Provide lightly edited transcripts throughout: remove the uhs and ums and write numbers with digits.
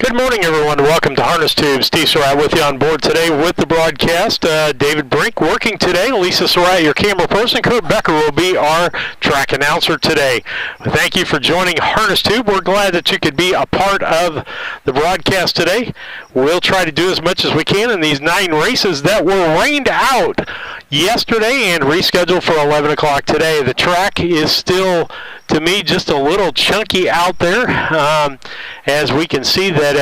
Good morning, everyone. Welcome to Harness Tube. Steve Surratt with you on board today with the broadcast. David Brink working today. Lisa Surratt, your camera person. Kurt Becker will be our track announcer today. Thank you for joining Harness Tube. We're glad that you could be a part of the broadcast today. We'll try to do as much as we can in these 9 races that were rained out yesterday and rescheduled for 11 o'clock today. The track is still, to me, just a little chunky out there, as we can see that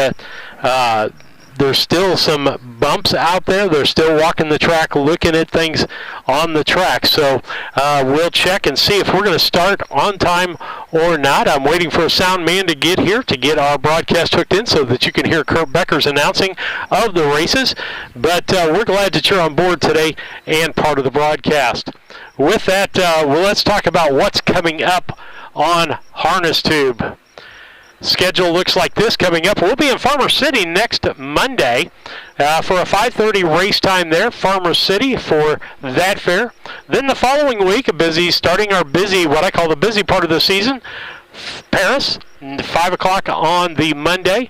there's still some bumps out there. They're still walking the track, looking at things on the track. So we'll check and see if we're going to start on time or not. I'm waiting for a sound man to get here to get our broadcast hooked in so that you can hear Kurt Becker's announcing of the races. But we're glad that you're on board today and part of the broadcast. With that, let's talk about what's coming up on Harness Tube. Schedule looks like this coming up. We'll be in Farmer City next Monday for a 5:30 race time there, Farmer City, for that fair. Then the following week, starting our busy, what I call the busy part of the season, Paris, 5 o'clock on the Monday.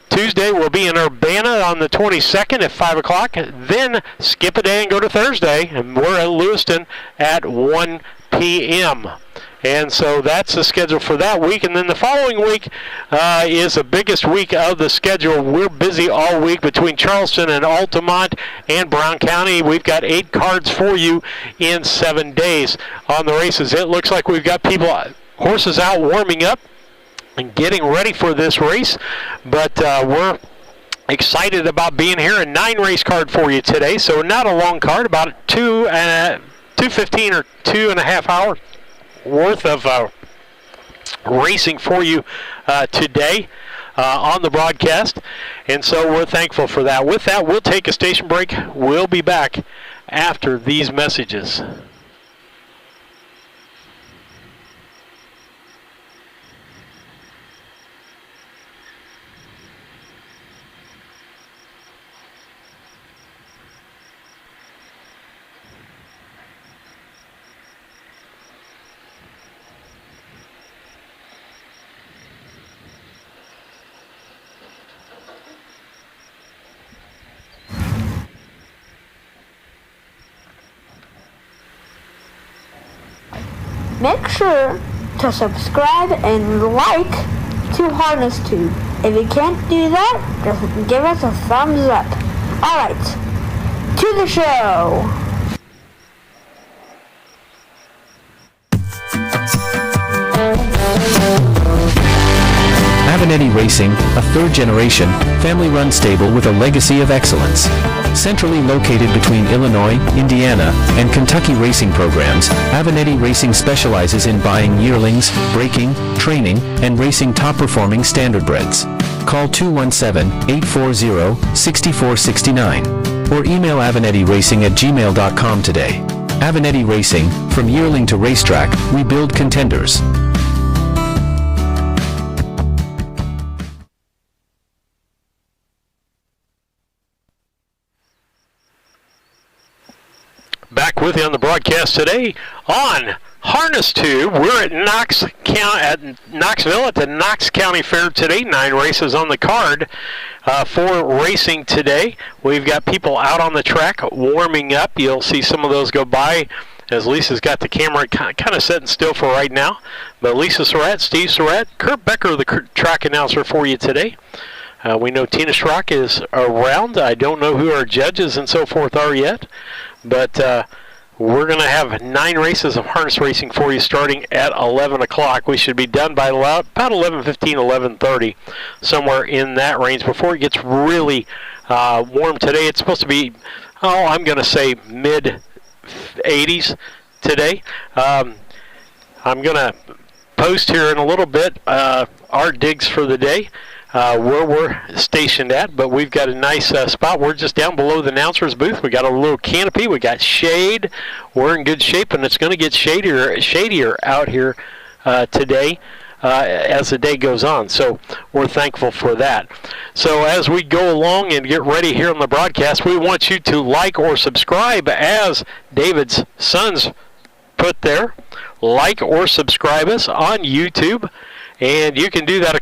Tuesday we'll be in Urbana on the 22nd at 5 o'clock. Then skip a day and go to Thursday, and we're at Lewiston at 1 p.m. And so that's the schedule for that week. And then the following week is the biggest week of the schedule. We're busy all week between Charleston and Altamont and Brown County. We've got 8 cards for you in 7 days on the races. It looks like we've got horses out warming up and getting ready for this race. But we're excited about being here. A 9 race card for you today. So not a long card, about 2:15 or 2.5 hours worth of racing for you today on the broadcast, and so we're thankful for that. With that, we'll take a station break. We'll be back after these messages. Make sure to subscribe and like to Harness Tube. If you can't do that, just give us a thumbs up. Alright, to the show. Avenatti Racing, a third-generation, family-run stable with a legacy of excellence. Centrally located between Illinois, Indiana, and Kentucky racing programs, Avenatti Racing specializes in buying yearlings, breaking, training, and racing top-performing standardbreds. Call 217-840-6469 or email AvenattiRacing@gmail.com today. Avenatti Racing, from yearling to racetrack, we build contenders. Back with you on the broadcast today on Harness Tube. We're at Knoxville at the Knox County Fair today. 9 races on the card for racing today. We've got people out on the track warming up. You'll see some of those go by as Lisa's got the camera kind of sitting still for right now. But Lisa Surratt, Steve Surratt, Kurt Becker, the track announcer for you today. We know Tina Schrock is around. I don't know who our judges and so forth are yet. But we're going to have 9 races of harness racing for you starting at 11 o'clock. We should be done by about 11:15, 11:30, somewhere in that range before it gets really warm today. It's supposed to be, I'm going to say mid-80s today. I'm going to post here in a little bit our digs for the day. Where we're stationed at, but we've got a nice spot. We're just down below the announcer's booth. We got a little canopy. We got shade. We're in good shape, and it's going to get shadier out here today as the day goes on. So we're thankful for that. So as we go along and get ready here on the broadcast, we want you to like or subscribe, as David's sons put there. Like or subscribe us on YouTube, and you can do that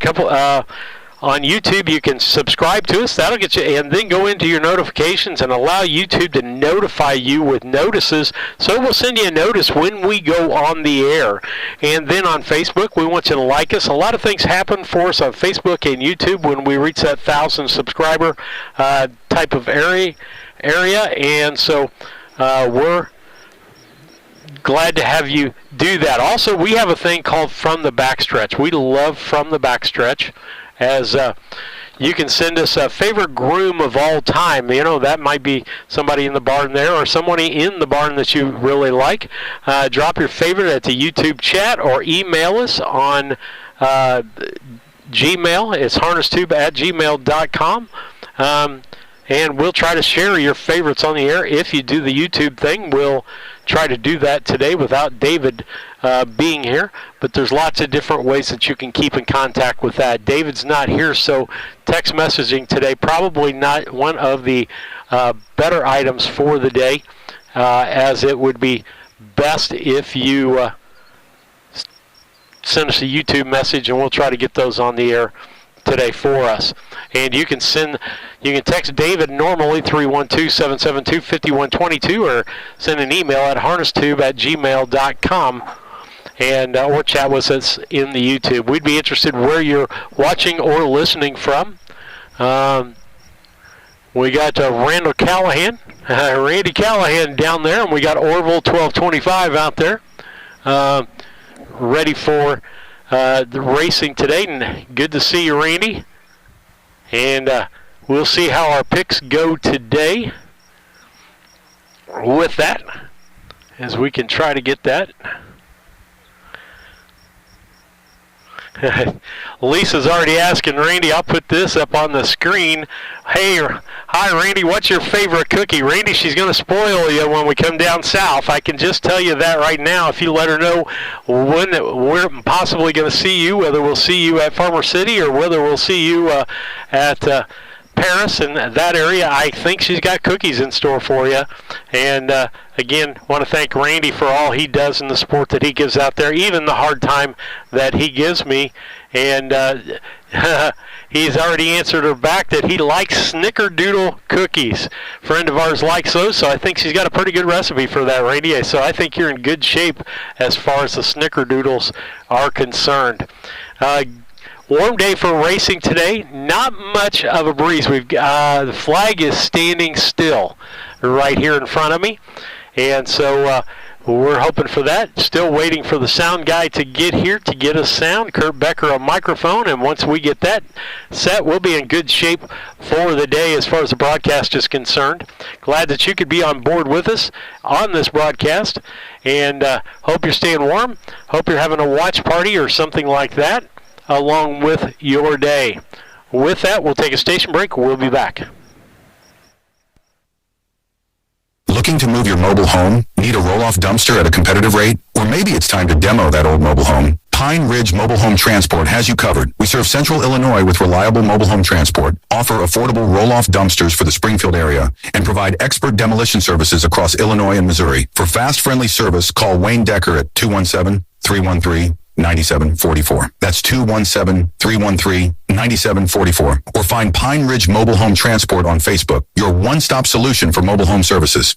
on YouTube, you can subscribe to us. That'll get you, and then go into your notifications and allow YouTube to notify you with notices. So we'll send you a notice when we go on the air. And then on Facebook, we want you to like us. A lot of things happen for us on Facebook and YouTube when we reach that 1,000 subscriber type of area. And so we're glad to have you do that. Also, we have a thing called From the Backstretch. We love From the Backstretch, as you can send us a favorite groom of all time. You know, that might be somebody in the barn there or somebody in the barn that you really like. Drop your favorite at the YouTube chat or email us on Gmail. It's harnesstube@gmail.com. And we'll try to share your favorites on the air. If you do the YouTube thing, we'll try to do that today without David being here. But there's lots of different ways that you can keep in contact with that. David's not here, so text messaging today probably not one of the better items for the day, as it would be best if you send us a YouTube message, and we'll try to get those on the air today for us. And you can text David normally 312-772-5122 or send an email at harnesstube@gmail.com and or chat with us in the YouTube. We'd be interested where you're watching or listening from. We got Randall Callahan, Randy Callahan down there, and we got Orville 1225 out there, ready for the racing today. And good to see you, Randy. And we'll see how our picks go today with that, as we can try to get that. Lisa's already asking Randy. I'll put this up on the screen. Hey, hi Randy, what's your favorite cookie? Randy, she's going to spoil you when we come down south. I can just tell you that right now. If you let her know when we're possibly going to see you, whether we'll see you at Farmer City or whether we'll see you at Paris and that area, I think she's got cookies in store for you. And again, want to thank Randy for all he does in the sport that he gives out there, even the hard time that he gives me. And he's already answered her back that he likes snickerdoodle cookies. A friend of ours likes those, so I think she's got a pretty good recipe for that, Randy. So I think you're in good shape as far as the snickerdoodles are concerned. Warm day for racing today. Not much of a breeze. The flag is standing still right here in front of me, and so we're hoping for that. Still waiting for the sound guy to get here to get us sound. Kurt Becker on microphone, and once we get that set, we'll be in good shape for the day as far as the broadcast is concerned. Glad that you could be on board with us on this broadcast, and hope you're staying warm. Hope you're having a watch party or something like that along with your day. With that, we'll take a station break. We'll be back. Looking to move your mobile home? Need a roll-off dumpster at a competitive rate? Or maybe it's time to demo that old mobile home. Pine Ridge Mobile Home Transport has you covered. We serve Central Illinois with reliable mobile home transport, offer affordable roll-off dumpsters for the Springfield area, and provide expert demolition services across Illinois and Missouri. For fast, friendly service, call Wayne Decker at 217-313-9744. That's 217-313-9744. Or find Pine Ridge Mobile Home Transport on Facebook, your one-stop solution for mobile home services.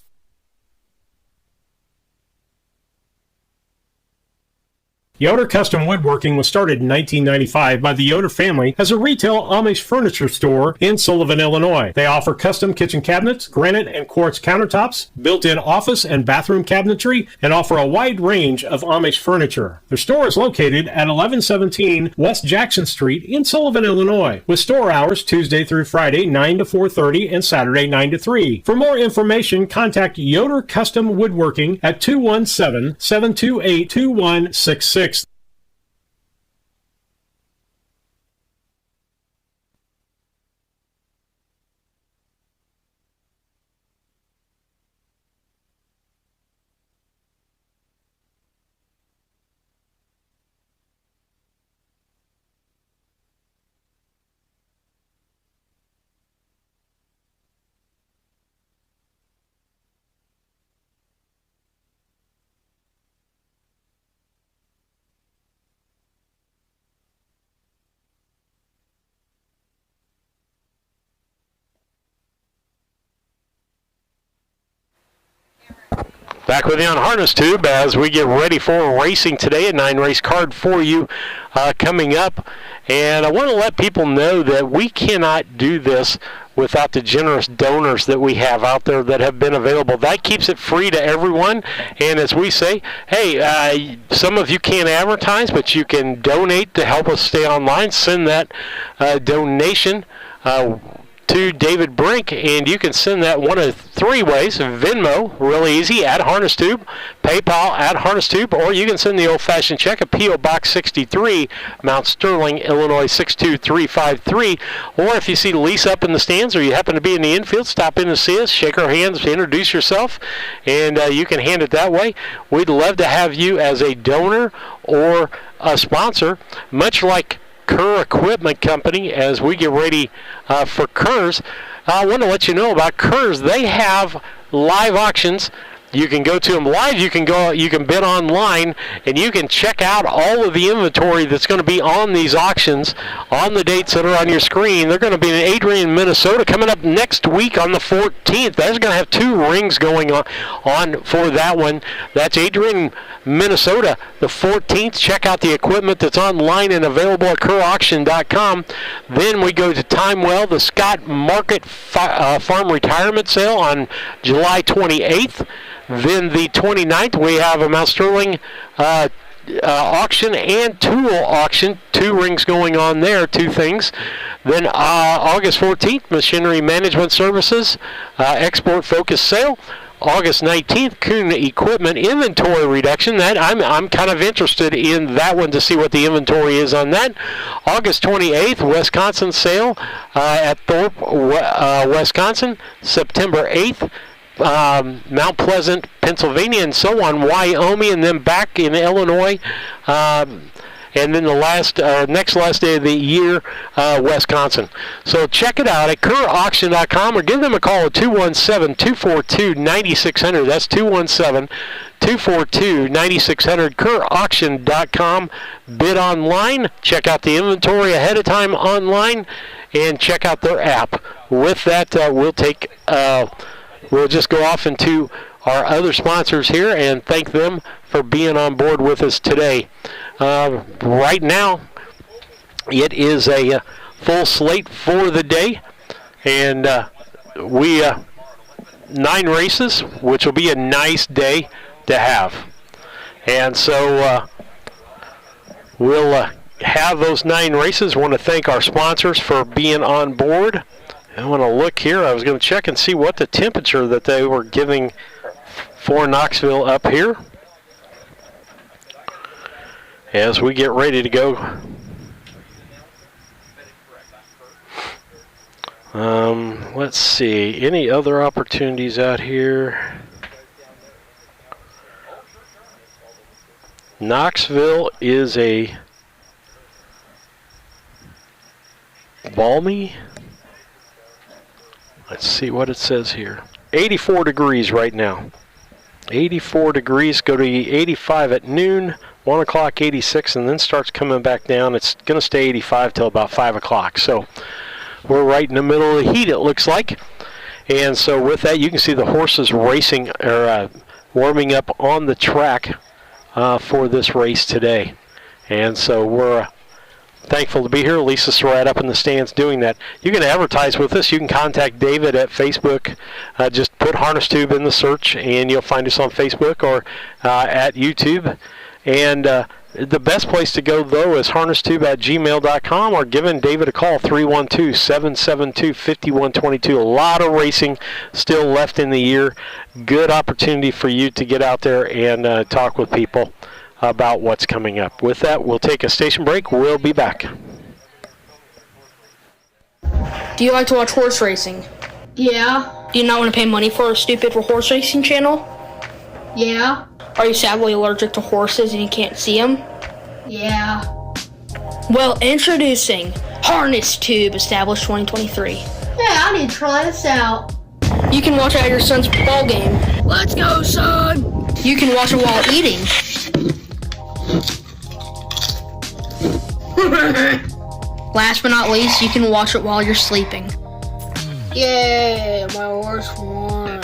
Yoder Custom Woodworking was started in 1995 by the Yoder family as a retail Amish furniture store in Sullivan, Illinois. They offer custom kitchen cabinets, granite and quartz countertops, built-in office and bathroom cabinetry, and offer a wide range of Amish furniture. Their store is located at 1117 West Jackson Street in Sullivan, Illinois, with store hours Tuesday through Friday 9 to 4:30 and Saturday 9 to 3. For more information, contact Yoder Custom Woodworking at 217-728-2166. Back with you on Harness Tube as we get ready for racing today. A 9-race card for you coming up. And I want to let people know that we cannot do this without the generous donors that we have out there that have been available. That keeps it free to everyone. And as we say, hey, some of you can't advertise, but you can donate to help us stay online. Send that donation to David Brink, and you can send that one of 3 ways. Venmo, really easy, at Harness Tube, PayPal at Harness Tube, or you can send the old-fashioned check at P.O. Box 63, Mount Sterling, Illinois 62353. Or if you see Lisa up in the stands or you happen to be in the infield, stop in to see us, shake our hands, introduce yourself, and you can hand it that way. We'd love to have you as a donor or a sponsor, much like Kerr Equipment Company. As we get ready for Kerr's, I want to let you know about Kerr's. They have live auctions. You can go to them live. You can bid online, and you can check out all of the inventory that's going to be on these auctions on the dates that are on your screen. They're going to be in Adrian, Minnesota, coming up next week on the 14th. That's going to have 2 rings going on for that one. That's Adrian, Minnesota, the 14th. Check out the equipment that's online and available at kerrauction.com. Then we go to Timewell, the Scott Market Farm Retirement Sale on July 28th. Then the 29th, we have a Mount Sterling auction and tool auction. 2 rings going on there, 2 things. Then August 14th, Machinery Management Services Export Focus Sale. August 19th, Kuhn Equipment Inventory Reduction. That I'm kind of interested in that one to see what the inventory is on that. August 28th, Wisconsin sale at Thorpe, Wisconsin. September 8th, Mount Pleasant, Pennsylvania, and so on, Wyoming, and then back in Illinois. And then the next last day of the year, Wisconsin. So check it out at kerrauction.com or give them a call at 217-242-9600. That's 217-242-9600. kerrauction.com. Bid online. Check out the inventory ahead of time online, and check out their app. With that, we'll just go off into our other sponsors here and thank them for being on board with us today. Right now, it is a full slate for the day, and 9 races, which will be a nice day to have. And so we'll have those 9 races. I want to thank our sponsors for being on board. I want to look here. I was going to check and see what the temperature that they were giving for Knoxville up here as we get ready to go. Let's see. Any other opportunities out here? Knoxville is a balmy. Let's see what it says here. 84 degrees right now. 84 degrees, go to 85 at noon, 1 o'clock 86, and then starts coming back down. It's going to stay 85 till about 5 o'clock. So we're right in the middle of the heat, it looks like. And so with that, you can see the horses racing or warming up on the track for this race today. And so we're thankful to be here. Lisa Surratt up in the stands doing that. You can advertise with us. You can contact David at Facebook. Just put Harness Tube in the search, and you'll find us on Facebook or at YouTube. And the best place to go, though, is harnestube@gmail.com or giving David a call, 312-772-5122. A lot of racing still left in the year. Good opportunity for you to get out there and talk with people about what's coming up. With that, we'll take a station break. We'll be back. Do you like to watch horse racing? Yeah. Do you not want to pay money for a stupid horse racing channel? Yeah. Are you sadly allergic to horses and you can't see them? Yeah. Well, introducing Harness Tube, established 2023. Yeah, I need to try this out. You can watch it at your son's ball game. Let's go, son! You can watch it while eating. Last but not least, you can watch it while you're sleeping. Yay, my horse won.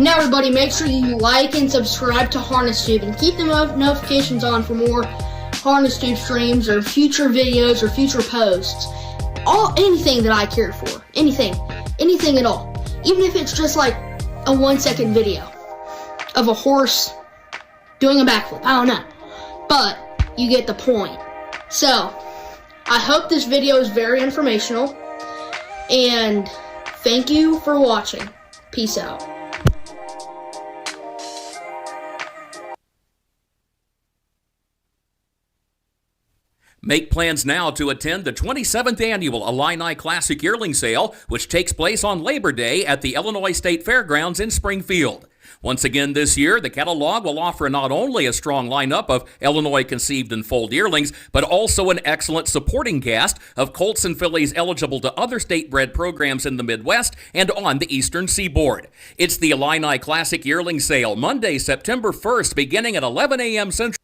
Now everybody, make sure you like and subscribe to HarnessTube and keep the notifications on for more HarnessTube streams or future videos or future posts. Anything that I care for. Anything at all. Even if it's just like a 1-second video of a horse doing a backflip. I don't know. But you get the point. So, I hope this video is very informational. And thank you for watching. Peace out. Make plans now to attend the 27th Annual Illini Classic Yearling Sale, which takes place on Labor Day at the Illinois State Fairgrounds in Springfield. Once again this year, the catalog will offer not only a strong lineup of Illinois-conceived and foaled yearlings, but also an excellent supporting cast of colts and fillies eligible to other state-bred programs in the Midwest and on the Eastern Seaboard. It's the Illini Classic Yearling Sale, Monday, September 1st, beginning at 11 a.m. Central.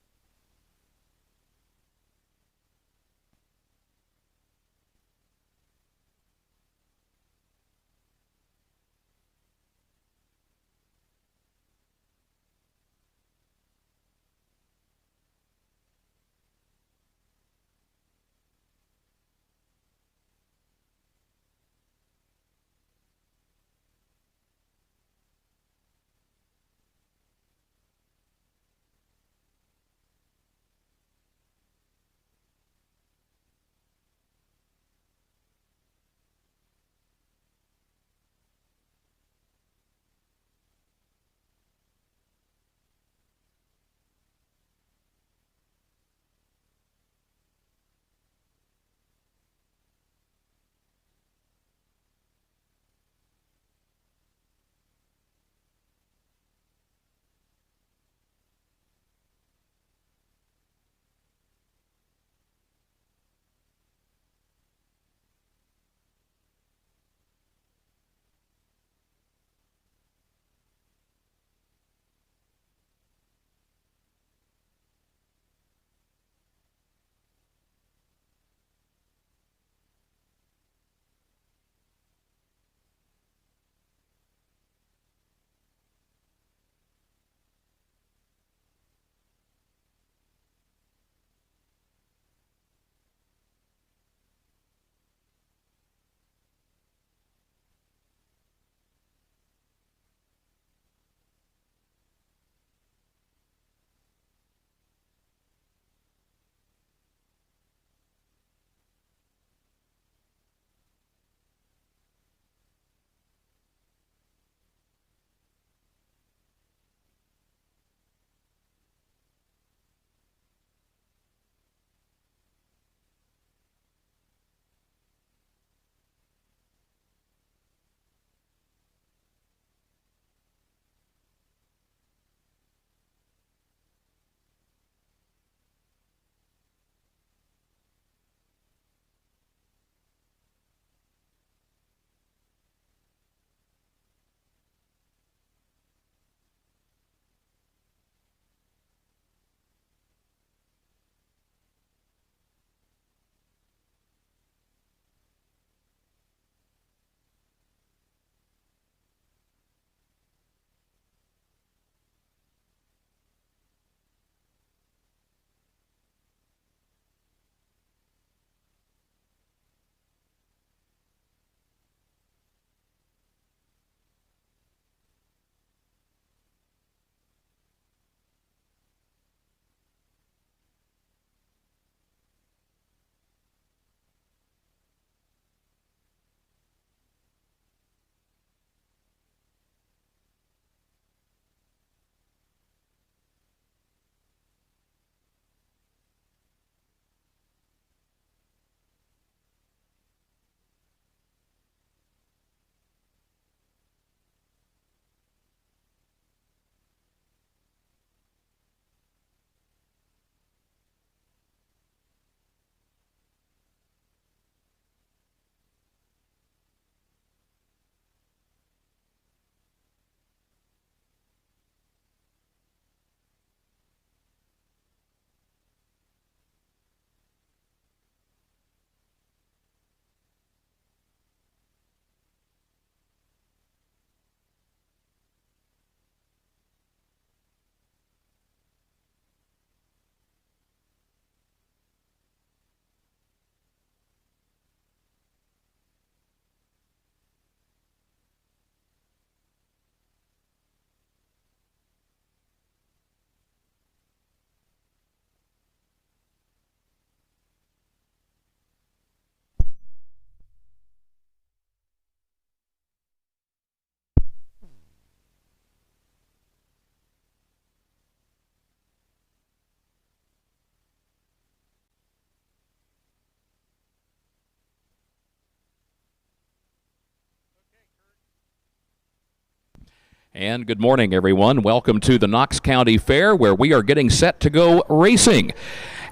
And good morning, everyone. Welcome to the Knox County Fair, where we are getting set to go racing.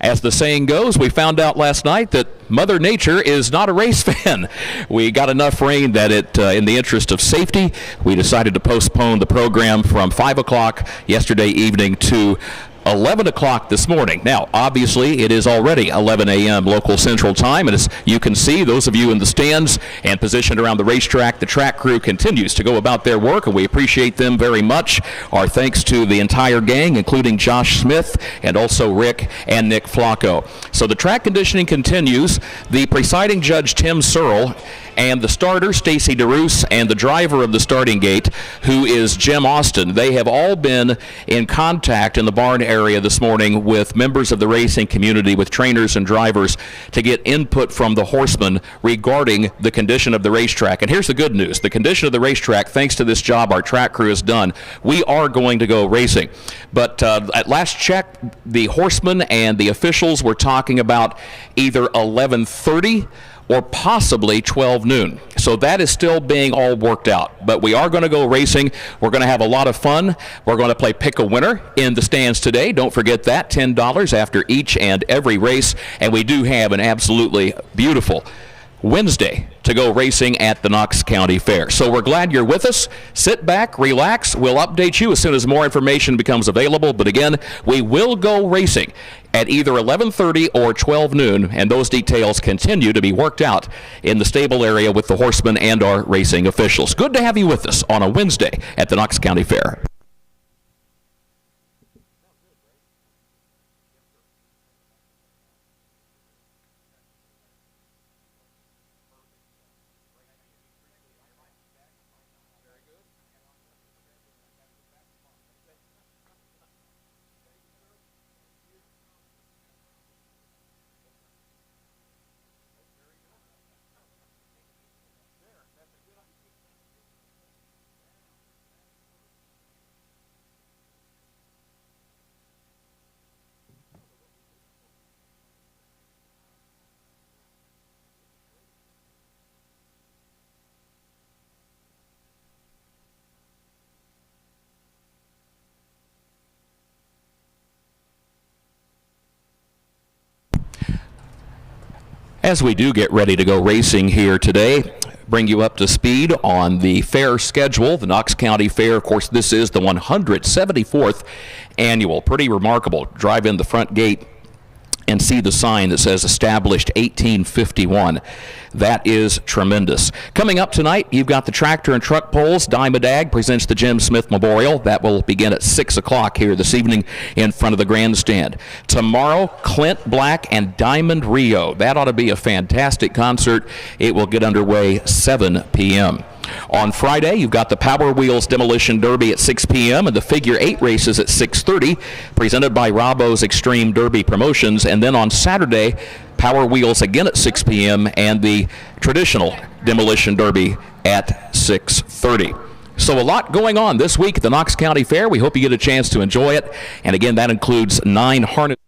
As the saying goes, we found out last night that Mother Nature is not a race fan. We got enough rain that in the interest of safety, we decided to postpone the program from 5 o'clock yesterday evening to 11 o'clock this morning. Now, obviously, it is already 11 a.m. local central time, and as you can see, those of you in the stands and positioned around the racetrack, the track crew continues to go about their work, and we appreciate them very much. Our thanks to the entire gang, including Josh Smith and also Rick and Nick Flacco. So the track conditioning continues. The presiding judge, Tim Searle, and the starter, Stacy DeRoos, and the driver of the starting gate, who is Jim Austin, they have all been in contact in the barn area this morning with members of the racing community, with trainers and drivers, to get input from the horsemen regarding the condition of the racetrack. And here's the good news. The condition of the racetrack, thanks to this job our track crew has done, we are going to go racing. But at last check, the horsemen and the officials were talking about either 11:30 or possibly 12 noon. So that is still being all worked out. But we are going to go racing. We're going to have a lot of fun. We're going to play Pick a Winner in the stands today. Don't forget that, $10 after each and every race. And we do have an absolutely beautiful Wednesday to go racing at the Knox County Fair. So we're glad you're with us. Sit back, relax. We'll update you as soon as more information becomes available. But again, we will go racing at either 11:30 or 12 noon, and those details continue to be worked out in the stable area with the horsemen and our racing officials. Good to have you with us on a Wednesday at the Knox County Fair. As we do get ready to go racing here today, bring you up to speed on the fair schedule. The Knox County Fair, of course, this is the 174th annual. Pretty remarkable. Drive in the front gate and see the sign that says established 1851. That is tremendous. Coming up tonight, you've got the tractor and truck polls. Diamond Ag presents the Jim Smith Memorial. That will begin at 6 o'clock here this evening in front of the grandstand. Tomorrow, Clint Black and Diamond Rio. That ought to be a fantastic concert. It will get underway 7 p.m. On Friday, you've got the Power Wheels Demolition Derby at 6 p.m. and the Figure 8 races at 6:30, presented by Robbo's Extreme Derby Promotions. And then on Saturday, Power Wheels again at 6 p.m. and the traditional Demolition Derby at 6:30. So a lot going on this week at the Knox County Fair. We hope you get a chance to enjoy it. And again, that includes 9 harnesses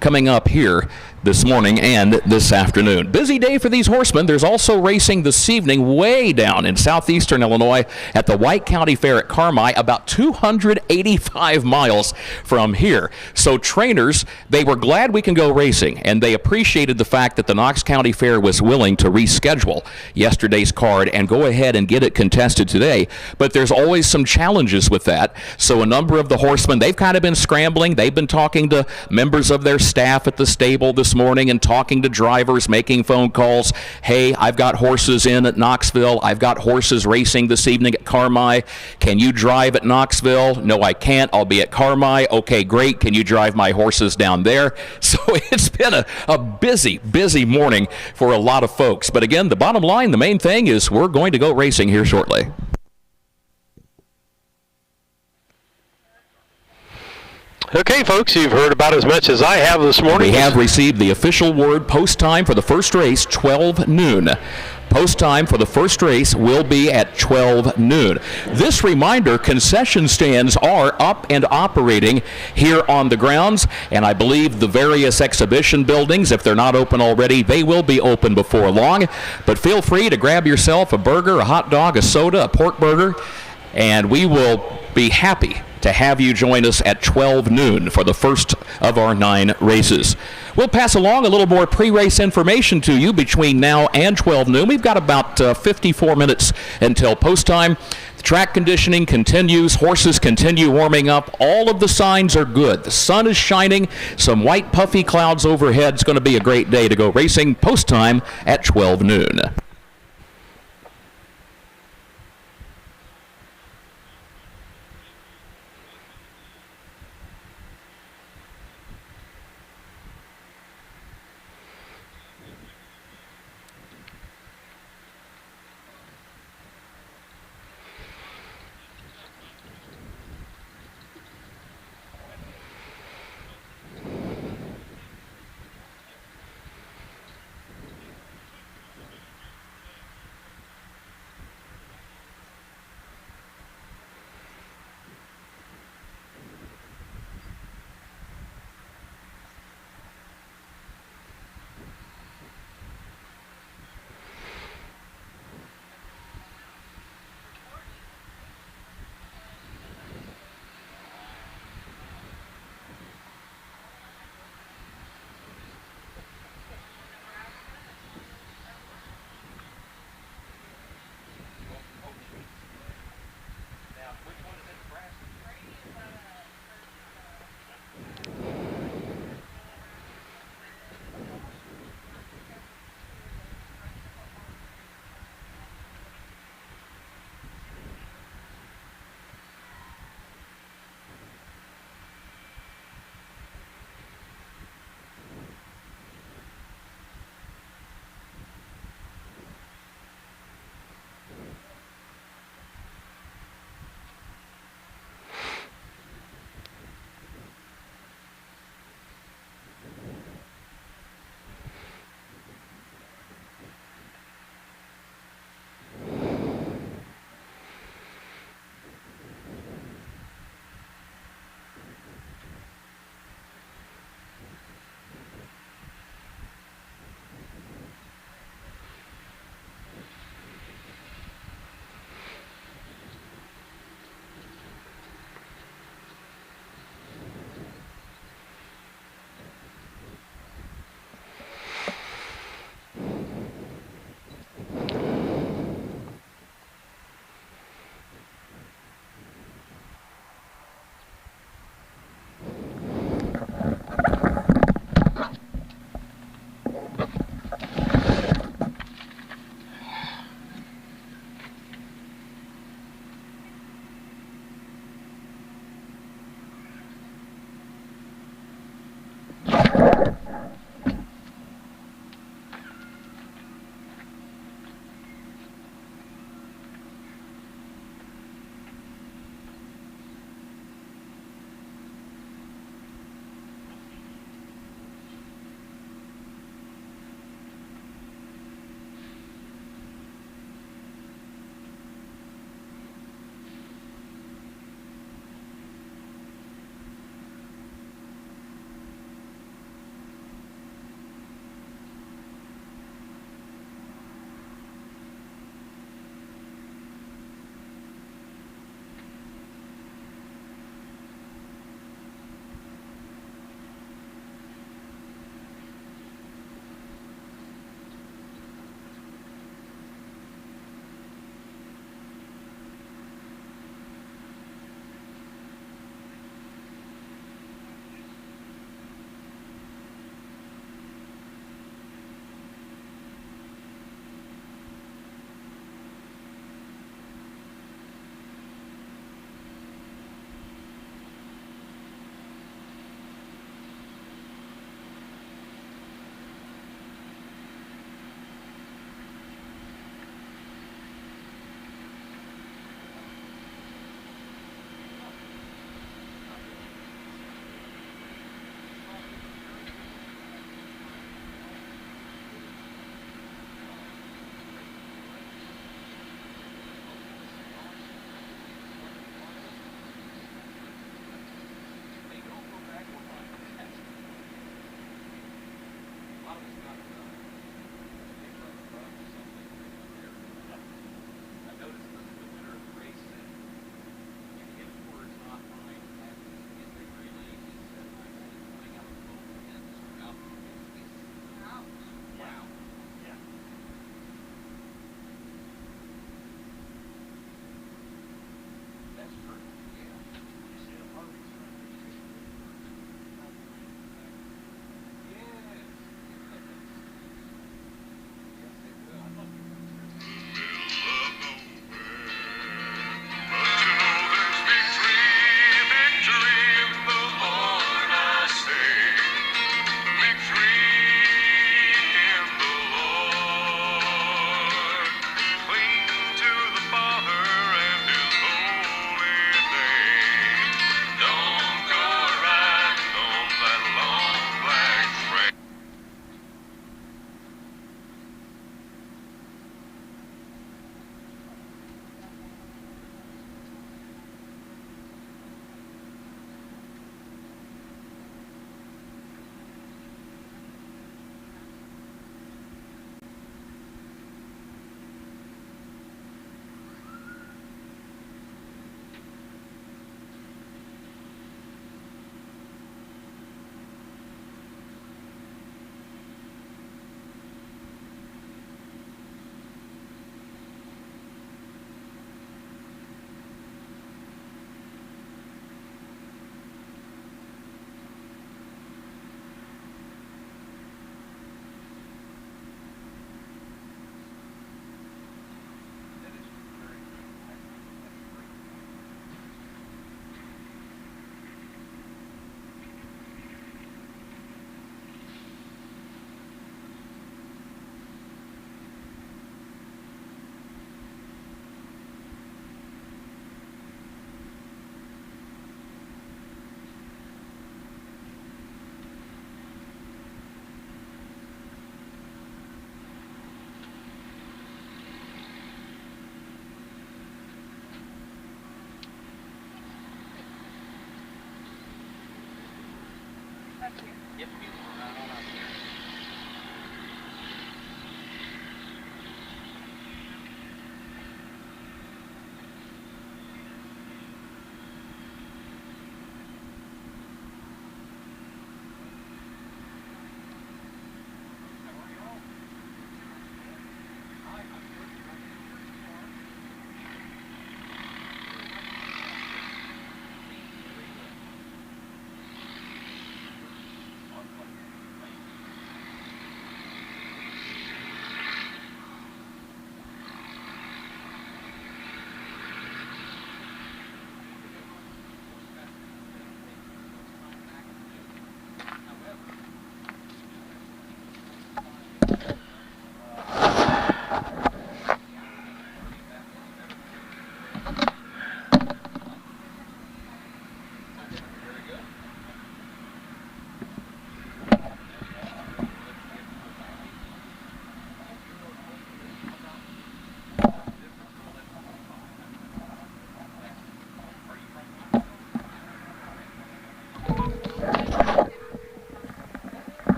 coming up here this morning and this afternoon. Busy day for these horsemen. There's also racing this evening way down in southeastern Illinois at the White County Fair at Carmi, about 285 miles from here. So trainers, they were glad we can go racing, and they appreciated the fact that the Knox County Fair was willing to reschedule yesterday's card and go ahead and get it contested today. But there's always some challenges with that. So a number of the horsemen, they've kind of been scrambling. They've been talking to members of their staff at the stable this morning and talking to drivers, making phone calls. Hey, I've got horses in at Knoxville. I've got horses racing this evening at Carmi. Can you drive at Knoxville? No, I can't. I'll be at Carmi. Okay, great. Can you drive my horses down there? So it's been a busy, busy morning for a lot of folks. But again, the bottom line, the main thing is we're going to go racing here shortly. Okay, folks, you've heard about as much as I have this morning. We have received the official word. Post time for the first race, 12 noon. Post time for the first race will be at 12 noon. This reminder, concession stands are up and operating here on the grounds, and I believe the various exhibition buildings, if they're not open already, they will be open before long. But feel free to grab yourself a burger, a hot dog, a soda, a pork burger, and we will be happy to have you join us at 12 noon for the first of our 9 races. We'll pass along a little more pre-race information to you between now and 12 noon. We've got about 54 minutes until post time. The track conditioning continues. Horses continue warming up. All of the signs are good. The sun is shining. Some white puffy clouds overhead. It's going to be a great day to go racing. Post time at 12 noon.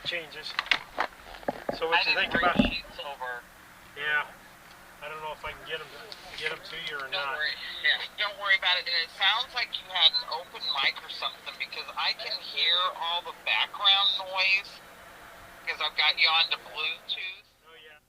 Changes. So what you think about? Over. Yeah, I don't know if I can get them to you or not. Don't worry about it. And it sounds like you had an open mic or something because I can hear all the background noise because I've got you on the Bluetooth. Oh yeah.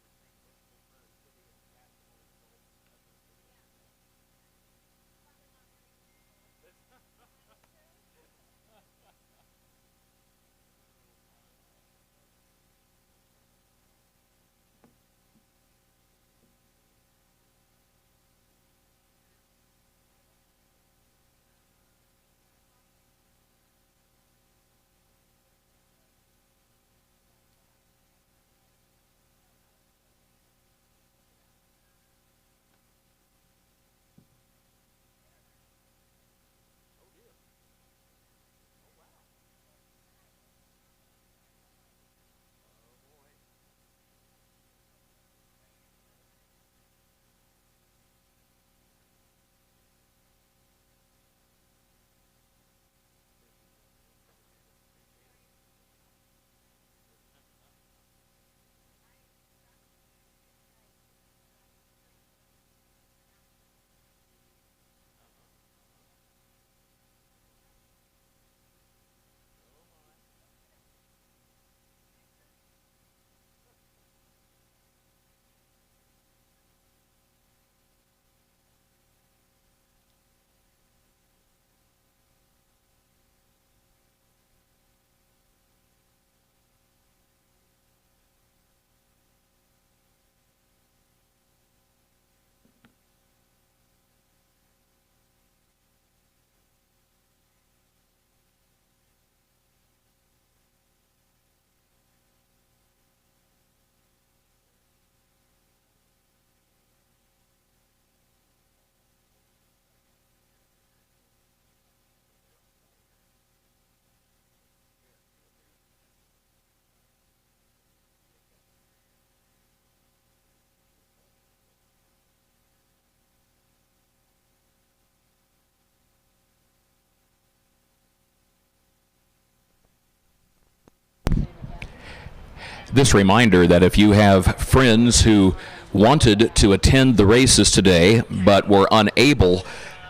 This reminder that if you have friends who wanted to attend the races today but were unable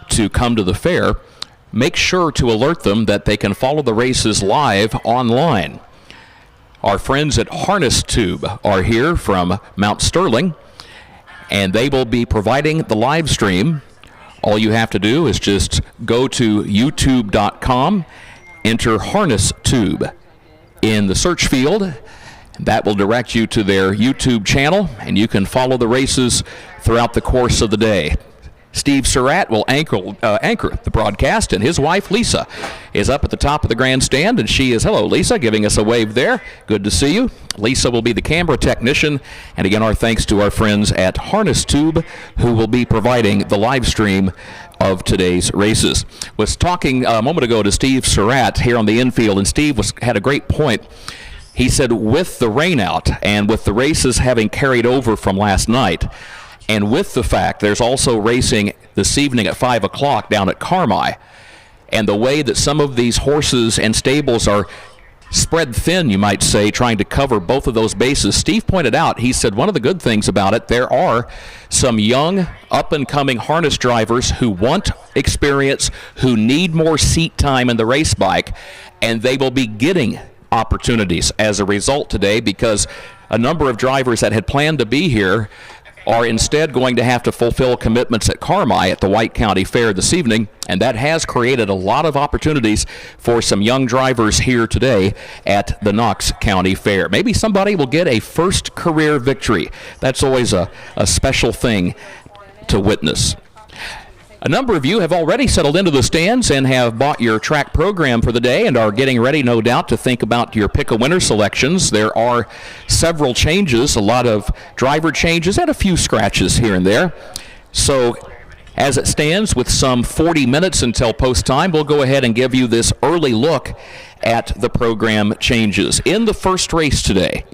to come to the fair, make sure to alert them that they can follow the races live online. Our friends at Harness Tube are here from Mount Sterling, and they will be providing the live stream. All you have to do is just go to youtube.com, enter Harness Tube in the search field. That will direct you to their YouTube channel, and you can follow the races throughout the course of the day. Steve Surratt will anchor the broadcast, and his wife, Lisa, is up at the top of the grandstand, and she is, hello, Lisa, giving us a wave there. Good to see you. Lisa will be the camera technician, and again, our thanks to our friends at Harness Tube, who will be providing the live stream of today's races. Was talking a moment ago to Steve Surratt here on the infield, and Steve had a great point. He said with the rain out and with the races having carried over from last night, and with the fact there's also racing this evening at 5 o'clock down at Carmi, and the way that some of these horses and stables are spread thin, you might say, trying to cover both of those bases. Steve pointed out, he said one of the good things about it, there are some young, up-and-coming harness drivers who want experience, who need more seat time in the race bike, and they will be getting opportunities as a result today, because a number of drivers that had planned to be here are instead going to have to fulfill commitments at Carmi at the White County Fair this evening, and that has created a lot of opportunities for some young drivers here today at the Knox County Fair. Maybe somebody will get a first career victory. That's always a special thing to witness. A number of you have already settled into the stands and have bought your track program for the day and are getting ready, no doubt, to think about your pick-a-winner selections. There are several changes, a lot of driver changes, and a few scratches here and there. So as it stands, with some 40 minutes until post time, we'll go ahead and give you this early look at the program changes. In the first race today,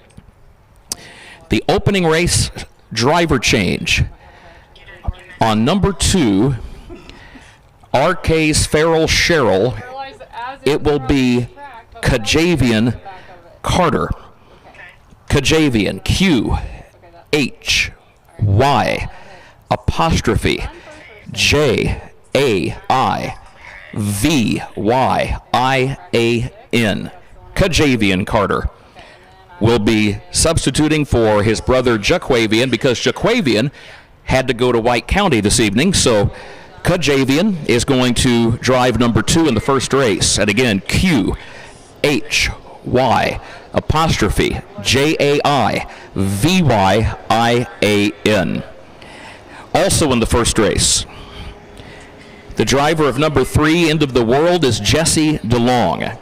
the opening race driver change. On number 2, RK's Farrell Sherrill, it will be Kajavian Carter. Kajavian, Q-H-Y apostrophe J-A-I-V-Y-I-A-N. Kajavian Carter will be substituting for his brother Jaquavian, because Jaquavian had to go to White County this evening, so Kajavian is going to drive number 2 in the first race. And again, Q-H-Y apostrophe J-A-I-V-Y-I-A-N. Also in the first race, the driver of number 3, End of the World, is Jesse DeLong.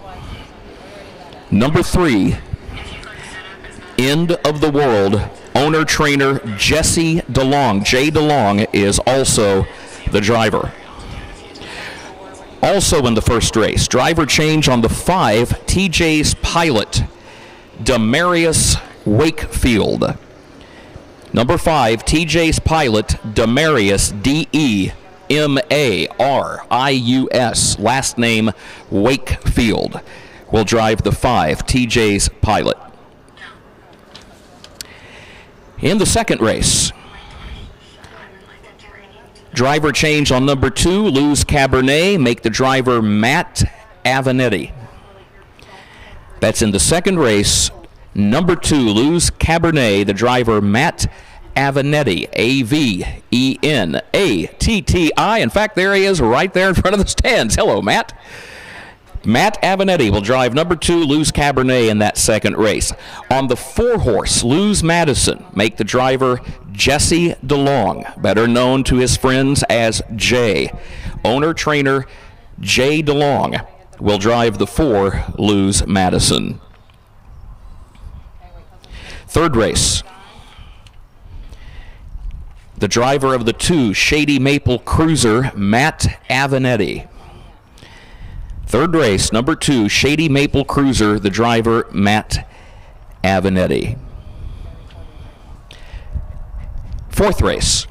Number 3, End of the World, owner-trainer Jesse DeLong. Jay DeLong is also the driver. Also in the first race, driver change on the 5, TJ's pilot, Demarius Wakefield. Number 5, TJ's pilot, Demarius, D-E-M-A-R-I-U-S, last name Wakefield, will drive the 5, TJ's pilot. In the second race, driver change on number 2, Luz Cabernet, make the driver Matt Avenetti. That's in the second race. Number 2, Luz Cabernet, the driver Matt Avenetti, A-V-E-N-A-T-T-I. In fact, there he is right there in front of the stands. Hello, Matt. Matt Avenetti will drive number 2, Luz Cabernet, in that second race. On the 4-horse, Luz Madison, make the driver Jesse DeLong, better known to his friends as Jay. Owner-trainer Jay DeLong will drive the 4, Luz Madison. Third race, the driver of the 2, Shady Maple Cruiser, Matt Avenetti. Third race, number 2, Shady Maple Cruiser, the driver Matt Avenetti. Fourth race,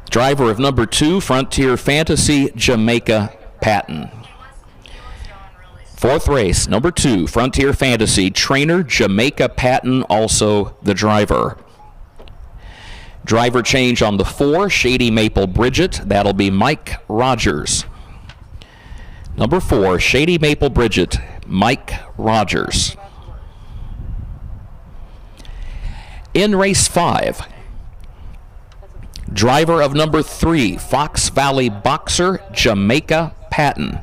driver of number 2, Frontier Fantasy, Jamaica Patton. Fourth race, number 2, Frontier Fantasy, trainer Jamaica Patton, also the driver. Driver change on the 4, Shady Maple Bridget, that'll be Mike Rogers. Number 4, Shady Maple Bridget, Mike Rogers. In race 5, driver of number 3, Fox Valley Boxer, Jamaica Patton.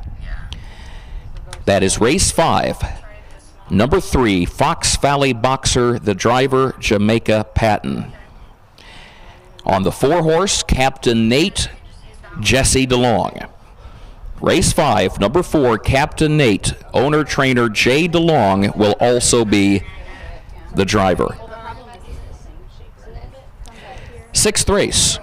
That is race 5. Number 3, Fox Valley Boxer, the driver Jamaica Patton. On the 4-horse, Captain Nate, Jesse DeLong. Race 5, number 4, Captain Nate, owner-trainer Jay DeLong will also be the driver. Sixth race,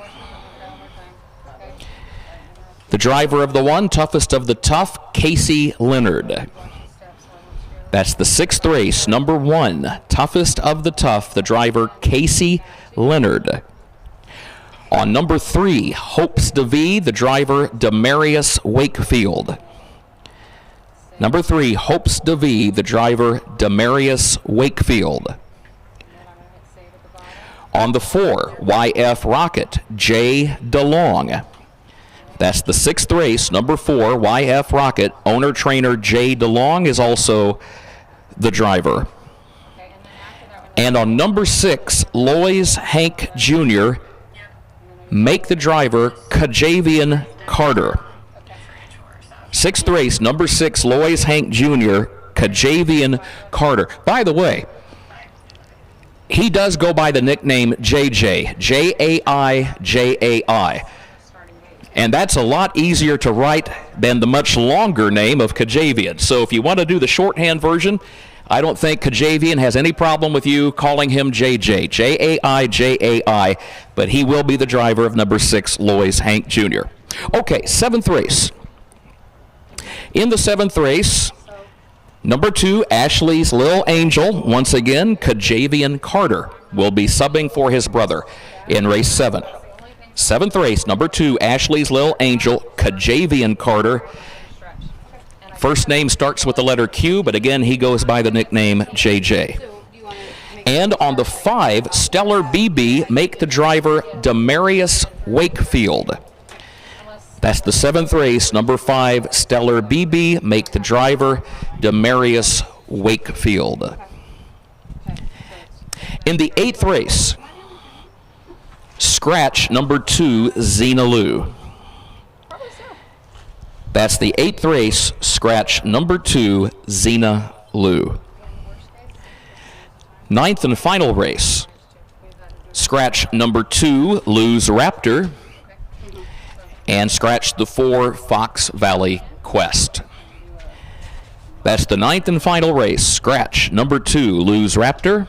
the driver of the 1, toughest of the tough, Casey Leonard. That's the 6th race, number 1, toughest of the tough, the driver Casey Leonard. On number 3, Hopes DeVee, the driver, Demarius Wakefield. Number 3, Hopes DeVee, the driver, Demarius Wakefield. On the 4, YF Rocket, Jay DeLong. That's the 6th race, number 4, YF Rocket. Owner-trainer Jay DeLong is also the driver. And on number 6, Lois Hank Jr., make the driver, Kajavian Carter. 6th race, number 6, Lois Hank Jr., Kajavian Carter. By the way, he does go by the nickname JJ, J-A-I-J-A-I. And that's a lot easier to write than the much longer name of Kajavian. So if you want to do the shorthand version, I don't think Kajavian has any problem with you calling him JJ, J-A-I-J-A-I, but he will be the driver of number 6, Lois Hank Jr. Okay, 7th race. In the 7th race, number 2, Ashley's Lil Angel, once again, Kajavian Carter will be subbing for his brother in race 7. 7th race, number 2, Ashley's Lil Angel, Kajavian Carter. First name starts with the letter Q, but again, he goes by the nickname JJ. And on the 5, Stellar BB, make the driver Demarius Wakefield. That's the 7th race, number 5, Stellar BB, make the driver Demarius Wakefield. In the 8th race, scratch number 2, Xena Lou. That's the 8th race, scratch number 2, Xena Lou. 9th and final race, scratch number 2, Lou's Raptor, and scratch the 4, Fox Valley Quest. That's the 9th and final race, scratch number 2, Lou's Raptor,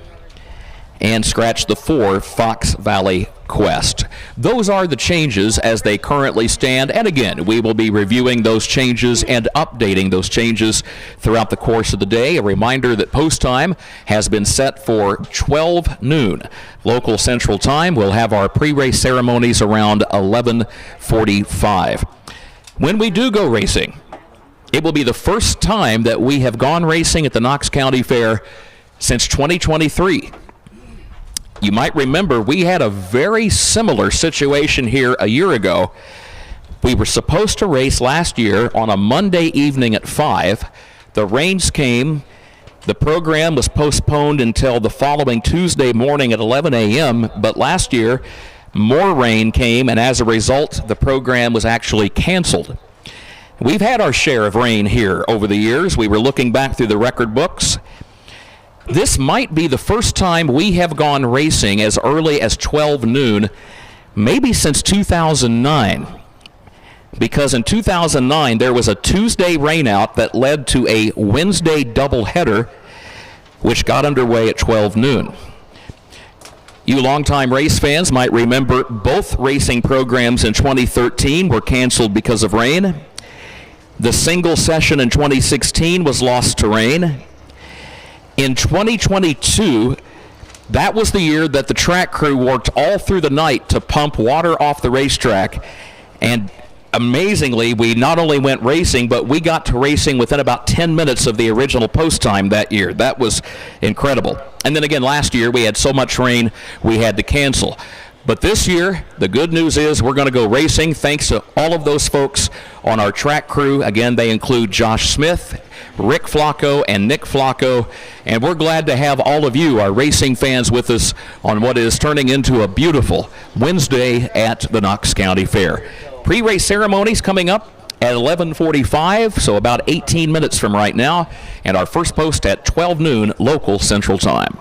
and scratch the 4, Fox Valley Quest. Those are the changes as they currently stand, and again, we will be reviewing those changes and updating those changes throughout the course of the day. A reminder that post time has been set for 12 noon local Central Time. We'll have our pre-race ceremonies around 11:45. When we do go racing, it will be the first time that we have gone racing at the Knox County Fair since 2023. You might remember we had a very similar situation here a year ago. We were supposed to race last year on a Monday evening at 5. The rains came. The program was postponed until the following Tuesday morning at 11 a.m., but last year more rain came, and as a result, the program was actually canceled. We've had our share of rain here over the years. We were looking back through the record books. This might be the first time we have gone racing as early as 12 noon, maybe since 2009. Because in 2009, there was a Tuesday rainout that led to a Wednesday doubleheader, which got underway at 12 noon. You longtime race fans might remember both racing programs in 2013 were canceled because of rain. The single session in 2016 was lost to rain. In 2022, that was the year that the track crew worked all through the night to pump water off the racetrack. And amazingly, we not only went racing, but we got to racing within about 10 minutes of the original post time that year. That was incredible. And then again, last year, we had so much rain, we had to cancel. But this year, the good news is we're going to go racing thanks to all of those folks on our track crew. Again, they include Josh Smith, Rick Flacco, and Nick Flacco. And we're glad to have all of you, our racing fans, with us on what is turning into a beautiful Wednesday at the Knox County Fair. Pre-race ceremonies coming up at 11:45, so about 18 minutes from right now. And our first post at 12 noon local Central Time.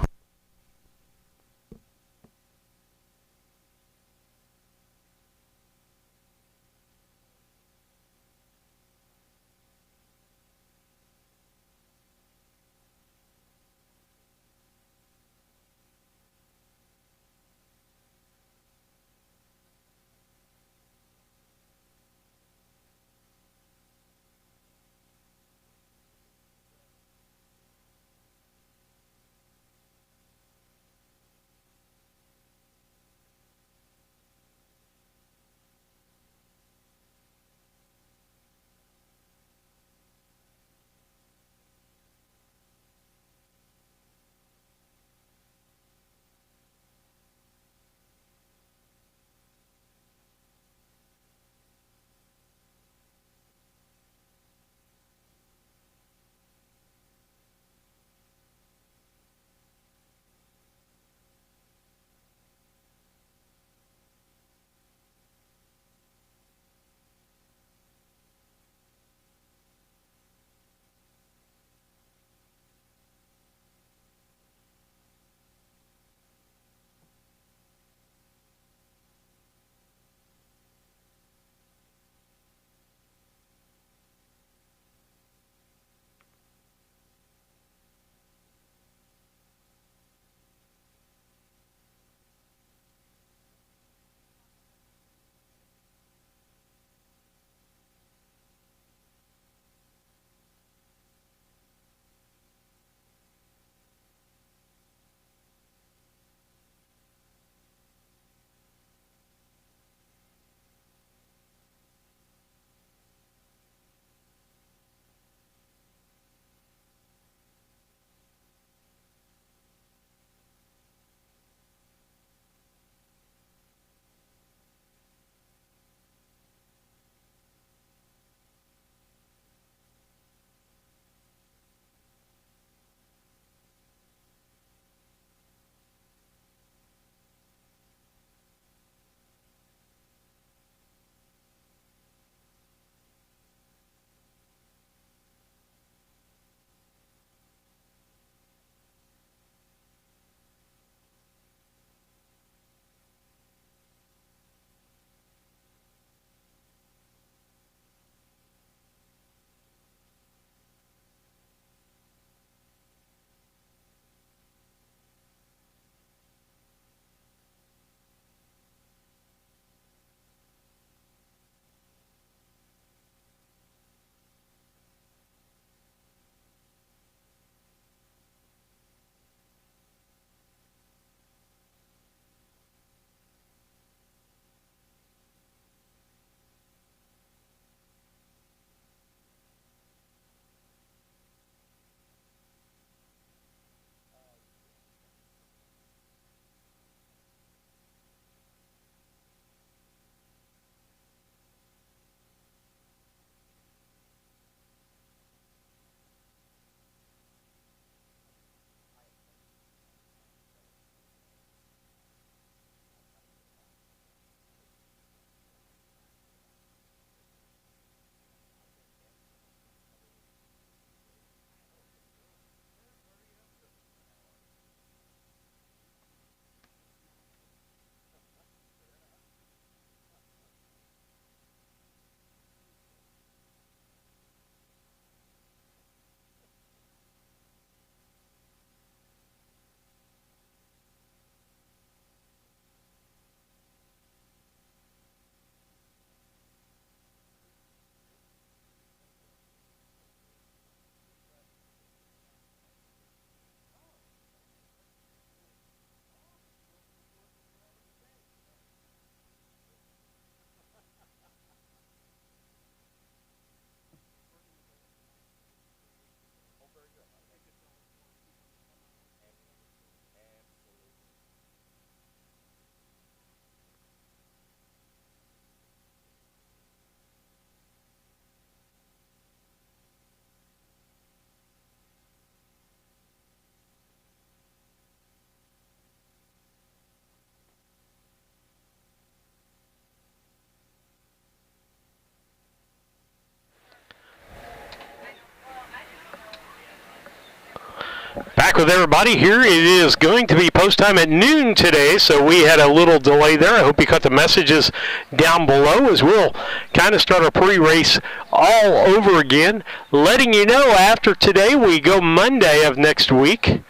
back with everybody here. It is going to be post time at noon today, so we had a little delay there. I hope you caught the messages down below as we'll kind of start our pre-race all over again. Letting you know after today we go Monday of next week.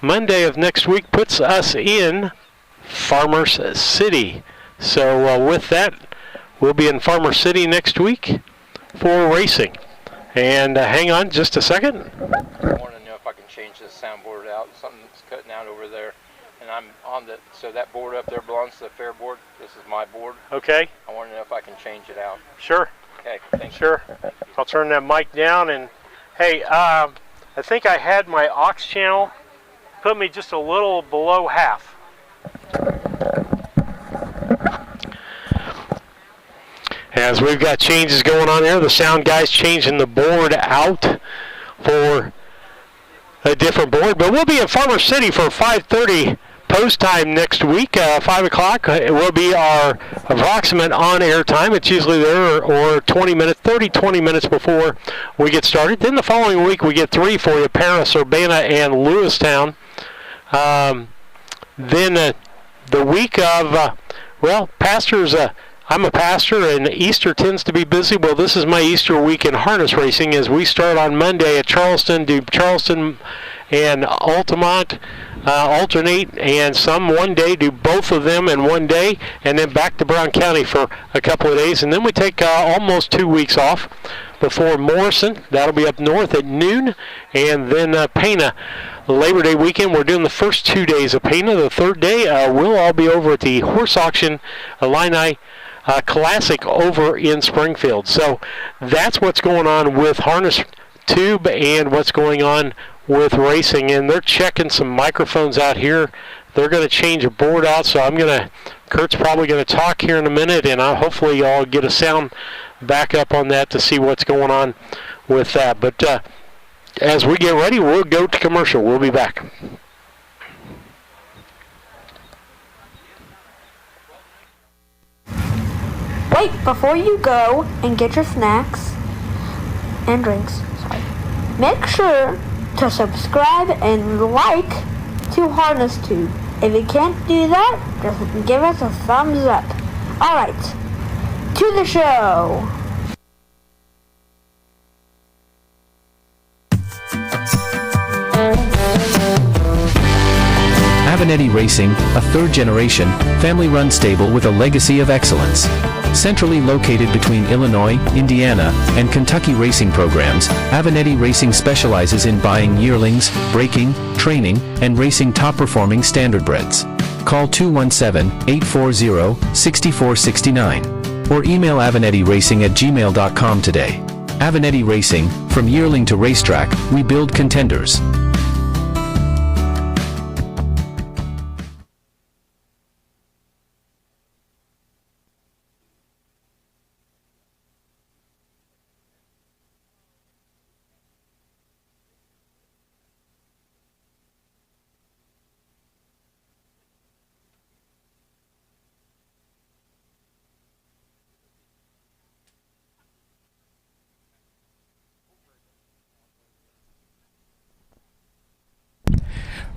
Monday of next week puts us in Farmers City. So with that, we'll be in Farmers City next week for racing. And hang on just a second. I want to know if I can change this soundboard out. Something's cutting out over there. And I'm on so that board up there belongs to the fair board. This is my board. Okay. I want to know if I can change it out. Sure. Okay, thanks. Sure. I'll turn that mic down. And hey, I think I had my aux channel put me just a little below half. As we've got changes going on here, the sound guy's changing the board out for a different board. But we'll be in Farmers City for 5:30 post time next week. 5 o'clock it will be our approximate on-air time. It's usually there or 20 minutes before we get started. Then the following week we get 3 for you, Paris, Urbana, and Lewistown. Then the week of, pastors... I'm a pastor, and Easter tends to be busy. Well, this is my Easter week in harness racing as we start on Monday at Charleston, do Charleston and Altamont alternate, and some one day do both of them in one day, and then back to Brown County for a couple of days. And then we take almost 2 weeks off before Morrison. That'll be up north at noon, and then Pana. Labor Day weekend, we're doing the first 2 days of Pana. The third day, we'll all be over at the horse auction, Illini Classic over in Springfield. So that's what's going on with Harness Tube and what's going on with racing. And they're checking some microphones out here. They're going to change a board out, so Kurt's probably going to talk here in a minute, and hopefully y'all get a sound back up on that to see what's going on with that. But as we get ready, we'll go to commercial. We'll be back. Wait, before you go and get your snacks and drinks, make sure to subscribe and like to Harness Tube. If you can't do that, just give us a thumbs up. Alright, to the show. Avenatti Racing, a third-generation, family-run stable with a legacy of excellence. Centrally located between Illinois, Indiana, and Kentucky racing programs, Avenatti Racing specializes in buying yearlings, breaking, training, and racing top-performing standardbreds. Call 217-840-6469 or email AvenettiRacing@gmail.com today. Avenatti Racing, from yearling to racetrack, we build contenders.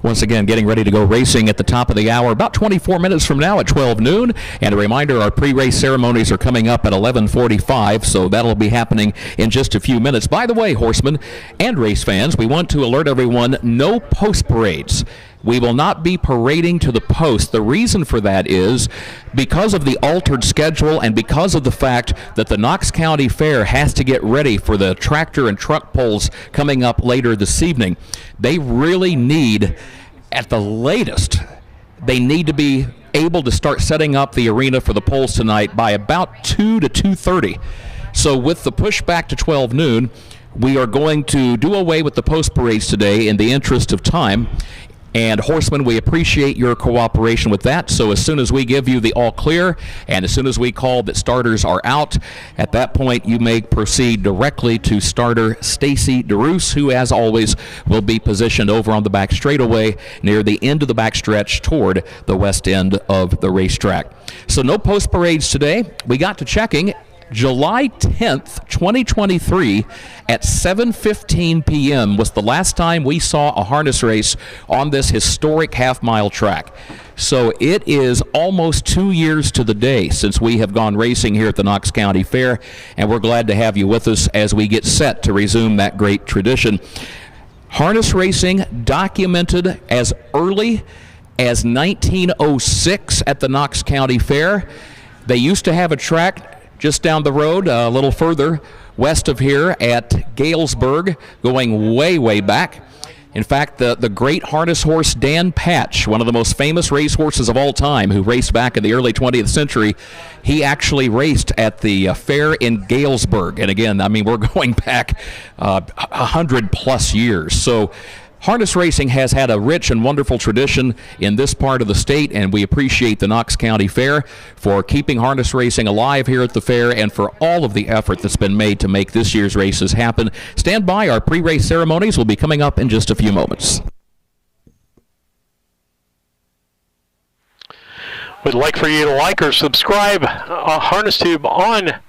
Once again, getting ready to go racing at the top of the hour, about 24 minutes from now at 12 noon. And a reminder, our pre-race ceremonies are coming up at 11:45, so that'll be happening in just a few minutes. By the way, horsemen and race fans, we want to alert everyone, no post parades. We will not be parading to the post. The reason for that is because of the altered schedule and because of the fact that the Knox County Fair has to get ready for the tractor and truck pulls coming up later this evening. They really need, at the latest, they need to be able to start setting up the arena for the polls tonight by about 2 to 2:30. So with the push back to 12 noon, we are going to do away with the post parades today in the interest of time. And horsemen, we appreciate your cooperation with that. So as soon as we give you the all clear, and as soon as we call that starters are out, at that point you may proceed directly to starter Stacy DeRoos, who as always will be positioned over on the back straightaway near the end of the backstretch toward the west end of the racetrack. So no post parades today. We got to checking July 10th, 2023 at 7:15 p.m. was the last time we saw a harness race on this historic half-mile track. So it is almost 2 years to the day since we have gone racing here at the Knox County Fair, and we're glad to have you with us as we get set to resume that great tradition. Harness racing documented as early as 1906 at the Knox County Fair. They used to have a track just down the road, a little further west of here at Galesburg, going way, way back. In fact, the great harness horse Dan Patch, one of the most famous racehorses of all time, who raced back in the early 20th century, he actually raced at the fair in Galesburg. And again, I mean, we're going back 100-plus years. So harness racing has had a rich and wonderful tradition in this part of the state, and we appreciate the Knox County Fair for keeping harness racing alive here at the fair and for all of the effort that's been made to make this year's races happen. Stand by. Our pre-race ceremonies will be coming up in just a few moments. We'd like for you to like or subscribe Harness Tube on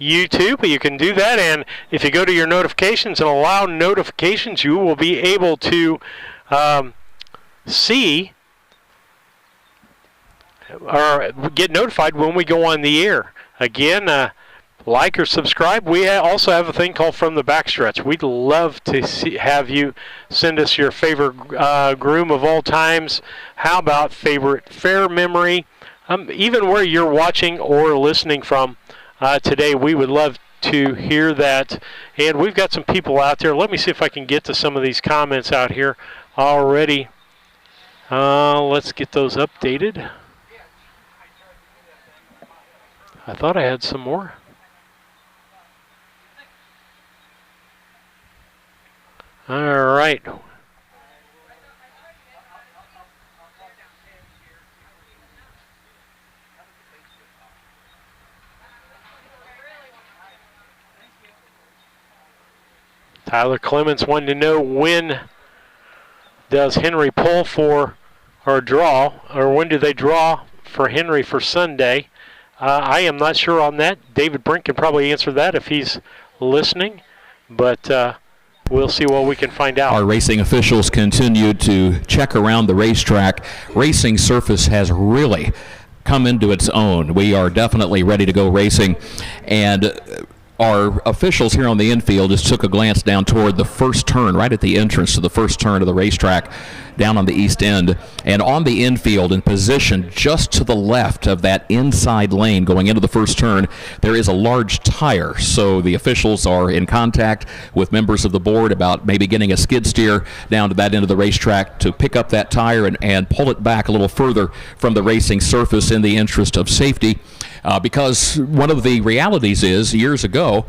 YouTube. You can do that, and if you go to your notifications and allow notifications, you will be able to see or get notified when we go on the air. Again, like or subscribe. We also have a thing called From the Backstretch. We'd love to have you send us your favorite groom of all times. How about favorite fair memory? Even where you're watching or listening from today, we would love to hear that. And we've got some people out there. Let me see if I can get to some of these comments out here already. Let's get those updated. I thought I had some more. All right. Tyler Clements wanted to know, when does Henry pull for or draw, or when do they draw for Henry for Sunday? I am not sure on that. David Brink can probably answer that if he's listening, but we'll see what we can find out. Our racing officials continue to check around the racetrack. Racing surface has really come into its own. We are definitely ready to go racing, and our officials here on the infield just took a glance down toward the first turn, right at the entrance to the first turn of the racetrack down on the east end. And on the infield, in position just to the left of that inside lane going into the first turn, there is a large tire. So the officials are in contact with members of the board about maybe getting a skid steer down to that end of the racetrack to pick up that tire and pull it back a little further from the racing surface in the interest of safety. Because one of the realities is, years ago,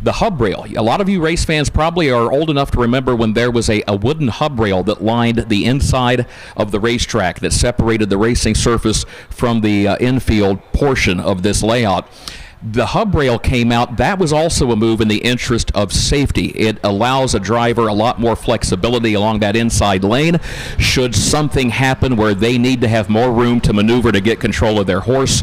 the hub rail. A lot of you race fans probably are old enough to remember when there was a wooden hub rail that lined the inside of the racetrack that separated the racing surface from the infield portion of this layout. The hub rail came out. That was also a move in the interest of safety. It allows a driver a lot more flexibility along that inside lane should something happen where they need to have more room to maneuver to get control of their horse.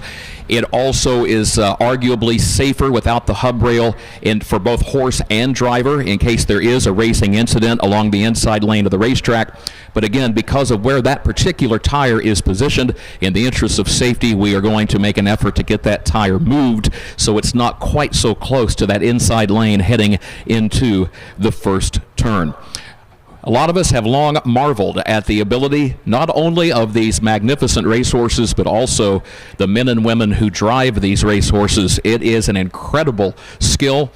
It also is arguably safer without the hub rail for both horse and driver in case there is a racing incident along the inside lane of the racetrack. But again, because of where that particular tire is positioned, in the interest of safety, we are going to make an effort to get that tire moved so it's not quite so close to that inside lane heading into the first turn. A lot of us have long marveled at the ability not only of these magnificent racehorses, but also the men and women who drive these racehorses. It is an incredible skill.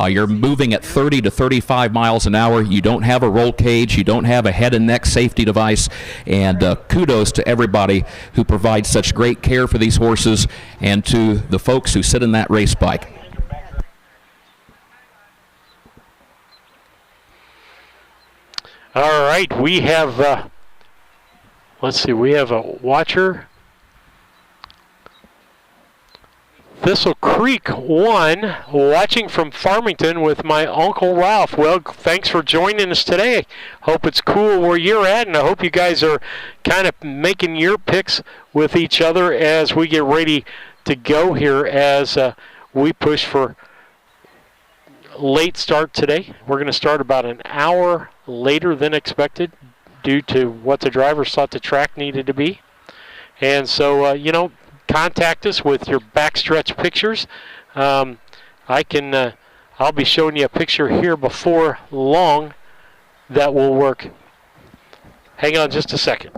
You're moving at 30 to 35 miles an hour. You don't have a roll cage. You don't have a head and neck safety device. And kudos to everybody who provides such great care for these horses and to the folks who sit in that race bike. All right, we have, let's see, we have a watcher. Thistle Creek 1, watching from Farmington with my Uncle Ralph. Well, thanks for joining us today. Hope it's cool where you're at, and I hope you guys are kind of making your picks with each other as we get ready to go here as we push for late start today. We're going to start about an hour later than expected due to what the drivers thought the track needed to be. And so, contact us with your backstretch pictures. I'll be showing you a picture here before long that will work. Hang on just a second.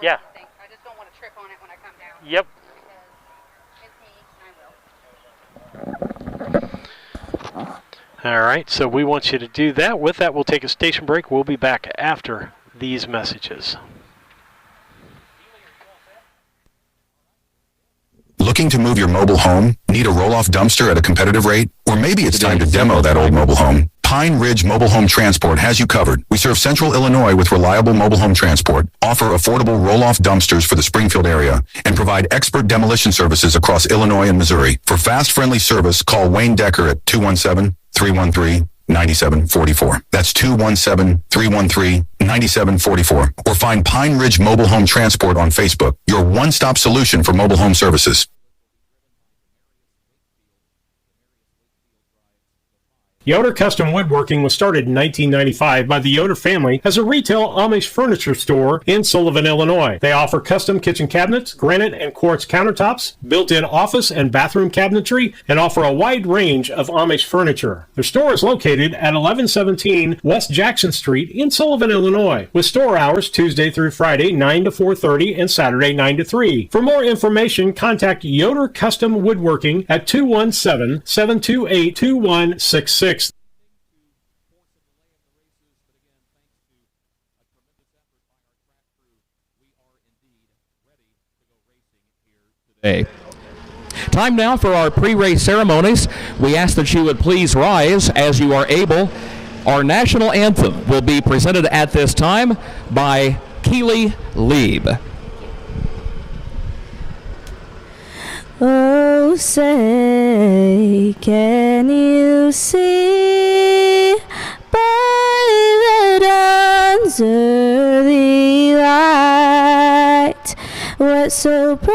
Yeah. I just don't want to trip on it when I come down. Yep. All right, so we want you to do that. With that, we'll take a station break. We'll be back after these messages. Looking to move your mobile home? Need a roll-off dumpster at a competitive rate? Or maybe it's time to demo that old mobile home? Pine Ridge Mobile Home Transport has you covered. We serve Central Illinois with reliable mobile home transport, offer affordable roll-off dumpsters for the Springfield area, and provide expert demolition services across Illinois and Missouri. For fast, friendly service, call Wayne Decker at 217-313-9744. That's 217-313-9744. Or find Pine Ridge Mobile Home Transport on Facebook, your one-stop solution for mobile home services. Yoder Custom Woodworking was started in 1995 by the Yoder family as a retail Amish furniture store in Sullivan, Illinois. They offer custom kitchen cabinets, granite and quartz countertops, built-in office and bathroom cabinetry, and offer a wide range of Amish furniture. Their store is located at 1117 West Jackson Street in Sullivan, Illinois, with store hours Tuesday through Friday 9 to 4:30 and Saturday 9 to 3. For more information, contact Yoder Custom Woodworking at 217-728-2166. Time now for our pre-race ceremonies. We ask that you would please rise as you are able. Our national anthem will be presented at this time by Keely Lieb. Oh, say, can you see by the dawn's early light what so proudly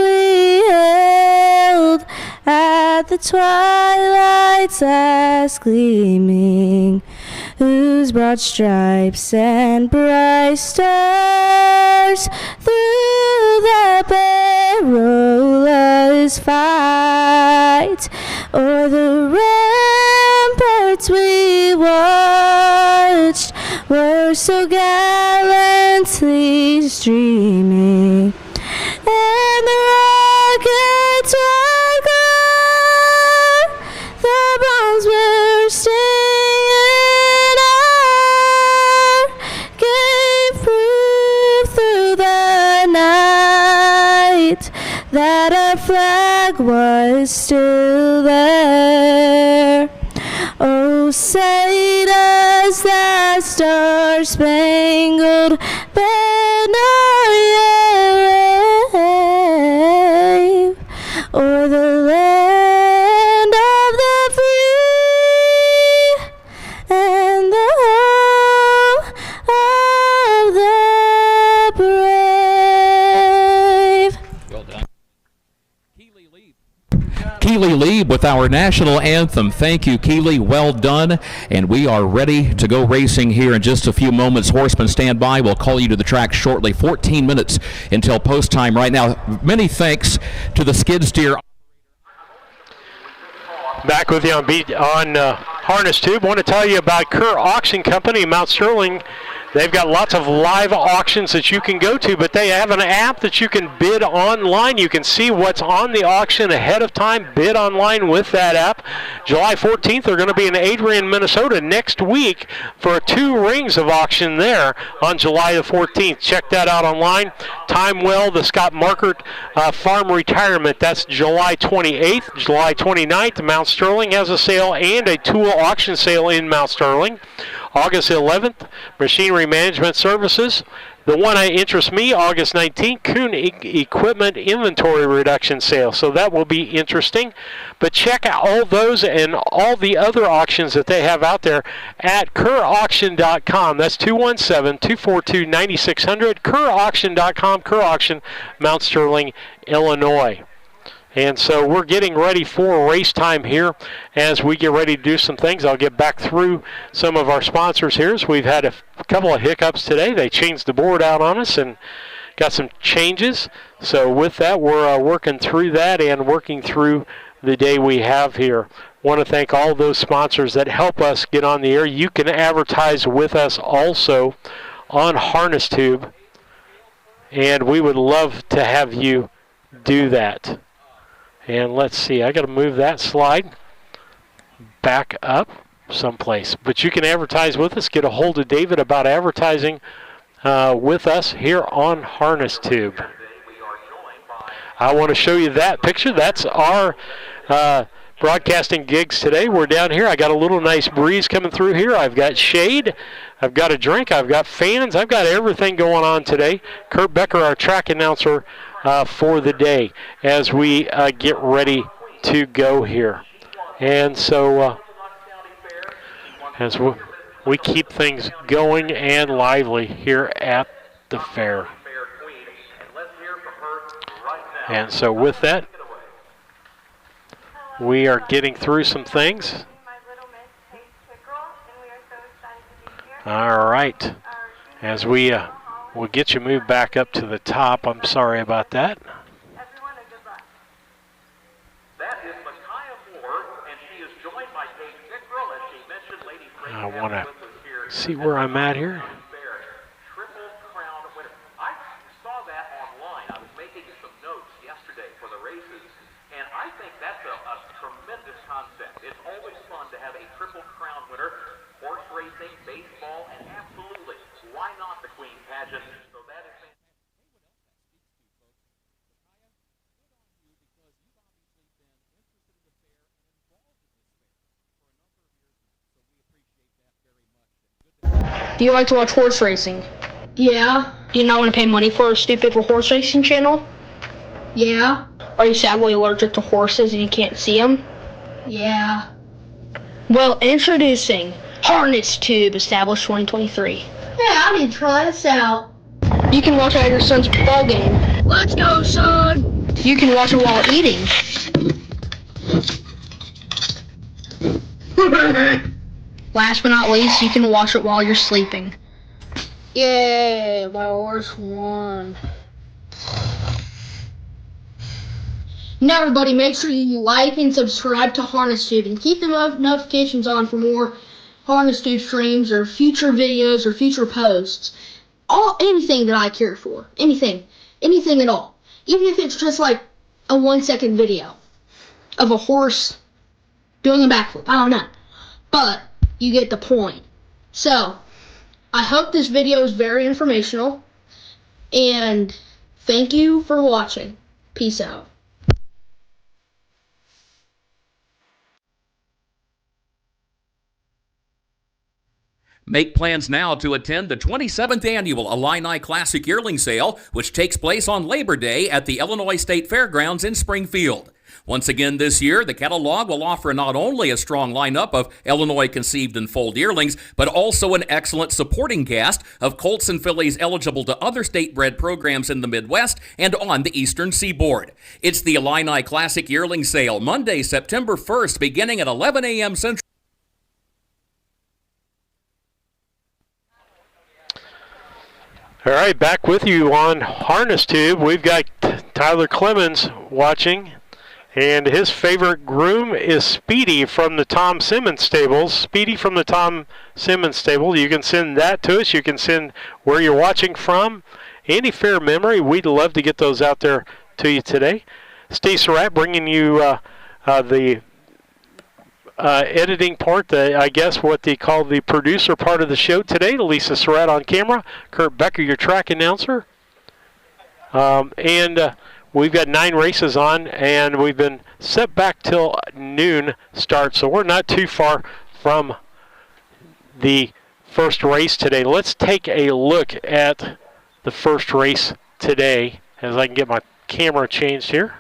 we hailed at the twilight's last gleaming, whose broad stripes and bright stars through the perilous fight o'er the ramparts we watched were so gallantly streaming, and the rockets were gone, the bombs were stinging, our gave proof through the night that our flag was still there. Oh, say does that star-spangled banner wave o'er the land of the free and the home of the brave. Well done. Keely Lieb with our national anthem. Thank you, Keely. Well done. And we are ready to go racing here in just a few moments. Horsemen, stand by. We'll call you to the track shortly. 14 minutes until post time right now. Many thanks to the skid steer. Back with you on Harness Tube. I want to tell you about Kerr Auction Company in Mount Sterling. They've got lots of live auctions that you can go to, but they have an app that you can bid online. You can see what's on the auction ahead of time, bid online with that app. July 14th, they're going to be in Adrian, Minnesota next week for a 2 rings of auction there on July the 14th. Check that out online. Timewell, the Scott Markert Farm Retirement, that's July 28th. July 29th, Mount Sterling has a sale and a tool auction sale in Mount Sterling. August 11th, Machinery Management Services. The one that interests me, August 19th, Kuhn Equipment Inventory Reduction Sale. So that will be interesting. But check out all those and all the other auctions that they have out there at KerrAuction.com. That's 217-242-9600. KerrAuction.com, Kerr Auction, Mount Sterling, Illinois. And so we're getting ready for race time here as we get ready to do some things. I'll get back through some of our sponsors here. So we've had a couple of hiccups today. They changed the board out on us and got some changes. So with that, we're working through that and working through the day we have here. Want to thank all those sponsors that help us get on the air. You can advertise with us also on Harness Tube, and we would love to have you do that. And let's see, I got to move that slide back up someplace. But you can advertise with us. Get a hold of David about advertising with us here on Harness Tube. I want to show you that picture. That's our broadcasting gigs today. We're down here. I got a little nice breeze coming through here. I've got shade. I've got a drink. I've got fans. I've got everything going on today. Kurt Becker, our track announcer, for the day as we get ready to go here. And so as we keep things going and lively here at the fair. And so with that, we are getting through some things. All right. As we'll get you moved back up to the top. I'm sorry about that. I want to see where I'm at here. Do you like to watch horse racing? Yeah. Do you not want to pay money for a stupid horse racing channel? Yeah. Are you sadly allergic to horses and you can't see them? Yeah. Well, introducing Harness Tube, established 2023. Hey, I need to try this out. You can watch it at your son's ball game. Let's go, son! You can watch it while eating. Last but not least, you can watch it while you're sleeping. Yay, my horse won. Now everybody, make sure you like and subscribe to Harness Tube and keep the notifications on for more Harness Tube streams or future videos or future posts. Anything that I care for. Anything at all. Even if it's just like a 1-second video of a horse doing a backflip. I don't know. But you get the point. So, I hope this video is very informational. And thank you for watching. Peace out. Make plans now to attend the 27th Annual Illini Classic Yearling Sale, which takes place on Labor Day at the Illinois State Fairgrounds in Springfield. Once again this year, the catalog will offer not only a strong lineup of Illinois conceived and foaled yearlings, but also an excellent supporting cast of colts and fillies eligible to other state-bred programs in the Midwest and on the Eastern Seaboard. It's the Illini Classic Yearling Sale, Monday, September 1st, beginning at 11 a.m. Central. All right, back with you on Harness Tube. We've got Tyler Clemens watching, and his favorite groom is Speedy from the Tom Simmons stables. Speedy from the Tom Simmons stable. You can send that to us. You can send where you're watching from. Any fair memory, we'd love to get those out there to you today. Steve Surratt bringing you the editing part, I guess what they call the producer part of the show today. Lisa Surratt on camera. Kurt Becker, your track announcer. And we've got 9 races on, and we've been set back till noon start, so we're not too far from the first race today. Let's take a look at the first race today as I can get my camera changed here.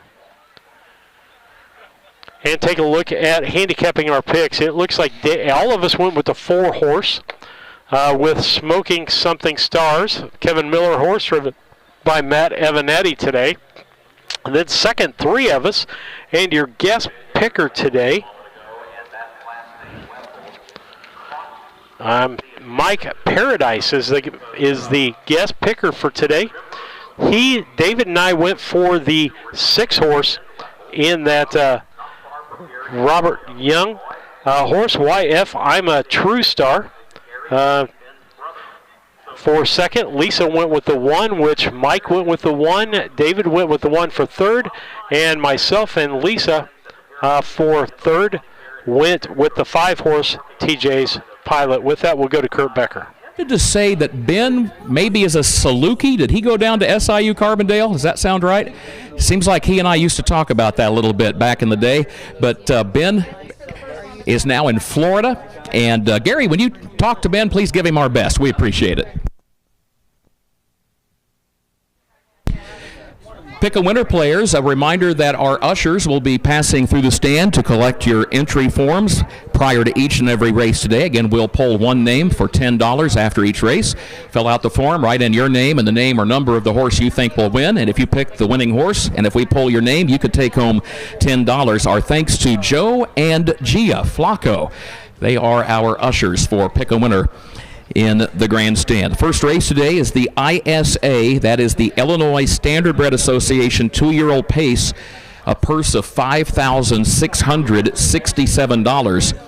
And take a look at handicapping our picks. It looks like all of us went with the 4-horse with Smoking Something Stars. Kevin Miller horse driven by Matt Evanetti today. And then second, 3 of us. And your guest picker today, Mike Paradise is the guest picker for today. David and I went for the 6-horse in that Robert Young horse, YF, I'm a True Star. For second, Lisa went with the 1, which Mike went with the 1. David went with the 1 for third. And myself and Lisa for third went with the 5-horse TJ's Pilot. With that, we'll go to Kurt Becker. To say that Ben maybe is a Saluki. Did he go down to SIU Carbondale? Does that sound right? Seems like he and I used to talk about that a little bit back in the day. But Ben is now in Florida. And Gary, when you talk to Ben, please give him our best. We appreciate it. Pick a winner, players. A reminder that our ushers will be passing through the stand to collect your entry forms prior to each and every race today. Again, we'll poll one name for $10 after each race. Fill out the form, write in your name and the name or number of the horse you think will win. And if you pick the winning horse, and if we poll your name, you could take home $10. Our thanks to Joe and Gia Flacco. They are our ushers for Pick a Winner in the grandstand. The first race today is the ISA, that is the Illinois Standardbred Association 2-year-old pace, a purse of $5,667.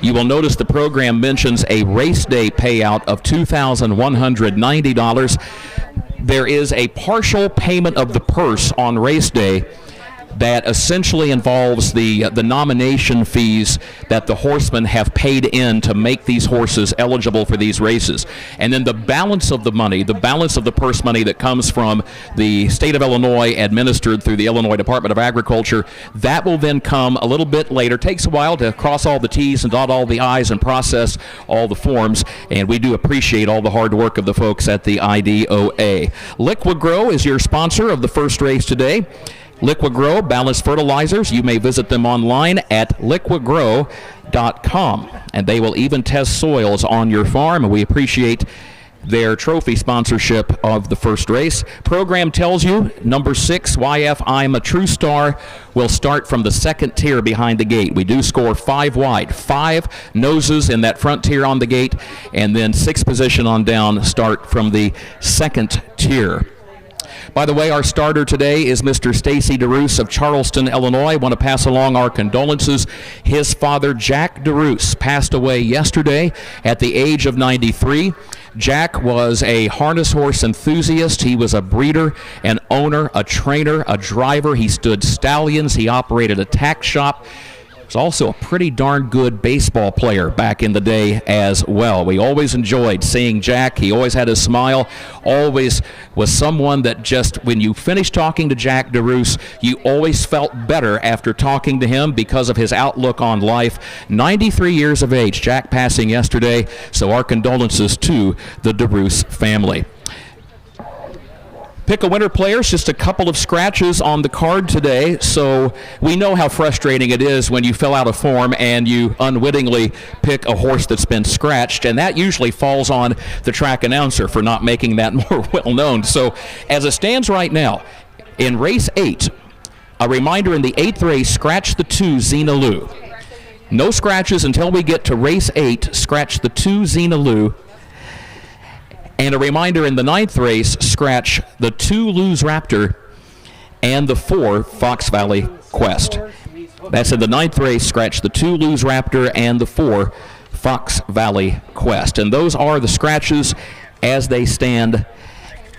You will notice the program mentions a race day payout of $2,190. There is a partial payment of the purse on race day that essentially involves the nomination fees that the horsemen have paid in to make these horses eligible for these races. And then the balance of the money, the balance of the purse money that comes from the state of Illinois administered through the Illinois Department of Agriculture, that will then come a little bit later. It takes a while to cross all the T's and dot all the I's and process all the forms, and we do appreciate all the hard work of the folks at the IDOA. Liquid Grow is your sponsor of the first race today. Liquid Grow, balanced fertilizers. You may visit them online at liquidgrow.com, and they will even test soils on your farm, and we appreciate their trophy sponsorship of the first race. Program tells you number 6, YF I'm a True Star, will start from the second tier behind the gate. We do score 5 wide, 5 noses in that front tier on the gate, and then 6th position on down start from the second tier. By the way, our starter today is Mr. Stacy DeRoos of Charleston, Illinois. I want to pass along our condolences. His father, Jack DeRoos, passed away yesterday at the age of 93. Jack was a harness horse enthusiast. He was a breeder, an owner, a trainer, a driver. He stood stallions. He operated a tack shop. He was also a pretty darn good baseball player back in the day as well. We always enjoyed seeing Jack. He always had a smile, always was someone that just, when you finished talking to Jack DeRoos, you always felt better after talking to him because of his outlook on life. 93 years of age, Jack passing yesterday, so our condolences to the DeRoos family. Pick a winner, players, just a couple of scratches on the card today, so we know how frustrating it is when you fill out a form and you unwittingly pick a horse that's been scratched, and that usually falls on the track announcer for not making that more well known. So as it stands right now, in race 8, a reminder in the 8th race, scratch the 2 Xena Lou. No scratches until we get to race 8, scratch the 2 Xena Lou. And a reminder in the 9th race, scratch the 2 Lou's Raptor and the 4 Fox Valley Quest. That's in the 9th race, scratch the 2 Lou's Raptor and the 4 Fox Valley Quest. And those are the scratches as they stand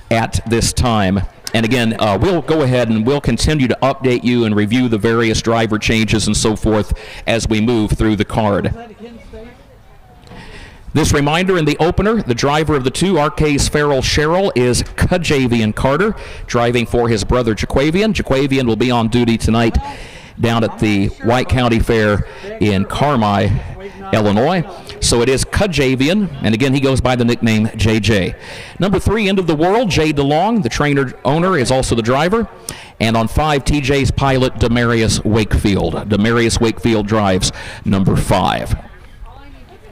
at this time. And again, we'll go ahead and we'll continue to update you and review the various driver changes and so forth as we move through the card. This reminder in the opener, the driver of the 2, Arcase Farrell Sherrill, is Kajavian Carter, driving for his brother Jaquavian. Jaquavian will be on duty tonight down at the White County Fair in Carmi, Illinois. So it is Kajavian, and again, he goes by the nickname JJ. Number 3, End of the World, Jay DeLong, the trainer owner, is also the driver. And on 5, TJ's pilot, Demarius Wakefield. Demarius Wakefield drives number 5.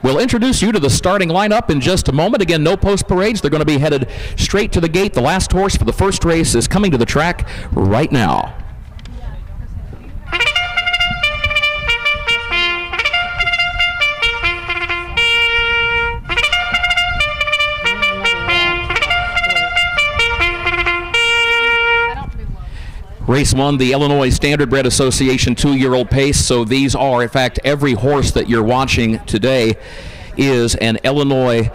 We'll introduce you to the starting lineup in just a moment. Again, no post parades. They're going to be headed straight to the gate. The last horse for the first race is coming to the track right now. Race 1, the Illinois Standardbred Association 2-year-old pace. So these are, in fact, every horse that you're watching today is an Illinois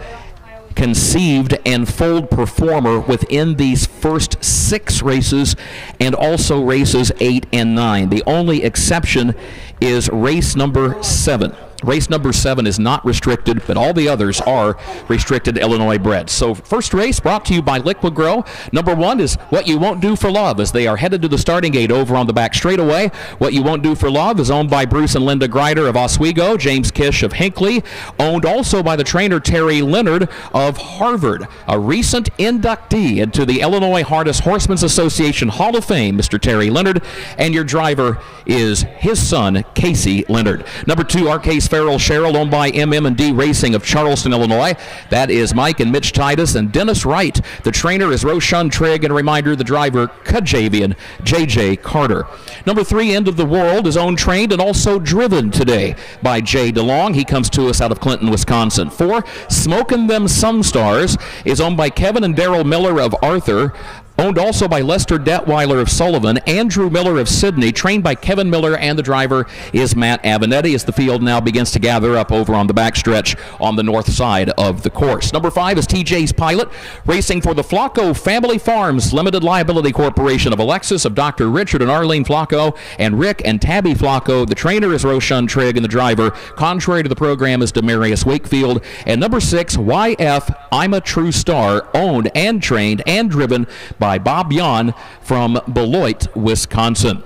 conceived and foaled performer within these first 6 races and also races 8 and 9. The only exception is race number 7. Race number 7 is not restricted, but all the others are restricted Illinois bred. So first race brought to you by Liquid Grow. Number 1 is What You Won't Do for Love, as they are headed to the starting gate over on the back straightaway. What You Won't Do for Love is owned by Bruce and Linda Greider of Oswego, James Kish of Hinckley, owned also by the trainer Terry Leonard of Harvard, a recent inductee into the Illinois Harness Horsemen's Association Hall of Fame, Mr. Terry Leonard, and your driver is his son, Casey Leonard. Number 2, Arcase Farrell Sherrill, owned by MM&D Racing of Charleston, Illinois. That is Mike and Mitch Titus and Dennis Wright. The trainer is Roshan Trigg, and a reminder, the driver, Kajavian J.J. Carter. Number 3, End of the World, is owned, trained, and also driven today by Jay DeLong. He comes to us out of Clinton, Wisconsin. 4, Smokin' Them Some Stars, is owned by Kevin and Daryl Miller of Arthur, owned also by Lester Detweiler of Sullivan, Andrew Miller of Sydney, trained by Kevin Miller, and the driver is Matt Avenatti, as the field now begins to gather up over on the backstretch on the north side of the course. Number 5 is TJ's Pilot, racing for the Flacco Family Farms Limited Liability Corporation of Alexis, of Dr. Richard and Arlene Flacco, and Rick and Tabby Flacco. The trainer is Roshan Trigg, and the driver, contrary to the program, is Demarius Wakefield. And number 6, YF I'm a True Star, owned and trained and driven by Bob Yon from Beloit, Wisconsin.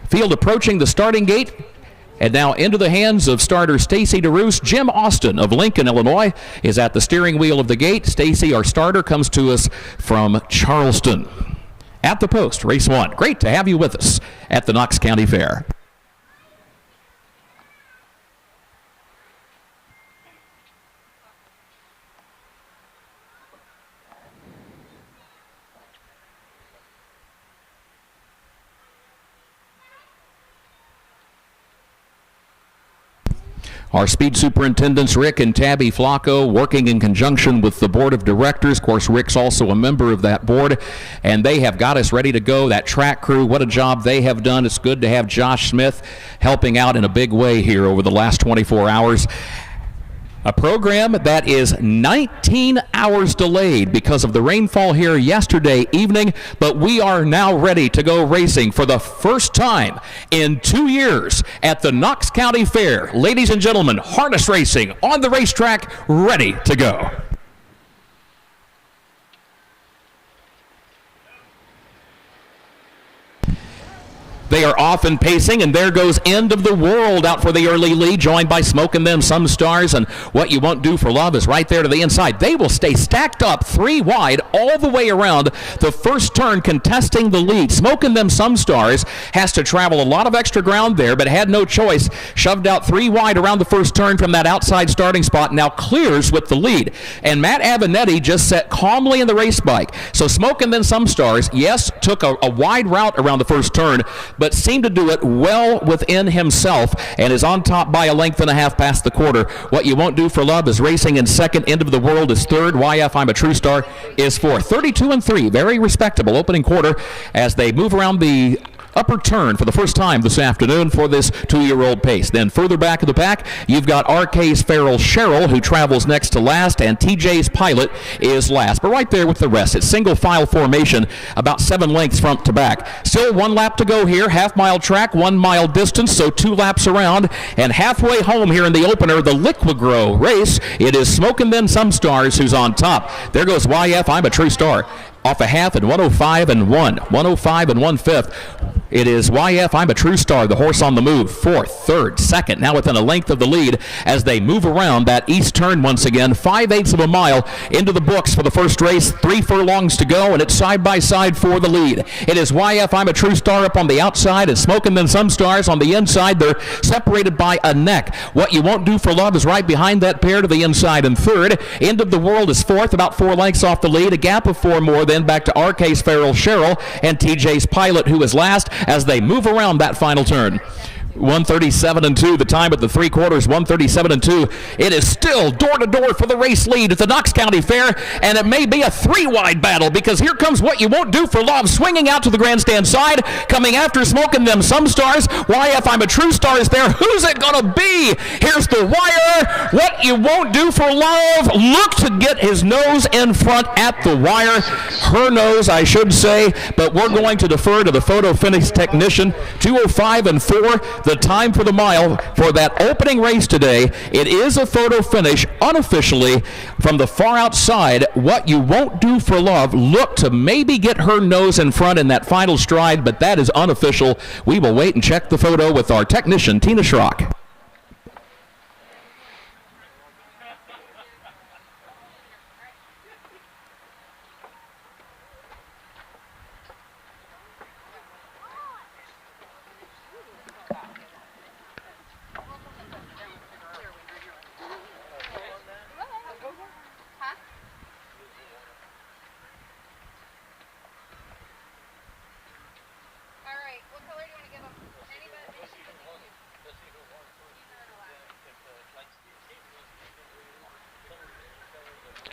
Field approaching the starting gate, and now into the hands of starter Stacy DeRoos. Jim Austin of Lincoln, Illinois, is at the steering wheel of the gate. Stacy, our starter, comes to us from Charleston. At the post, race 1. Great to have you with us at the Knox County Fair. Our speed superintendents, Rick and Tabby Flacco, working in conjunction with the board of directors. Of course, Rick's also a member of that board, and they have got us ready to go. That track crew, what a job they have done. It's good to have Josh Smith helping out in a big way here over the last 24 hours. A program that is 19 hours delayed because of the rainfall here yesterday evening, but we are now ready to go racing for the first time in 2 years at the Knox County Fair. Ladies and gentlemen, harness racing on the racetrack, ready to go. They are off and pacing, and there goes End of the World out for the early lead, joined by Smokin' Them Some Stars, and What You Won't Do for Love is right there to the inside. They will stay stacked up 3 wide all the way around the first turn, contesting the lead. Smokin' Them Some Stars has to travel a lot of extra ground there, but had no choice. Shoved out 3 wide around the first turn from that outside starting spot, now clears with the lead. And Matt Avenatti just sat calmly in the race bike. So Smokin' Them Some Stars, yes, took a wide route around the first turn, but seemed to do it well within himself and is on top by a length and a half past the quarter. What You Won't Do for Love is racing in second. End of the World is third. YF I'm a True Star is fourth. 32-3, very respectable opening quarter as they move around the upper turn for the first time this afternoon for this 2-year-old pace. Then further back of the pack, you've got Arcase Farrell Sherrill, who travels next to last, and TJ's Pilot is last. But right there with the rest, it's single file formation, about 7 lengths front to back. Still 1 lap to go here, half-mile track, 1 mile distance, so 2 laps around, and halfway home here in the opener, the Liquid Grow race. It is Smokin' Them Some Stars who's on top. There goes YF I'm a True Star, off a half and 105 and 1, 105 and 1/5. It is YF, I'm a True Star, the horse on the move. Fourth, third, second, now within a length of the lead as they move around that east turn once again. 5/8 of a mile into the books for the first race. 3 furlongs to go, and it's side by side for the lead. It is YF, I'm a True Star up on the outside, and Smoking Them Some Stars on the inside. They're separated by a neck. What You Won't Do for Love is right behind that pair to the inside in third. End of the World is fourth, about 4 lengths off the lead. A gap of 4 more then back to RK's Farrell Cheryl and TJ's Pilot, who is last as they move around that final turn. 1:37.2, the time at the 3/4, 1:37.2. It is still door-to-door for the race lead at the Knox County Fair, and it may be a 3-wide battle because here comes What You Won't Do for Love swinging out to the grandstand side, coming after Smoking Them Some Stars. YF, I'm a True Star is there. Who's it going to be? Here's the wire. What You Won't Do for Love. Look to get his nose in front at the wire. Her nose, I should say, but we're going to defer to the photo finish technician. 2:05.4. The time for the mile for that opening race today. It is a photo finish unofficially from the far outside. What You Won't Do for Love. Look to maybe get her nose in front in that final stride, but that is unofficial. We will wait and check the photo with our technician, Tina Schrock.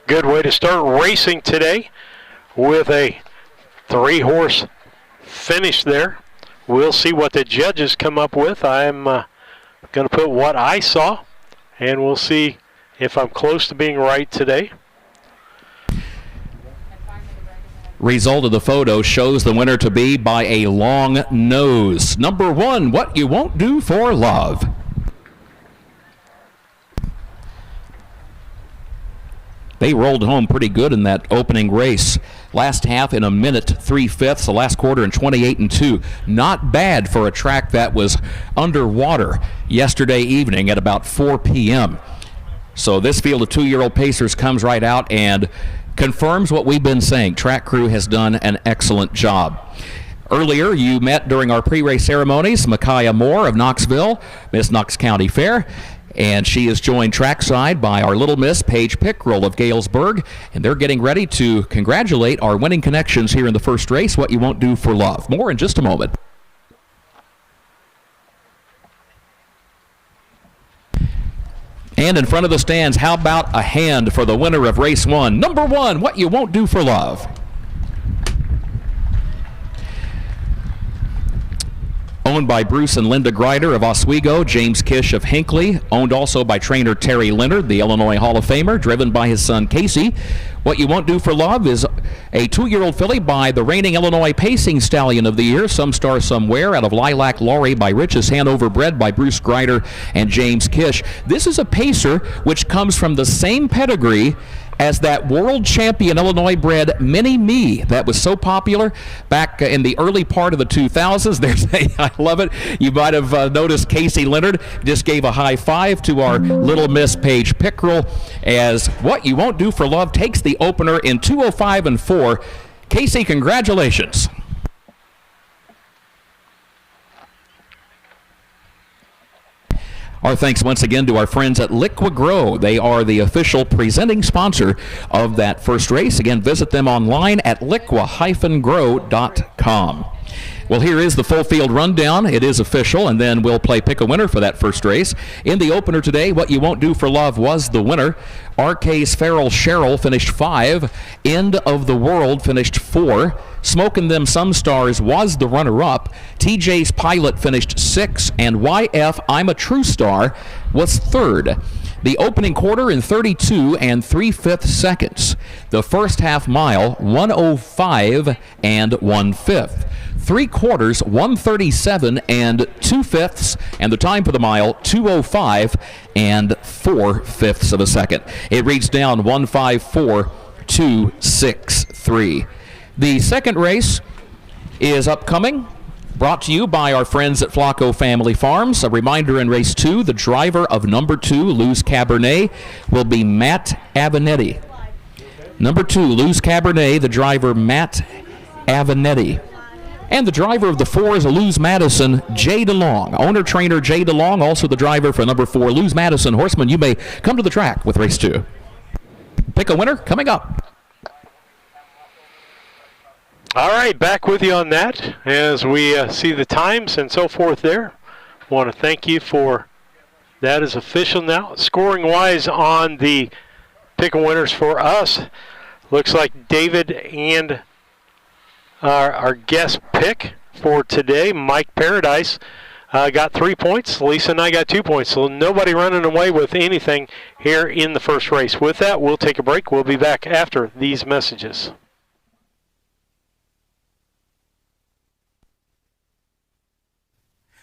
Good way to start racing today with a 3-horse finish there. We'll see what the judges come up with. I'm going to put what I saw, and we'll see if I'm close to being right today. Result of the photo shows the winner to be by a long nose. Number 1, What You Won't Do for Love. They rolled home pretty good in that opening race. Last half in 1 minute 3/5, the last quarter in 28.2. Not bad for a track that was underwater yesterday evening at about 4 p.m. So this field of 2-year-old pacers comes right out and confirms what we've been saying. Track crew has done an excellent job. Earlier, you met during our pre-race ceremonies Micaiah Moore of Knoxville, Miss Knox County Fair. And she is joined trackside by our little miss, Paige Pickrell of Galesburg. And they're getting ready to congratulate our winning connections here in the first race, What You Won't Do for Love. More in just a moment. And in front of the stands, how about a hand for the winner of race 1? Number 1, What You Won't Do for Love. Owned by Bruce and Linda Greider of Oswego, James Kish of Hinckley, owned also by trainer Terry Leonard, the Illinois Hall of Famer, driven by his son Casey. What You Won't Do for Love is a 2-year-old filly by the reigning Illinois Pacing Stallion of the Year, Some Star Somewhere, out of Lilac Laurie by Rich's Hanover, bred by Bruce Greider and James Kish. This is a pacer which comes from the same pedigree as that world champion Illinois bred Mini Me that was so popular back in the early part of the 2000s. I love it. You might have noticed Casey Leonard just gave a high five to our little miss Paige Pickrell as What You Won't Do for Love takes the opener in 2:05.4. Casey, congratulations. Our thanks once again to our friends at Liqua Grow. They are the official presenting sponsor of that first race. Again, visit them online at liqua-grow.com. Well, here is the full field rundown. It is official, and then we'll play Pick a Winner for that first race. In the opener today, What You Won't Do for Love was the winner. RK's Farrell Cheryl finished 5. End of the World finished 4. Smoking Them Some Stars was the runner-up. TJ's Pilot finished 6, and YF I'm a True Star was 3rd. The opening quarter in 32 3/5 seconds. The first half mile, 1:05 1/5. 3/4, 1:37 2/5, and the time for the mile, 2:05 4/5 of a second. It reads down 1:54.263. The second race is upcoming. Brought to you by our friends at Flacco Family Farms. A reminder in race 2, the driver of number 2, Luz Cabernet, will be Matt Avenetti. Number 2, Luz Cabernet, the driver Matt Avenetti. And the driver of the 4 is a Luz Madison, Jay DeLong. Owner-trainer Jay DeLong, also the driver for number 4, Luz Madison. Horseman, you may come to the track with race 2. Pick a winner coming up. All right, back with you on that as we see the times and so forth there. Want to thank you for that is official now. Scoring-wise on the pick of winners for us, looks like David and our guest pick for today, Mike Paradise, got 3 points. Lisa and I got 2 points, so nobody running away with anything here in the first race. With that, we'll take a break. We'll be back after these messages.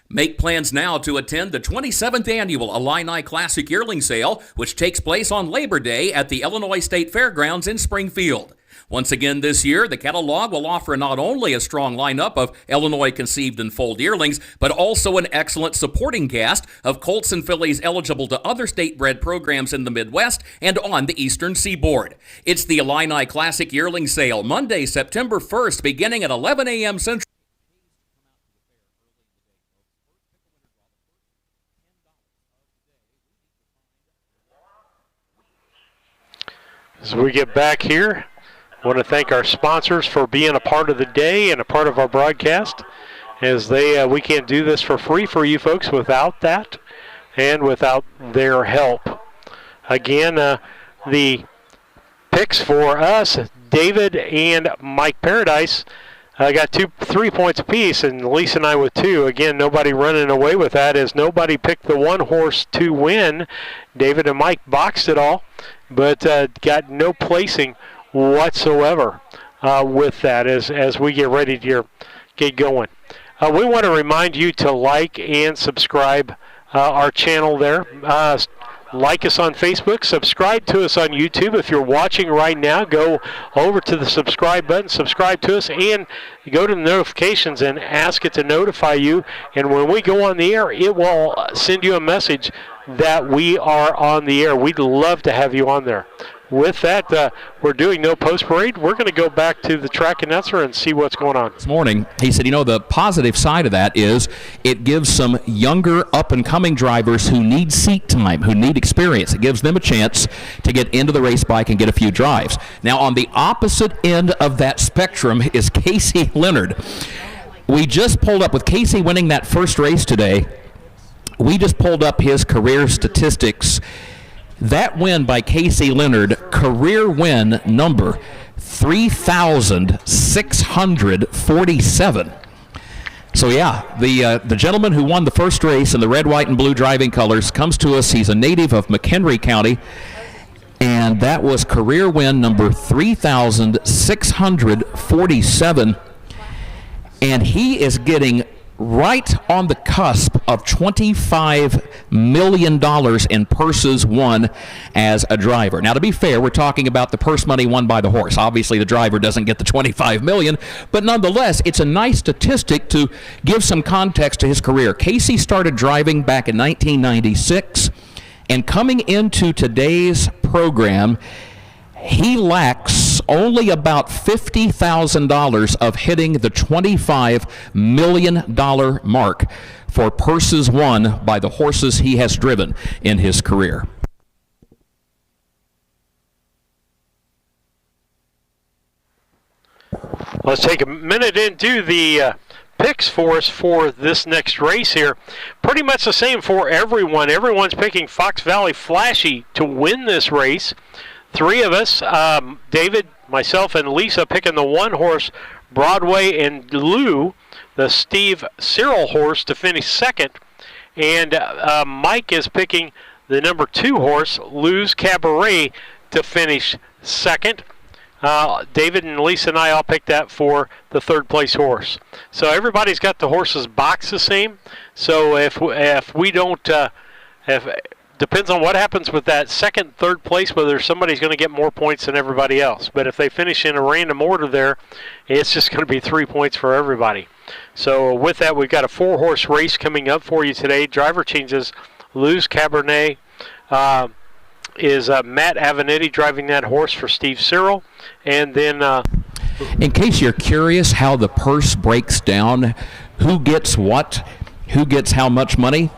Make plans now to attend the 27th Annual Illini Classic Yearling Sale, which takes place on Labor Day at the Illinois State Fairgrounds in Springfield. Once again this year, the catalog will offer not only a strong lineup of Illinois conceived and foaled yearlings, but also an excellent supporting cast of colts and fillies eligible to other state-bred programs in the Midwest and on the Eastern Seaboard. It's the Illini Classic Yearling Sale, Monday, September 1st, beginning at 11 a.m. Central. As we get back here, I want to thank our sponsors for being a part of the day and a part of our broadcast, as we can't do this for free for you folks without that and without their help. Again, the picks for us, David and Mike Paradise, got 3 points apiece, and Lisa and I with 2. Again, nobody running away with that, as nobody picked the one horse to win. David and Mike boxed it all, but got no placing whatsoever with that as we get ready to get going. We want to remind you to like and subscribe our channel there. Like us on Facebook, subscribe to us on YouTube. If you're watching right now, go over to the subscribe button, subscribe to us, and go to the notifications and ask it to notify you. And when we go on the air, it will send you a message that we are on the air. We'd love to have you on there. With that, we're doing no post parade. We're going to go back to the track announcer and see what's going on. This morning, he said, the positive side of that is it gives some younger up-and-coming drivers who need seat time, who need experience. It gives them a chance to get into the race bike and get a few drives. Now, on the opposite end of that spectrum is Casey Leonard. We just pulled up, with Casey winning that first race today, we just pulled up his career statistics. That win by Casey Leonard, career win number 3,647. So yeah, the gentleman who won the first race in the red, white, and blue driving colors comes to us. He's a native of McHenry County, and that was career win number 3,647. And he is getting right on the cusp of $25 million in purses won as a driver. Now, to be fair, we're talking about the purse money won by the horse. Obviously, the driver doesn't get the $25 million, but nonetheless, it's a nice statistic to give some context to his career. Casey started driving back in 1996, and coming into today's program, he lacks only about $50,000 of hitting the $25 million mark for purses won by the horses he has driven in his career. Let's take a minute and do the picks for us for this next race here. Pretty much the same for everyone. Everyone's picking Fox Valley Flashy to win this race. 3 of us, David, myself, and Lisa, picking the one horse, Broadway, and Lou, the Steve Cyril horse, to finish second. And Mike is picking the number 2 horse, Luz Cabaret, to finish second. David and Lisa and I all picked that for the 3rd place horse. So everybody's got the horses boxed the same. So if we don't, if depends on what happens with that second, third place, whether somebody's going to get more points than everybody else. But if they finish in a random order there, it's just going to be 3 points for everybody. So with that, we've got a 4-horse race coming up for you today. Driver changes. Luz Cabernet is Matt Avenatti driving that horse for Steve Cyril. And then... in case you're curious how the purse breaks down, who gets what, who gets how much money,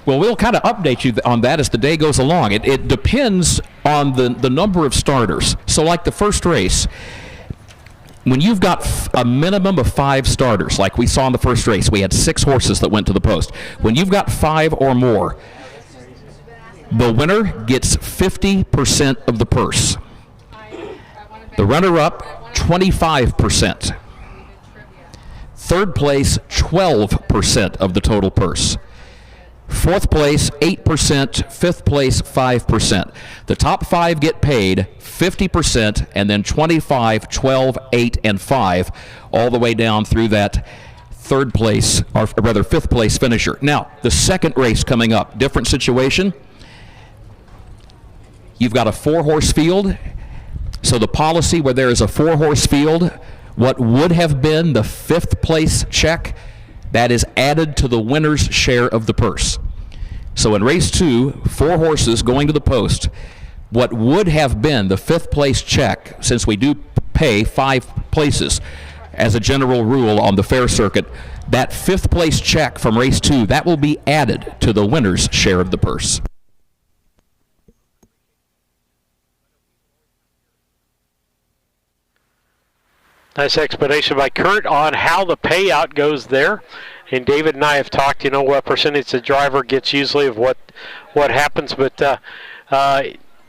well, we'll kind of update you on that as the day goes along. It depends on the number of starters. So like the first race, when you've got a minimum of 5 starters, like we saw in the first race, we had 6 horses that went to the post. When you've got 5 or more, the winner gets 50% of the purse. The runner-up, 25%. Third place, 12% of the total purse. Fourth place, 8%. Fifth place, 5%. The top 5 get paid 50%, and then 25, 12, 8, and 5, all the way down through that third place, or rather fifth place finisher. Now, the second race coming up, different situation. You've got a 4-horse field. So the policy where there is a 4-horse field, what would have been the 5th place check, that is added to the winner's share of the purse. So in race 2, 4 horses going to the post, what would have been the 5th place check, since we do pay 5 places as a general rule on the fair circuit, that 5th place check from race 2, that will be added to the winner's share of the purse. Nice explanation by Kurt on how the payout goes there. And David and I have talked, what percentage the driver gets usually of what happens. But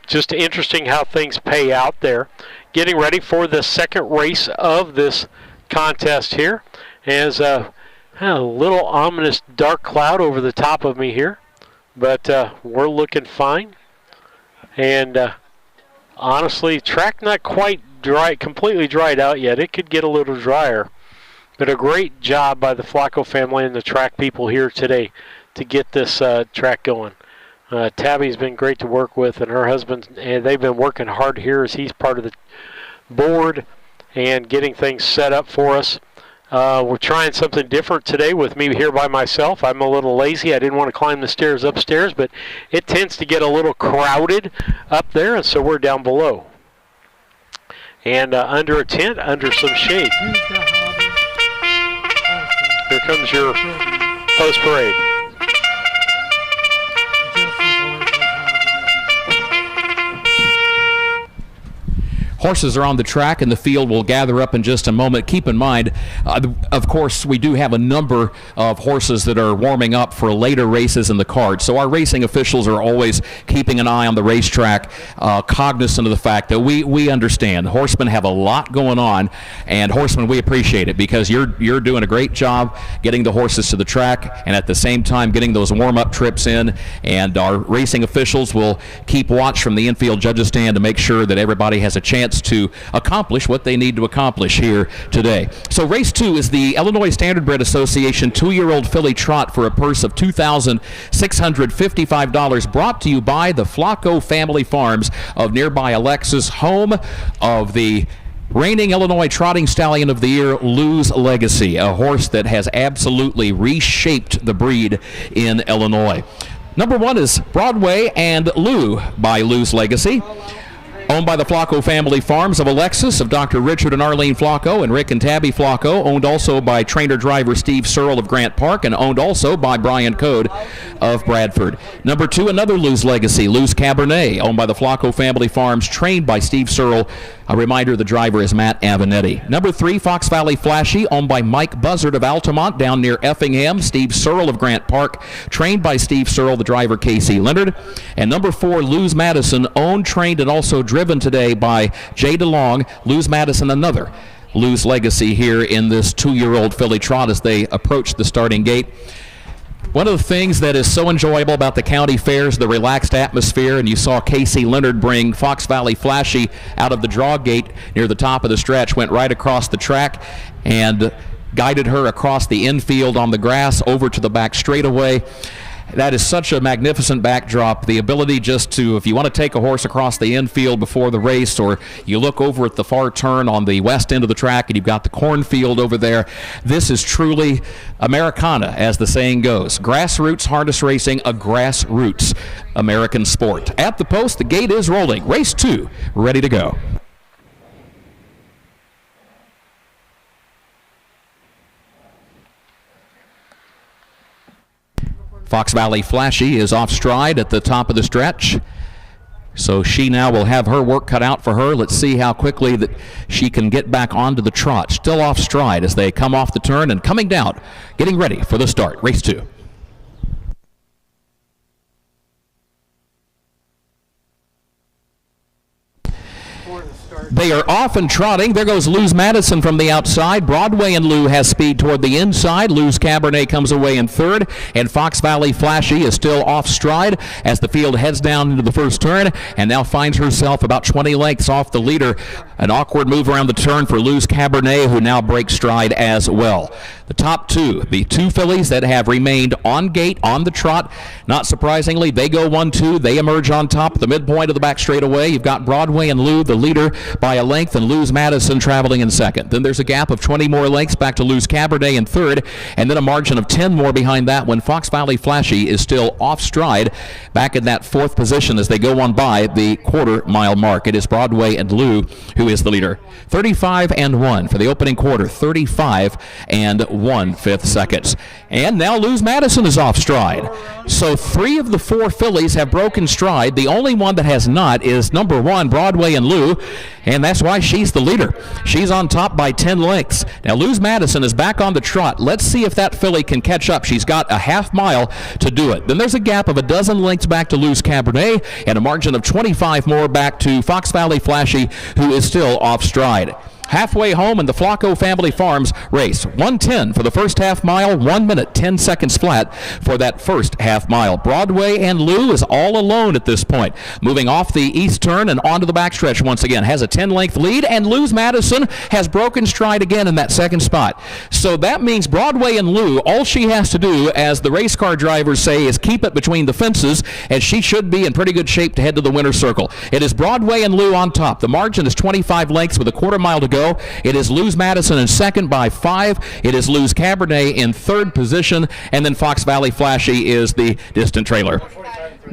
just interesting how things pay out there. Getting ready for the second race of this contest here. As a little ominous dark cloud over the top of me here. But we're looking fine. And honestly, track not quite dry, completely dried out yet. It could get a little drier. But a great job by the Flacco family and the track people here today to get this track going. Tabby's been great to work with, and her husband, and they've been working hard here as he's part of the board and getting things set up for us. We're trying something different today with me here by myself. I'm a little lazy. I didn't want to climb the stairs upstairs, but it tends to get a little crowded up there, and so we're down below. And under a tent, under some shade. Here comes your post-parade. Horses are on the track, and the field will gather up in just a moment. Keep in mind, of course, we do have a number of horses that are warming up for later races in the card. So our racing officials are always keeping an eye on the racetrack, cognizant of the fact that we understand horsemen have a lot going on, and horsemen, we appreciate it because you're doing a great job getting the horses to the track, and at the same time getting those warm-up trips in. And our racing officials will keep watch from the infield judges stand to make sure that everybody has a chance to accomplish what they need to accomplish here today. So race 2 is the Illinois Standardbred Association 2-year-old filly trot for a purse of $2,655, brought to you by the Flacco Family Farms of nearby Alexis, home of the reigning Illinois Trotting Stallion of the Year, Luz Legacy, a horse that has absolutely reshaped the breed in Illinois. Number 1 is Broadway and Lou by Luz Legacy. Owned by the Flacco Family Farms of Alexis, of Dr. Richard and Arlene Flacco and Rick and Tabby Flacco, owned also by trainer-driver Steve Searle of Grant Park, and owned also by Brian Code of Bradford. Number 2, another Luz Legacy, Luz Cabernet, owned by the Flacco Family Farms, trained by Steve Searle. A reminder, the driver is Matt Avenatti. Number 3, Fox Valley Flashy, owned by Mike Buzzard of Altamont down near Effingham, Steve Searle of Grant Park, trained by Steve Searle, the driver Casey Leonard. And number 4, Luz Madison, owned, trained, and also driven today by Jay DeLong. Luz Madison, another Luz Legacy here in this 2-year-old filly trot as they approach the starting gate. One of the things that is so enjoyable about the county fairs, the relaxed atmosphere, and you saw Casey Leonard bring Fox Valley Flashy out of the draw gate near the top of the stretch, went right across the track and guided her across the infield on the grass over to the back straightaway. That is such a magnificent backdrop. The ability just to, if you want to take a horse across the infield before the race, or you look over at the far turn on the west end of the track and you've got the cornfield over there, this is truly Americana, as the saying goes. Grassroots harness racing, a grassroots American sport. At the post, the gate is rolling. Race 2, ready to go. Fox Valley Flashy is off stride at the top of the stretch. So she now will have her work cut out for her. Let's see how quickly that she can get back onto the trot. Still off stride as they come off the turn and coming down, getting ready for the start. Race 2. They are off and trotting. There goes Luz Madison from the outside. Broadway and Lou has speed toward the inside. Luz Cabernet comes away in third, and Fox Valley Flashy is still off stride as the field heads down into the first turn and now finds herself about 20 lengths off the leader. An awkward move around the turn for Luz Cabernet, who now breaks stride as well. The top two, the two fillies that have remained on gate, on the trot, not surprisingly, they go 1-2. They emerge on top at the midpoint of the back straightaway. You've got Broadway and Lou, the leader, by a length, and Luz Madison traveling in second. Then there's a gap of 20 more lengths back to Luz Cabernet in third, and then a margin of 10 more behind that when Fox Valley Flashy is still off stride back in that fourth position as they go on by the quarter-mile mark. It is Broadway and Lou who is the leader. 35-1 for the opening quarter, 35-1/5 seconds. And now Luz Madison is off stride. So 3 of the 4 fillies have broken stride. The only one that has not is number 1, Broadway and Lou, and that's why she's the leader. She's on top by 10 lengths. Now Luz Madison is back on the trot. Let's see if that filly can catch up. She's got a half mile to do it. Then there's a gap of a dozen lengths back to Luz Cabernet and a margin of 25 more back to Fox Valley Flashy, who is still off stride. Halfway home in the Flacco Family Farms race. 1:10 for the first half mile, 1 minute, 10 seconds flat for that first half mile. Broadway and Lou is all alone at this point. Moving off the east turn and onto the backstretch once again. Has a 10-length lead, and Luz Madison has broken stride again in that second spot. So that means Broadway and Lou, all she has to do, as the race car drivers say, is keep it between the fences, and she should be in pretty good shape to head to the winner's circle. It is Broadway and Lou on top. The margin is 25 lengths with a quarter mile to go. It is Luz Madison in second by 5. It is Luz Cabernet in third position, and then Fox Valley Flashy is the distant trailer.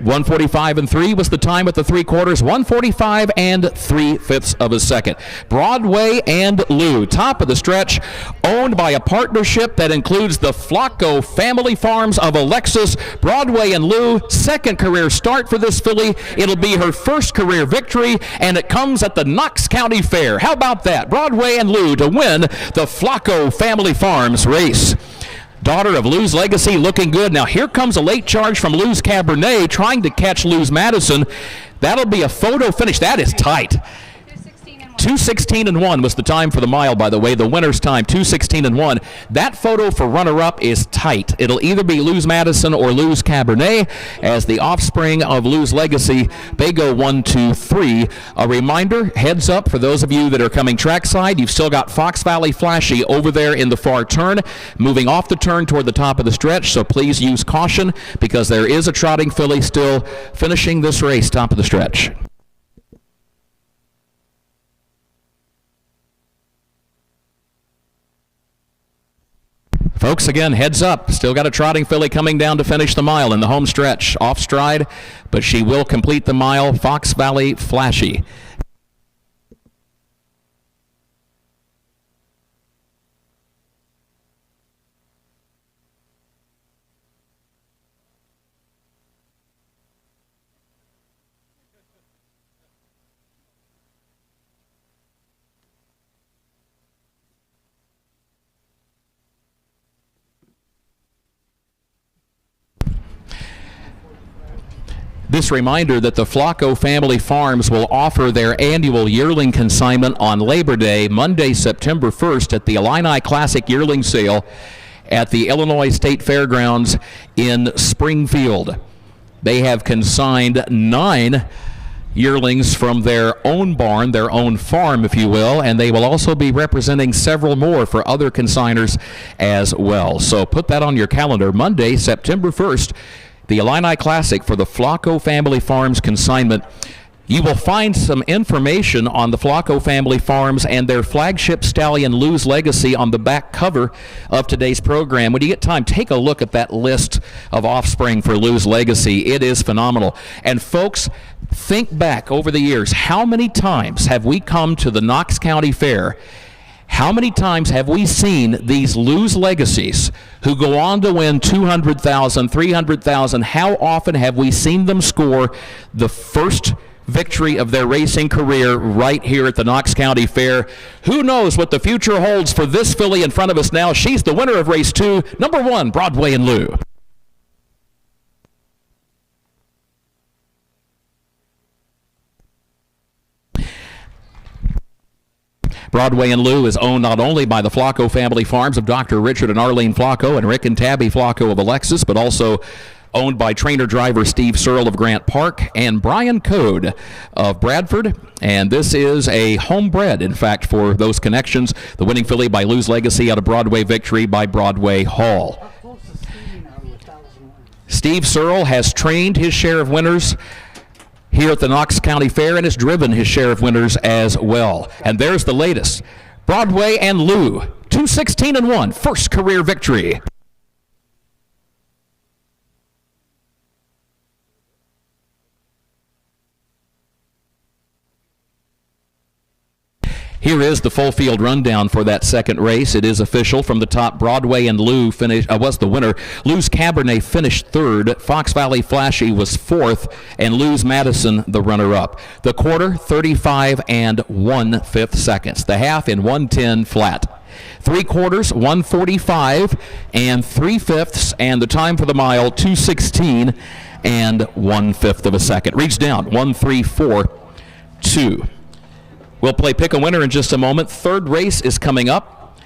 1:45-3 was the time at the 3/4. 1:45 3/5 of a second. Broadway and Lou, top of the stretch, owned by a partnership that includes the Flacco Family Farms of Alexis. Broadway and Lou, second career start for this filly. It'll be her first career victory, and it comes at the Knox County Fair. How about that? Broadway and Lou to win the Flacco Family Farms race. Daughter of Lou's Legacy looking good. Now here comes a late charge from Luz Cabernet trying to catch Luz Madison. That'll be a photo finish. That is tight. 2:16-1 was the time for the mile, by the way. The winner's time, 2:16-1. That photo for runner-up is tight. It'll either be Luz Madison or Luz Cabernet as the offspring of Lou's Legacy. They go 1, 2, 3. A reminder, heads up for those of you that are coming trackside, you've still got Fox Valley Flashy over there in the far turn, moving off the turn toward the top of the stretch, so please use caution because there is a trotting filly still finishing this race top of the stretch. Folks, again, heads up. Still got a trotting filly coming down to finish the mile in the home stretch. Off stride, but she will complete the mile. Fox Valley Flashy. This reminder that the Flacco Family Farms will offer their annual yearling consignment on Labor Day, Monday, September 1st, at the Illini Classic Yearling Sale at the Illinois State Fairgrounds in Springfield. They have consigned 9 yearlings from their own barn, their own farm, if you will, and they will also be representing several more for other consigners as well. So put that on your calendar, Monday, September 1st. the Illini Classic for the Flacco Family Farms consignment. You will find some information on the Flacco Family Farms and their flagship stallion, Lou's Legacy, on the back cover of today's program. When you get time, take a look at that list of offspring for Lou's Legacy. It is phenomenal. And folks, think back over the years. How many times have we come to the Knox County Fair? How many times have we seen these Lou's Legacies who go on to win $200,000, $300,000? How often have we seen them score the first victory of their racing career right here at the Knox County Fair? Who knows what the future holds for this filly in front of us now? She's the winner of race 2, number 1, Broadway and Lou. Broadway and Lou is owned not only by the Flacco Family Farms of Dr. Richard and Arlene Flacco and Rick and Tabby Flacco of Alexis, but also owned by trainer-driver Steve Searle of Grant Park and Brian Code of Bradford. And this is a homebred, in fact, for those connections. The winning filly by Lou's Legacy out of Broadway Victory by Broadway Hall. Steve Searle has trained his share of winners here at the Knox County Fair and has driven his share of winners as well. And there's the latest. Broadway and Lou, 216-1, first career victory. Here is the full field rundown for that second race. It is official from the top. Broadway and Lou was the winner. Lou's Cabernet finished third. Fox Valley Flashy was fourth, and Lou's Madison the runner-up. The quarter, 35 1/5 seconds. The half in 1:10 flat. 3/4, 1:45 3/5, and the time for the mile, 2:16 1/5 of a second. Reach down, 1:34.2. We'll play Pick a Winner in just a moment. Third race is coming up.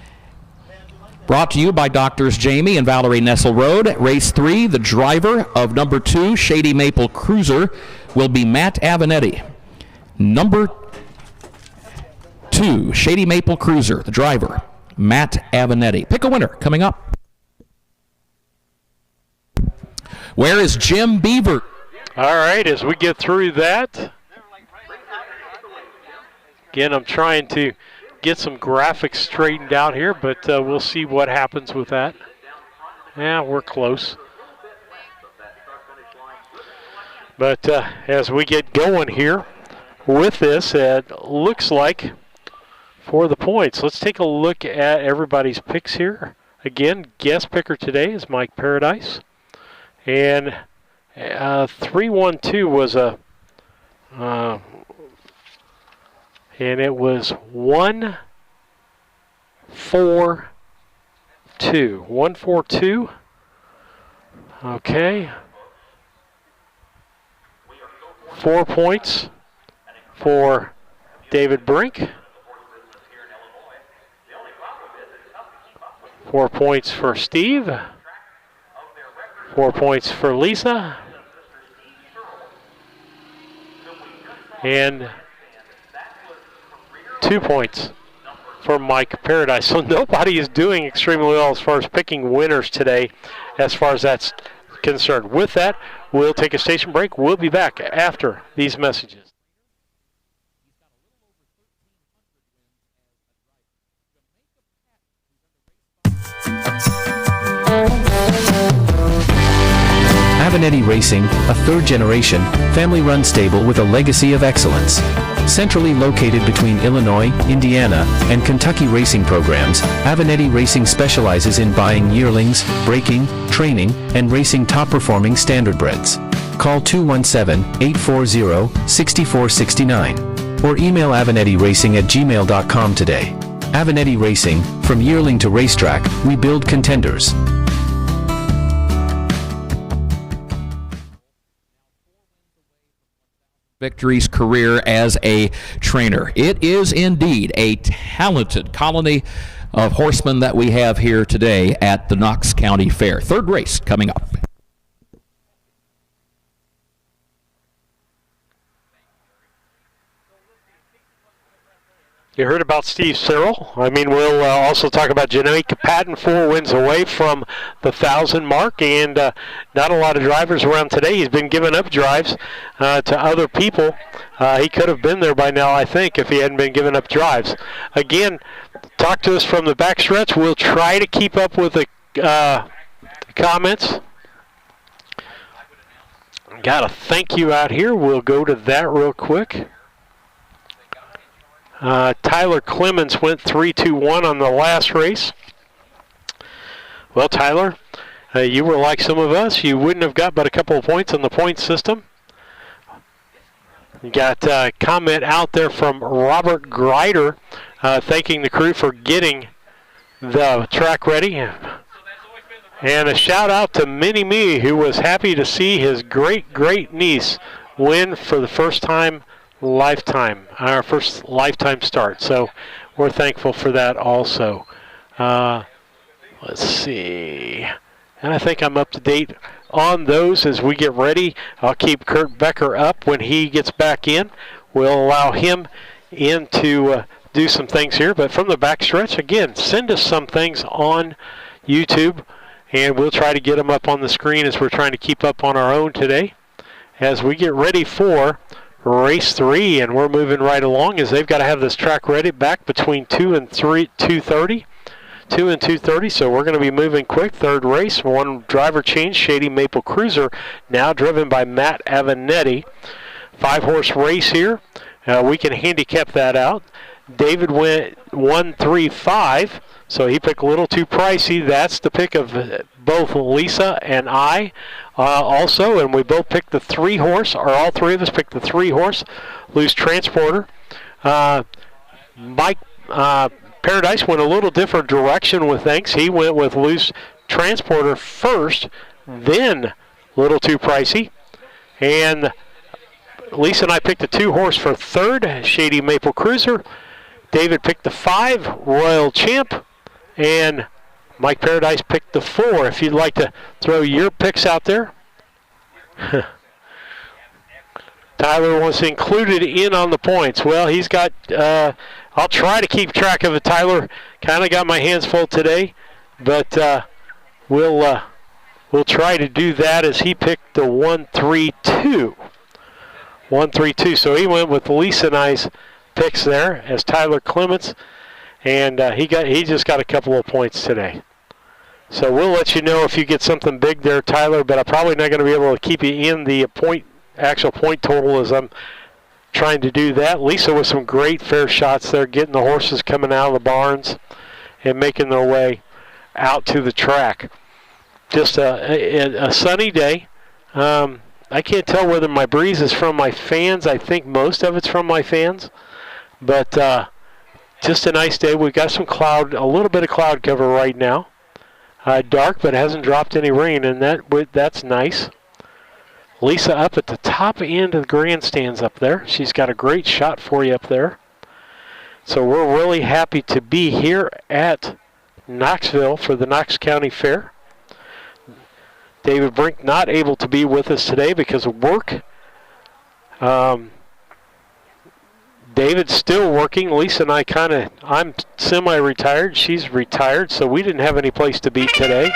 Brought to you by Doctors Jamie and Valerie Nesselrode. Race 3, the driver of number 2, Shady Maple Cruiser, will be Matt Avenatti. Number 2, Shady Maple Cruiser, the driver, Matt Avenatti. Pick a Winner coming up. Where is Jim Beaver? All right, as we get through that, again, I'm trying to get some graphics straightened out here, but we'll see what happens with that. Yeah, we're close. But as we get going here with this, it looks like for the points, let's take a look at everybody's picks here. Again, guest picker today is Mike Paradise. And 3-1-2 was a... and it was 1-4-2. 1-4-2. Okay. 4 points for David Brink. 4 points for Steve. 4 points for Lisa. And 2 points for Mike Paradise. So nobody is doing extremely well as far as picking winners today, as far as that's concerned. With that, we'll take a station break. We'll be back after these messages. Avenatti Racing, a third-generation, family-run stable with a legacy of excellence. Centrally located between Illinois, Indiana, and Kentucky racing programs, Avenatti Racing specializes in buying yearlings, breaking, training, and racing top-performing standardbreds. Call 217-840-6469 or email AvenettiRacing@gmail.com today. Avenatti Racing, from yearling to racetrack, we build contenders. Victory's career as a trainer. It is indeed a talented colony of horsemen that we have here today at the Knox County Fair. Third race coming up. You heard about Steve Searle. I mean, we'll also talk about Jamaica Patton, 4 wins away from the 1,000 mark, and not a lot of drivers around today. He's been giving up drives to other people. He could have been there by now, I think, if he hadn't been giving up drives. Again, talk to us from the backstretch. We'll try to keep up with the comments. Got a thank you out here. We'll go to that real quick. Tyler Clemens went 3-2-1 on the last race. Well, Tyler, you were like some of us. You wouldn't have got but a couple of points on the point system. You got a comment out there from Robert Greider thanking the crew for getting the track ready. And a shout out to Minnie Me, who was happy to see his great niece win for the first time our first lifetime start. So we're thankful for that also. Let's see. And I think I'm up to date on those as we get ready. I'll keep Kurt Becker up when he gets back in. We'll allow him in to do some things here. But from the backstretch, again, send us some things on YouTube, and we'll try to get them up on the screen as we're trying to keep up on our own today as we get ready for race 3, and we're moving right along as they've got to have this track ready back between 2 and 2:30. So we're going to be moving quick. Third race, 1 driver change, Shady Maple Cruiser, now driven by Matt Avenatti. 5-horse race here. We can handicap that out. David went 1-3-5, so he picked a little too pricey. That's the pick of both Lisa and I also, and we both picked the 3-horse, or all three of us picked the 3-horse, Loose Transporter. Mike Paradise went a little different direction with things. He went with Loose Transporter first, then a little too pricey. And Lisa and I picked the 2-horse for third, Shady Maple Cruiser. David picked the 5, Royal Champ, and Mike Paradise picked the 4. If you'd like to throw your picks out there. Tyler wants to include it in on the points. Well, he's got, I'll try to keep track of it, Tyler. Kind of got my hands full today, but we'll try to do that as he picked the 1-3-2. 1-3-2. So he went with Lisa and I's picks there as Tyler Clements, and he just got a couple of points today. So we'll let you know if you get something big there, Tyler, but I'm probably not going to be able to keep you in the actual point total as I'm trying to do that. Lisa with some great fair shots there, getting the horses coming out of the barns and making their way out to the track. Just a sunny day. I can't tell whether my breeze is from my fans. I think most of it's from my fans. But just a nice day. We've got some cloud, a little bit of cloud cover right now. Dark, but hasn't dropped any rain, and that's nice. Lisa up at the top end of the grandstands up there. She's got a great shot for you up there. So we're really happy to be here at Knoxville for the Knox County Fair. David Brink not able to be with us today because of work. David's still working. Lisa and I'm semi-retired. She's retired, so we didn't have any place to be today.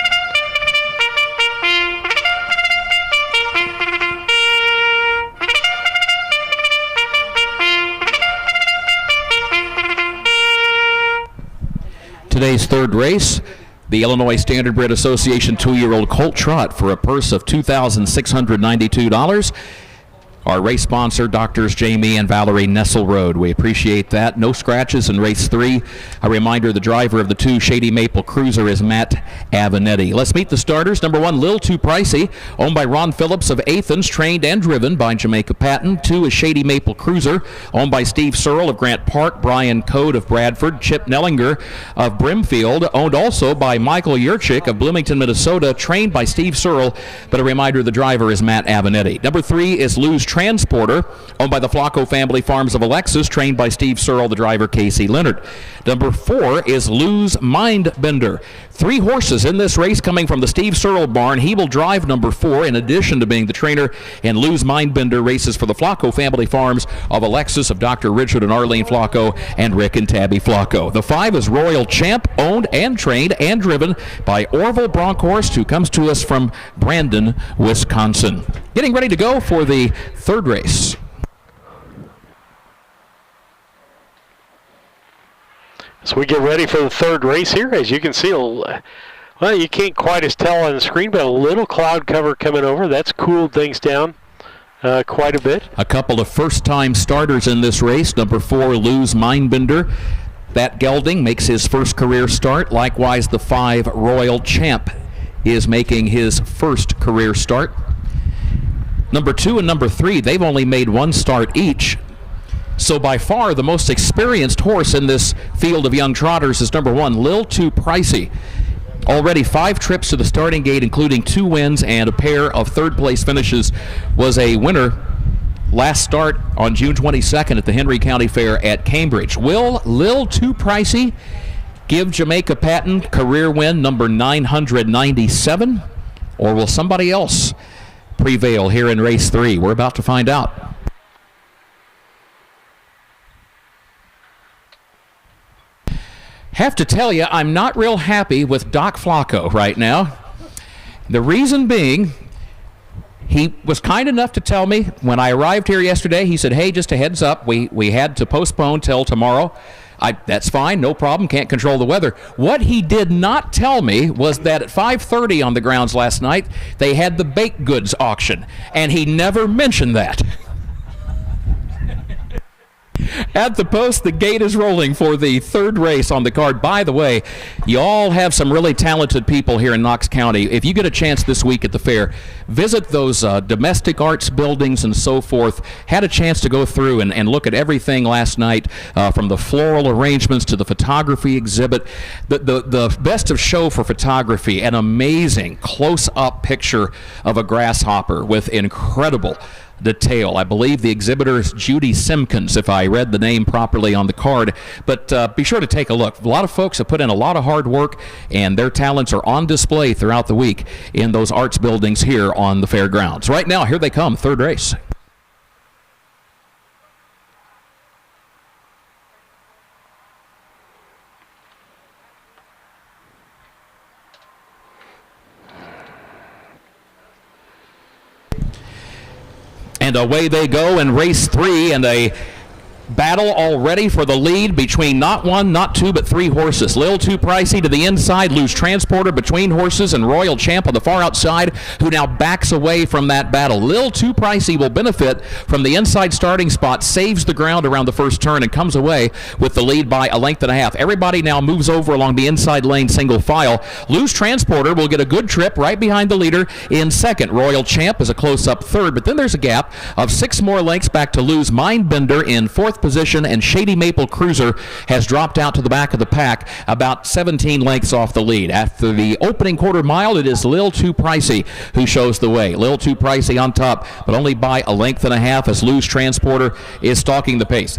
Today's third race, the Illinois Standardbred Association 2-year-old Colt Trot for a purse of $2,692. Our race sponsor, Doctors Jamie and Valerie Nesselrode. We appreciate that. No scratches in race 3. A reminder, the driver of the 2 Shady Maple Cruiser is Matt Avenatti. Let's meet the starters. Number 1, Lil Too Pricey, owned by Ron Phillips of Athens, trained and driven by Jamaica Patton. 2 is Shady Maple Cruiser, owned by Steve Searle of Grant Park, Brian Code of Bradford, Chip Nellinger of Brimfield, owned also by Michael Yurchik of Bloomington, Minnesota, trained by Steve Searle, but a reminder, the driver is Matt Avenatti. Number 3 is Loose Transporter, owned by the Flacco Family Farms of Alexis, trained by Steve Searle, the driver Casey Leonard. Number 4 is Lou's Mindbender. 3 horses in this race coming from the Steve Searle barn. He will drive number 4 in addition to being the trainer in Lou's Mindbender races for the Flacco Family Farms of Alexis of Dr. Richard and Arlene Flacco and Rick and Tabby Flacco. The 5 is Royal Champ, owned and trained and driven by Orville Bronkhorst, who comes to us from Brandon, Wisconsin. Getting ready to go for the 3rd race. So we get ready for the 3rd race here. As you can see, well, you can't quite as tell on the screen, but a little cloud cover coming over. That's cooled things down quite a bit. A couple of first-time starters in this race. Number 4, Lou's Mindbender. That gelding makes his first career start. Likewise, the 5, Royal Champ, is making his first career start. Number 2 and number 3, they've only made 1 start each. So by far the most experienced horse in this field of young trotters is number 1, Lil Too Pricey. Already 5 trips to the starting gate, including 2 wins and a pair of 3rd place finishes. Was a winner last start on June 22nd at the Henry County Fair at Cambridge. Will Lil Too Pricey give Jamaica Patton career win number 997? Or will somebody else prevail here in race 3? We're about to find out. Have to tell you, I'm not real happy with Doc Flacco right now. The reason being, he was kind enough to tell me when I arrived here yesterday, he said, hey, just a heads up, we had to postpone till tomorrow. That's fine, no problem, can't control the weather. What he did not tell me was that at 5:30 on the grounds last night, they had the baked goods auction, and he never mentioned that. At the post, the gate is rolling for the 3rd race on the card. By the way, you all have some really talented people here in Knox County. If you get a chance this week at the fair, visit those domestic arts buildings and so forth. Had a chance to go through and look at everything last night, from the floral arrangements to the photography exhibit. The best of show for photography, an amazing close-up picture of a grasshopper with incredible detail. I believe the exhibitor is Judy Simpkins, if I read the name properly on the card. But be sure to take a look. A lot of folks have put in a lot of hard work, and their talents are on display throughout the week in those arts buildings here on the fairgrounds. Right now, here they come, 3rd race. And away they go in race 3, and a battle already for the lead between not 1, not 2, but 3 horses. Lil Too Pricey to the inside, Lou's Transporter between horses, and Royal Champ on the far outside, who now backs away from that battle. Lil Too Pricey will benefit from the inside starting spot, saves the ground around the first turn, and comes away with the lead by a length and a half. Everybody now moves over along the inside lane single file. Lou's Transporter will get a good trip right behind the leader in 2nd. Royal Champ is a close-up 3rd, but then there's a gap of 6 more lengths back to Lou's Mindbender in 4th position, and Shady Maple Cruiser has dropped out to the back of the pack, about 17 lengths off the lead. After the opening quarter mile, it is Lil Too Pricey who shows the way. Lil Too Pricey on top, but only by a length and a half as Lou's Transporter is stalking the pace.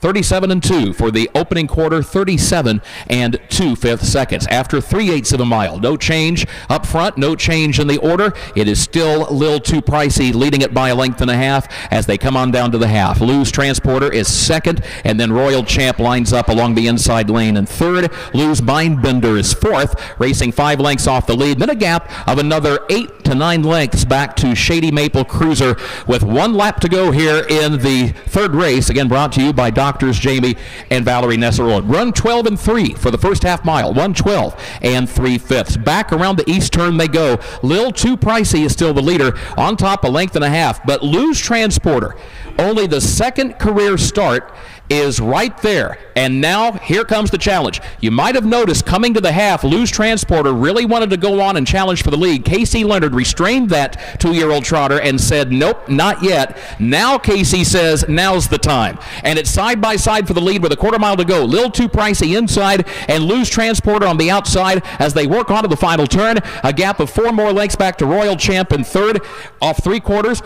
37-2 for the opening quarter, 37 2/5 seconds. After 3/8 of a mile, no change up front, no change in the order. It is still Lil Too Pricey leading it by a length and a half as they come on down to the half. Lou's Transporter is 2nd, and then Royal Champ lines up along the inside lane in 3rd. Lou's Mindbender is 4th, racing 5 lengths off the lead. Then a gap of another 8 to 9 lengths back to Shady Maple Cruiser with 1 lap to go here in the 3rd race. Again, brought to you by Doctors Jamie and Valerie Nessarold. Run 12-3 for the first half mile. 1:12 3/5. Back around the east turn they go. Lil Too Pricey is still the leader, on top a length and a half. But Lou's Transporter, only the 2nd career start, is right there. And now here comes the challenge. You might have noticed coming to the half, Lou's Transporter really wanted to go on and challenge for the lead. Casey Leonard restrained that 2-year-old trotter and said, nope, not yet. Now Casey says, now's the time. And it's side by side for the lead with a quarter mile to go. Lil Too Pricey inside and Lou's Transporter on the outside as they work on to the final turn. A gap of 4 more lengths back to Royal Champ in 3rd off 3/4.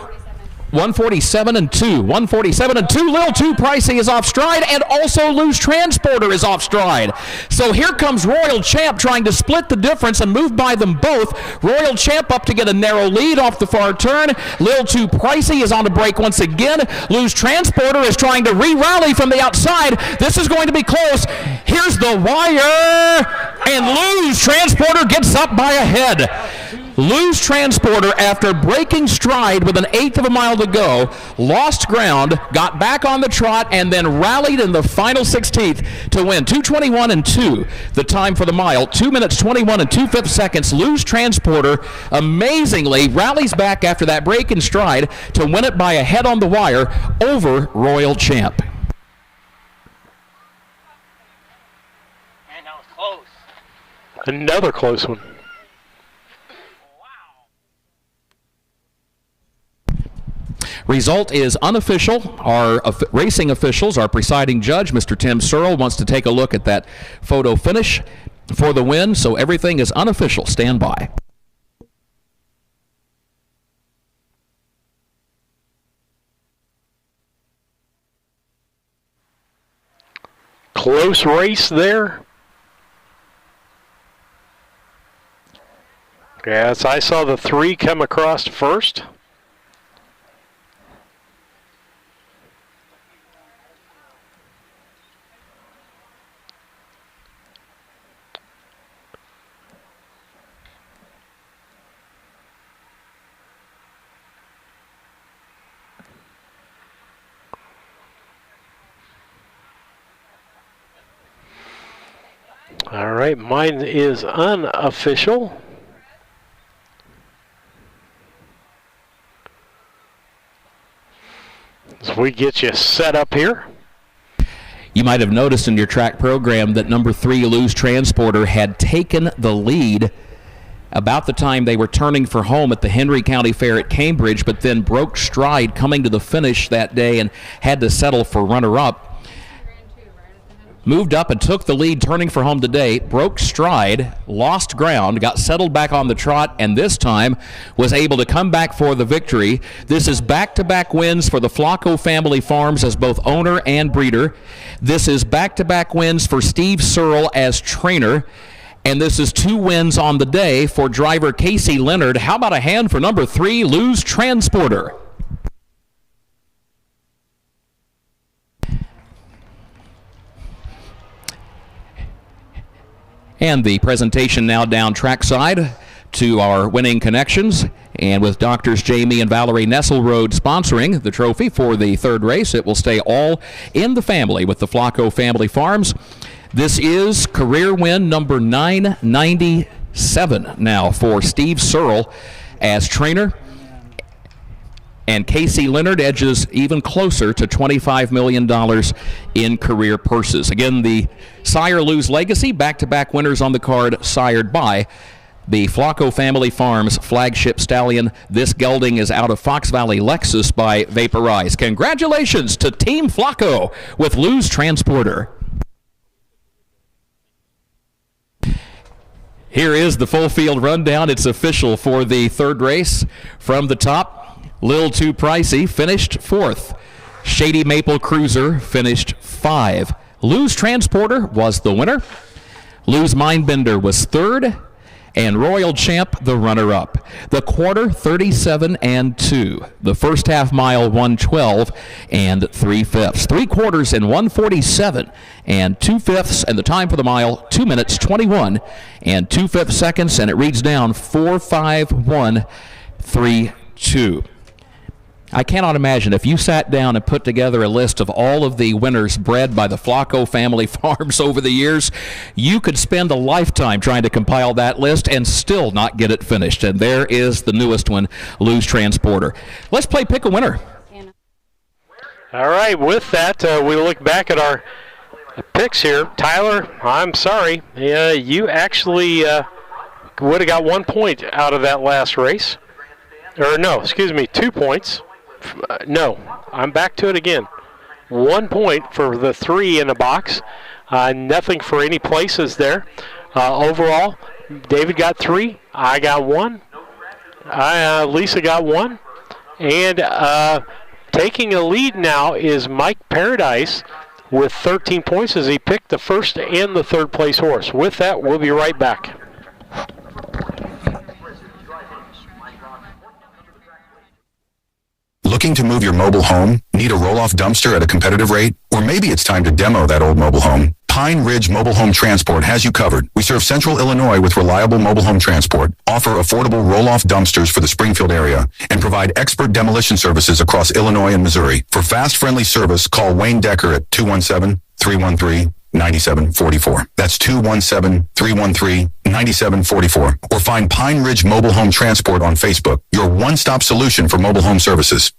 147 and 2. 147 and 2. Lil 2 Pricey is off stride, and also Loose Transporter is off stride. So here comes Royal Champ trying to split the difference and move by them both. Royal Champ up to get a narrow lead off the far turn. Lil 2 Pricey is on the break once again. Loose Transporter is trying to re-rally from the outside. This is going to be close. Here's the wire, and Loose Transporter gets up by a head. Loose Transporter, after breaking stride with an eighth of a mile to go, lost ground, got back on the trot, and then rallied in the final 16th to win. 2:21 and 2, the time for the mile. 2 minutes 21 and 2/5 seconds. Loose Transporter amazingly rallies back after that break in stride to win it by a head on the wire over Royal Champ. Man, that was close. Another close one. Result is unofficial. Our racing officials, our presiding judge, Mr. Tim Searle, wants to take a look at that photo finish for the win, so everything is unofficial. Stand by. Close race there. Yes, I saw the 3 come across first. All right, mine is unofficial. So we get you set up here. You might have noticed in your track program that number 3, Loose Transporter, had taken the lead about the time they were turning for home at the Henry County Fair at Cambridge, but then broke stride coming to the finish that day and had to settle for runner-up. Moved up and took the lead turning for home today, broke stride, lost ground, got settled back on the trot, and this time was able to come back for the victory. This is back-to-back wins for the Flacco family farms as both owner and breeder. This is back-to-back wins for Steve Searle as trainer. And this is 2 wins on the day for driver Casey Leonard. How about a hand for number 3, Loose Transporter? And the presentation now down trackside to our winning connections. And with Doctors Jamie and Valerie Nesselrode sponsoring the trophy for the 3rd race, it will stay all in the family with the Flacco Family Farms. This is career win number 997 now for Steve Searle as trainer. And Casey Leonard edges even closer to $25 million in career purses. Again, the Sire Lose Legacy, back-to-back winners on the card, sired by the Flacco Family Farms flagship stallion. This gelding is out of Fox Valley Lexus by Vaporize. Congratulations to Team Flacco with Lose Transporter. Here is the full field rundown. It's official for the 3rd race. From the top, Lil 2 Pricey finished 4th. Shady Maple Cruiser finished 5. Lose Transporter was the winner. Lose Mindbender was 3rd. And Royal Champ, the runner-up. The quarter, 37 and 2. The first half mile, 112 and 3/5. 3 quarters in 147 and 2/5. And the time for the mile, 2 minutes 21 and 2/5 seconds. And it reads down 4-5-1-3-2. I cannot imagine if you sat down and put together a list of all of the winners bred by the Flacco family farms over the years, you could spend a lifetime trying to compile that list and still not get it finished. And there is the newest one, Lose Transporter. Let's play Pick a Winner. All right, with that, we look back at our picks here. Tyler, I'm sorry. You actually would have got 1 point out of that last race. Or no, excuse me, 2 points. No, I'm back to it again. 1 point for the 3 in the box. Nothing for any places there. Overall, David got 3. I got 1. Lisa got 1. And taking a lead now is Mike Paradise with 13 points as he picked the first and the third place horse. With that, we'll be right back. Looking to move your mobile home? Need a roll-off dumpster at a competitive rate? Or maybe it's time to demo that old mobile home? Pine Ridge Mobile Home Transport has you covered. We serve Central Illinois with reliable mobile home transport, offer affordable roll-off dumpsters for the Springfield area, and provide expert demolition services across Illinois and Missouri. For fast, friendly service, call Wayne Decker at 217-313-9744. That's 217-313-9744. Or find Pine Ridge Mobile Home Transport on Facebook, your one-stop solution for mobile home services.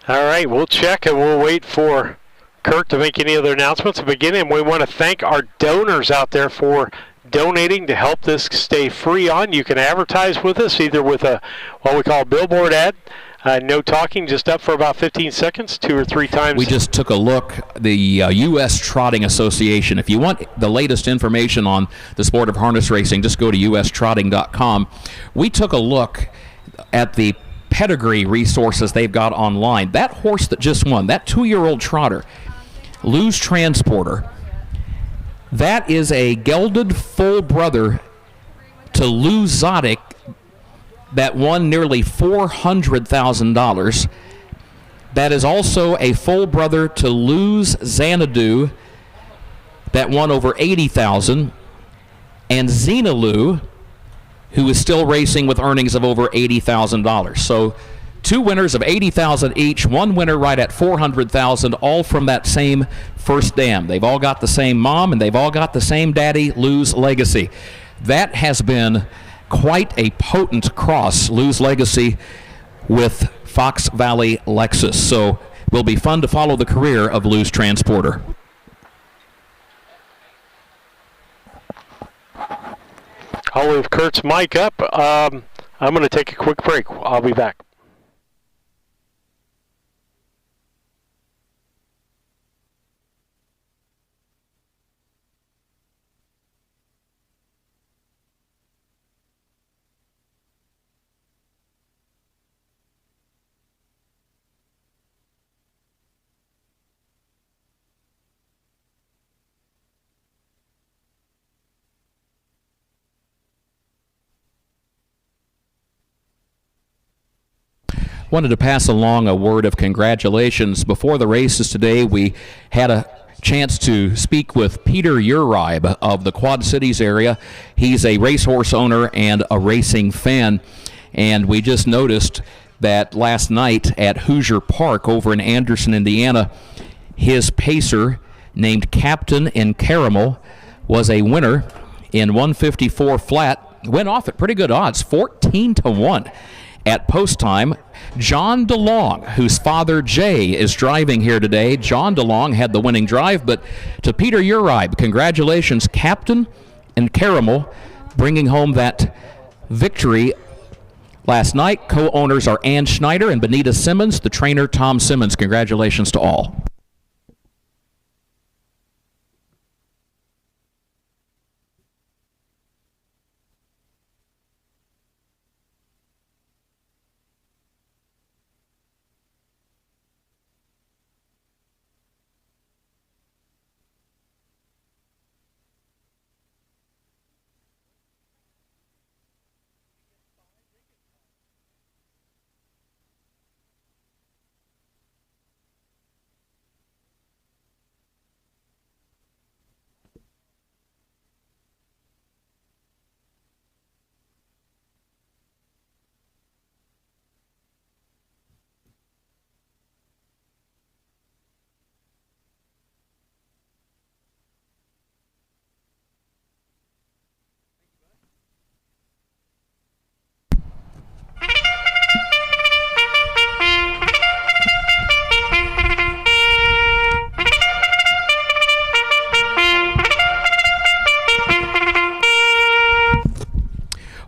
All right, we'll check and we'll wait for Kurt to make any other announcements to begin. And we want to thank our donors out there for donating to help this stay free on. You can advertise with us either with a what we call a billboard ad. No talking, just up for about 15 seconds, 2 or 3 times. We just took a look, the U.S. Trotting Association. If you want the latest information on the sport of harness racing, just go to ustrotting.com. We took a look at the pedigree resources they've got online. That horse that just won, that 2-year-old trotter, Lou's Transporter, that is a gelded full brother to Lou Zodic that won nearly $400,000. That is also a full brother to Lou's Xanadu that won over $80,000, and Xenalou, who is still racing with earnings of over $80,000. So 2 winners of $80,000 each, 1 winner right at $400,000, all from that same first dam. They've all got the same mom, and they've all got the same daddy, Lou's Legacy. That has been quite a potent cross, Lou's Legacy with Fox Valley Lexus. So it will be fun to follow the career of Lou's Transporter. I'll leave Kurt's mic up. I'm going to take a quick break. I'll be back. Wanted to pass along a word of congratulations. Before the races today, we had a chance to speak with Peter Uribe of the Quad Cities area. He's a racehorse owner and a racing fan, and we just noticed that last night at Hoosier Park over in Anderson, Indiana, his pacer named Captain in Caramel was a winner in 154 flat. Went off at pretty good odds, 14-1. At post time, John DeLong, whose father Jay is driving here today. John DeLong had the winning drive, but to Peter Uribe, congratulations, Captain and Caramel, bringing home that victory last night. Co-owners are Ann Schneider and Benita Simmons, the trainer Tom Simmons. Congratulations to all.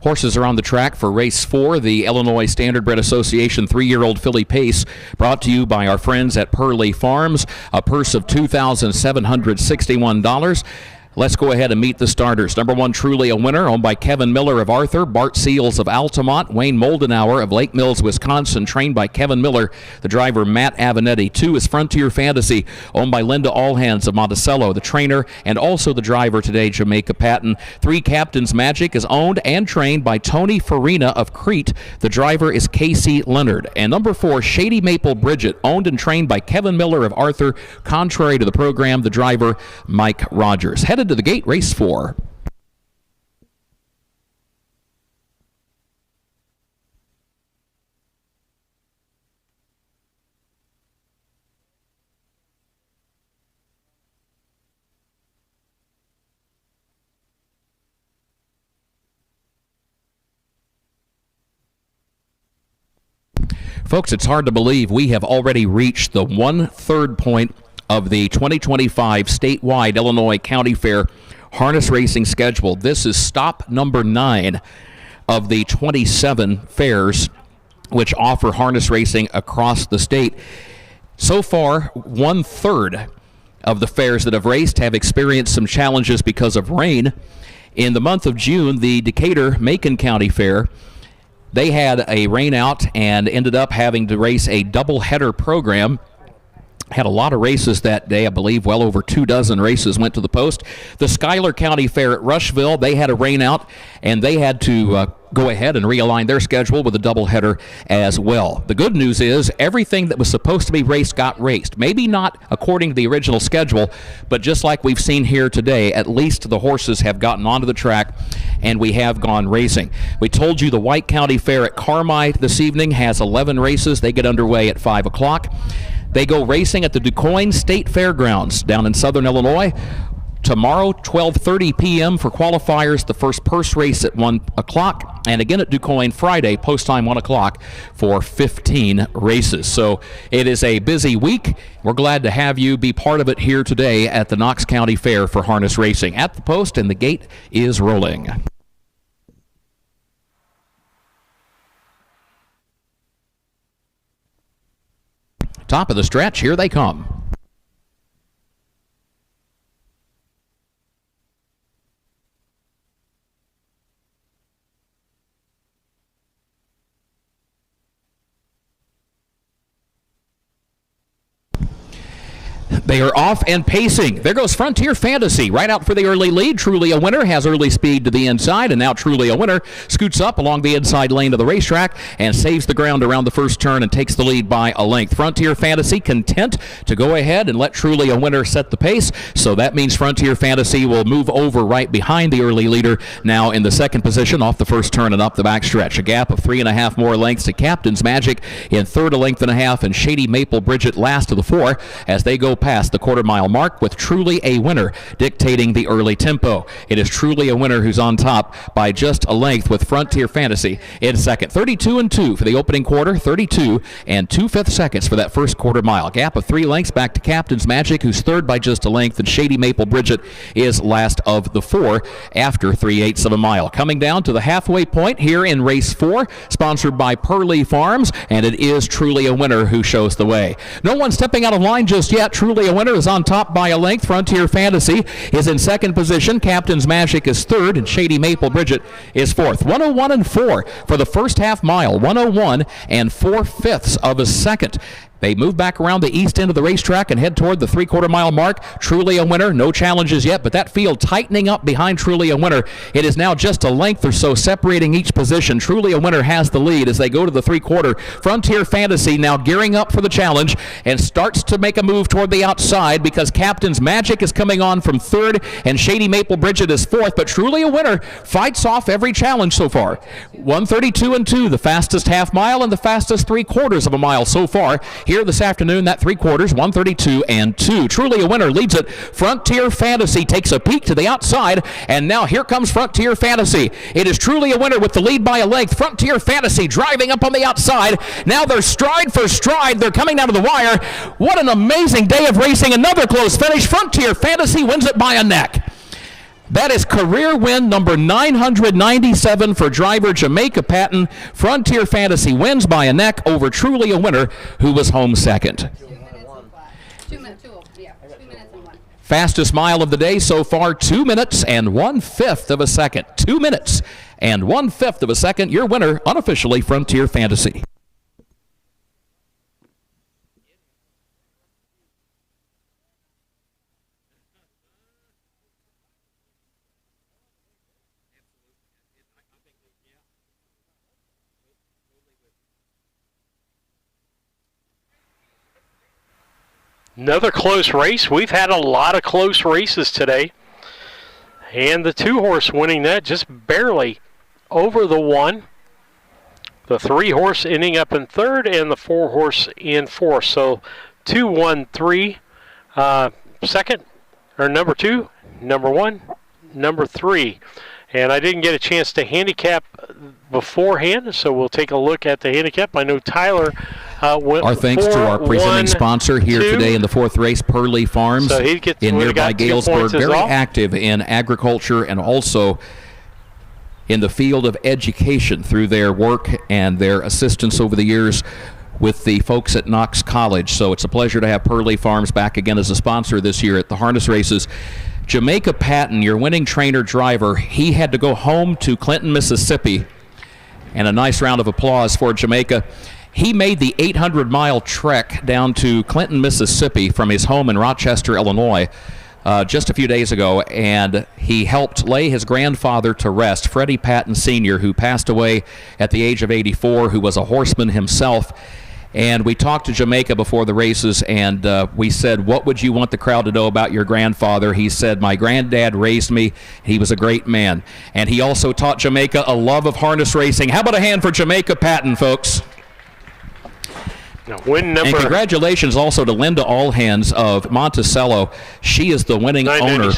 Horses are on the track for race 4, the Illinois Standardbred Association 3-year-old filly pace, brought to you by our friends at Purley Farms, a purse of $2,761. Let's go ahead and meet the starters. Number 1, Truly a Winner, owned by Kevin Miller of Arthur, Bart Seals of Altamont, Wayne Moldenauer of Lake Mills, Wisconsin, trained by Kevin Miller, the driver Matt Avenatti. 2 is Frontier Fantasy, owned by Linda Allhands of Monticello, the trainer and also the driver today, Jamaica Patton. 3, Captain's Magic, is owned and trained by Tony Farina of Crete. The driver is Casey Leonard. And number 4, Shady Maple Bridget, owned and trained by Kevin Miller of Arthur. Contrary to the program, the driver Mike Rogers. Headed to the gate, race 4. Folks, it's hard to believe we have already reached the 1/3 point of the 2025 statewide Illinois County Fair harness racing schedule. This is stop number 9 of the 27 fairs which offer harness racing across the state. So far, 1/3 of the fairs that have raced have experienced some challenges because of rain. In the month of June, the Decatur-Macon County Fair, they had a rain out and ended up having to race a double-header program. Had a lot of races that day. I believe well over 24 races went to the post. The Schuyler County Fair at Rushville, they had a rain out, and they had to go ahead and realign their schedule with a doubleheader as well. The good news is everything that was supposed to be raced got raced. Maybe not according to the original schedule, but just like we've seen here today, at least the horses have gotten onto the track, and we have gone racing. We told you the White County Fair at Carmi this evening has 11 races. They get underway at 5 o'clock. They go racing at the DuQuoin State Fairgrounds down in southern Illinois. Tomorrow, 12:30 p.m. for qualifiers, the first purse race at 1 o'clock. And again at DuQuoin Friday, post time 1 o'clock for 15 races. So it is a busy week. We're glad to have you be part of it here today at the Knox County Fair for harness racing. At the post, and the gate is rolling. Top of the stretch, here they come. They are off and pacing. There goes Frontier Fantasy right out for the early lead. Truly a Winner has early speed to the inside, and now Truly a Winner scoots up along the inside lane of the racetrack and saves the ground around the first turn and takes the lead by a length. Frontier Fantasy content to go ahead and let Truly a Winner set the pace, so that means Frontier Fantasy will move over right behind the early leader now in the second position off the first turn and up the backstretch. A gap of 3.5 more lengths to Captain's Magic in third, a length and a half, and Shady Maple Bridget last of the 4 as they go past the quarter-mile mark with Truly a Winner dictating the early tempo. It is Truly a Winner who's on top by just a length with Frontier Fantasy in second. 32-2 for the opening quarter, 32 and 2/5 seconds for that first quarter mile. Gap of 3 lengths back to Captain's Magic, who's third by just a length, and Shady Maple Bridget is last of the 4 after 3/8 of a mile. Coming down to the halfway point here in race 4, sponsored by Pearly Farms, and it is Truly a Winner who shows the way. No one stepping out of line just yet. Truly a Winner is on top by a length. Frontier Fantasy is in second position. Captain's Magic is third, and Shady Maple Bridget is fourth. 101 and 4 for the first half mile. 101 and 4/5 of a second. They move back around the east end of the racetrack and head toward the 3/4 mile mark. Truly a Winner, no challenges yet, but that field tightening up behind Truly a Winner. It is now just a length or so separating each position. Truly a Winner has the lead as they go to the 3/4. Frontier Fantasy now gearing up for the challenge and starts to make a move toward the outside because Captain's Magic is coming on from third and Shady Maple Bridget is fourth, but Truly a Winner fights off every challenge so far. 1:32-2, the fastest half mile and the fastest 3/4 of a mile so far. Here this afternoon, that 3/4, 1:32-2. Truly a Winner leads it. Frontier Fantasy takes a peek to the outside, and now here comes Frontier Fantasy. It is Truly a Winner with the lead by a length. Frontier Fantasy driving up on the outside. Now they're stride for stride. They're coming down to the wire. What an amazing day of racing. Another close finish. Frontier Fantasy wins it by a neck. That is career win number 997 for driver Jamaica Patton. Frontier Fantasy wins by a neck over Truly a Winner, who was home second. 2 minutes, 2 minutes and 1. Fastest mile of the day so far, 2 minutes and 1/5 of a second. 2 minutes and 1/5 of a second. Your winner, unofficially, Frontier Fantasy. Another close race. We've had a lot of close races today. And the 2-horse winning that just barely over the 1. The 3-horse ending up in third and the 4-horse in fourth. So 2, 1, 3, second, or number 2, number 1, number 3. And I didn't get a chance to handicap beforehand, so we'll take a look at the handicap. I know Tyler went our thanks 4, to our presenting 1, sponsor here 2. Today in the 4th race, Pearly Farms So he gets, in nearby Galesburg. Very well. active in agriculture and also in the field of education through their work and their assistance over the years with the folks at Knox College. So it's a pleasure to have Pearly Farms back again as a sponsor this year at the harness races. Jamaica Patton, your winning trainer driver, he had to go home to Clinton, Mississippi. And a nice round of applause for Jamaica. He made the 800-mile trek down to Clinton, Mississippi from his home in Rochester, Illinois, just a few days ago, and he helped lay his grandfather to rest, Freddie Patton Sr., who passed away at the age of 84, who was a horseman himself. And we talked to Jamaica before the races, and we said, what would you want the crowd to know about your grandfather? He said, my granddad raised me. He was a great man. And he also taught Jamaica a love of harness racing. How about a hand for Jamaica Patton, folks? Win number. And congratulations also to Linda Allhands of Monticello. She is the winning owner.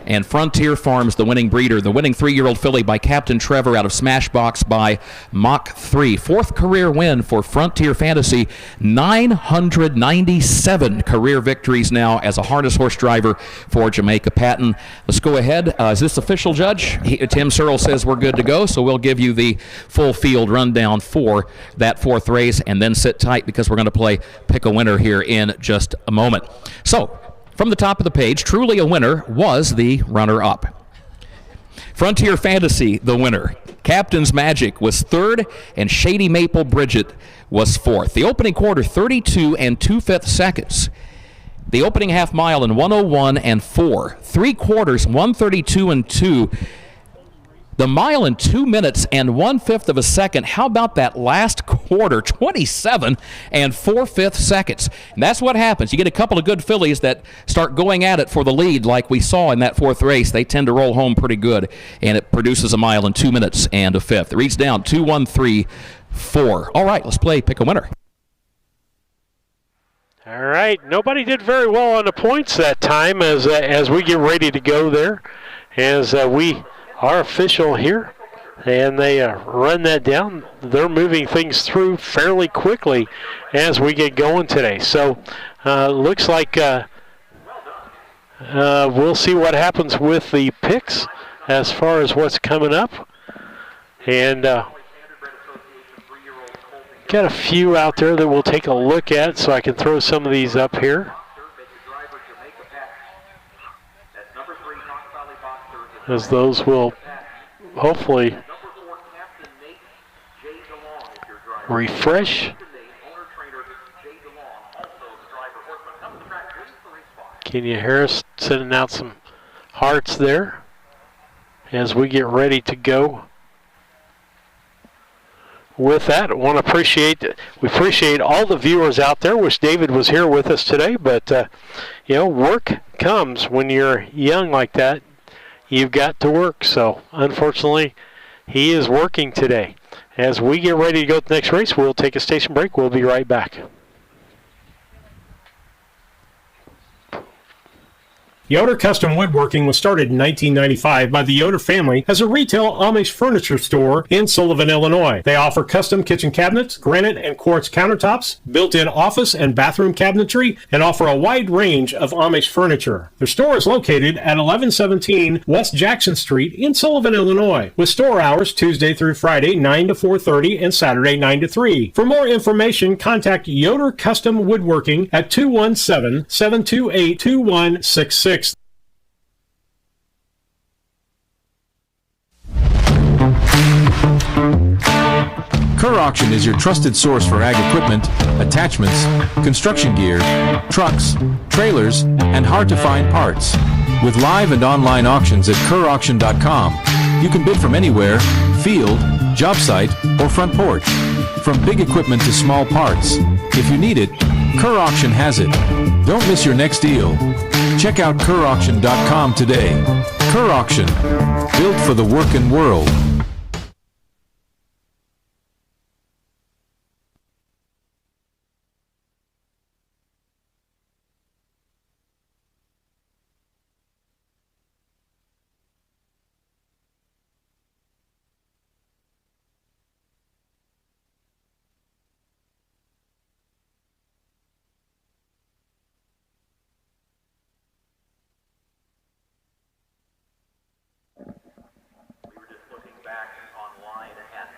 And Frontier Farms, the winning breeder. The winning 3-year-old filly by Captain Trevor out of Smashbox by Mach 3. 4th career win for Frontier Fantasy. 997 career victories now as a harness horse driver for Jamaica Patton. Let's go ahead. Is this official, Judge? Tim Searle says we're good to go, so we'll give you the full field rundown for that 4th race, and then sit tight because we're going to play Pick a Winner here in just a moment. So, from the top of the page, Truly a Winner was the runner-up. Frontier Fantasy, the winner. Captain's Magic was third, and Shady Maple Bridget was fourth. The opening quarter, 32 and 2/5 seconds. The opening half mile in 101 and 4. 3/4, 1:32 and 2. The mile in 2 minutes and 1/5 of a second. How about that last quarter? 27 and 4/5 seconds. And that's what happens. You get a couple of good fillies that start going at it for the lead like we saw in that 4th race. They tend to roll home pretty good, and it produces a mile in 2 minutes and a 1/5. It reads down 2-1-3-4. All right, let's play Pick a Winner. All right, nobody did very well on the points that time as we get ready to go there, as we are official here, and they run that down. They're moving things through fairly quickly as we get going today. So looks like we'll see what happens with the picks as far as what's coming up. And got a few out there that we'll take a look at, so I can throw some of these up here. As those will hopefully refresh. Kenya Harris sending out some hearts there as we get ready to go. With that, I want to we appreciate all the viewers out there. Wish David was here with us today, but work comes when you're young like that. You've got to work. So unfortunately, he is working today. As we get ready to go to the next race, we'll take a station break. We'll be right back. Yoder Custom Woodworking was started in 1995 by the Yoder family as a retail Amish furniture store in Sullivan, Illinois. They offer custom kitchen cabinets, granite and quartz countertops, built-in office and bathroom cabinetry, and offer a wide range of Amish furniture. Their store is located at 1117 West Jackson Street in Sullivan, Illinois, with store hours Tuesday through Friday 9 to 4:30 and Saturday 9 to 3. For more information, contact Yoder Custom Woodworking at 217-728-2166. Kerr Auction is your trusted source for ag equipment, attachments, construction gear, trucks, trailers, and hard-to-find parts. With live and online auctions at kerrauction.com, you can bid from anywhere, field, job site, or front porch. From big equipment to small parts. If you need it, Kerr Auction has it. Don't miss your next deal. Check out kerrauction.com today. Kerr Auction, built for the working world.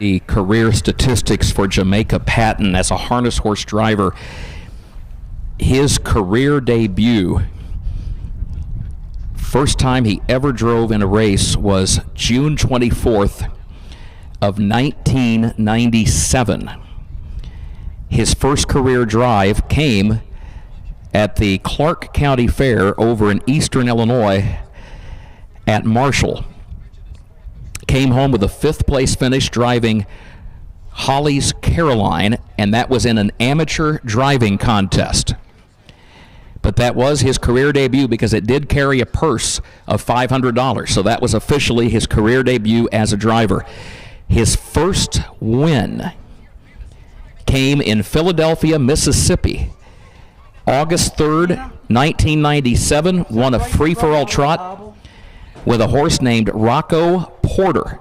The career statistics for Jamaica Patton as a harness horse driver. His career debut, first time he ever drove in a race, was June 24th of 1997. His first career drive came at the Clark County Fair over in eastern Illinois at Marshall. Came home with a 5th place finish driving Holly's Caroline, and that was in an amateur driving contest. But that was his career debut because it did carry a purse of $500, so that was officially his career debut as a driver. His first win came in Philadelphia, Mississippi. August 3rd, 1997, won a free-for-all trot with a horse named Rocco Porter.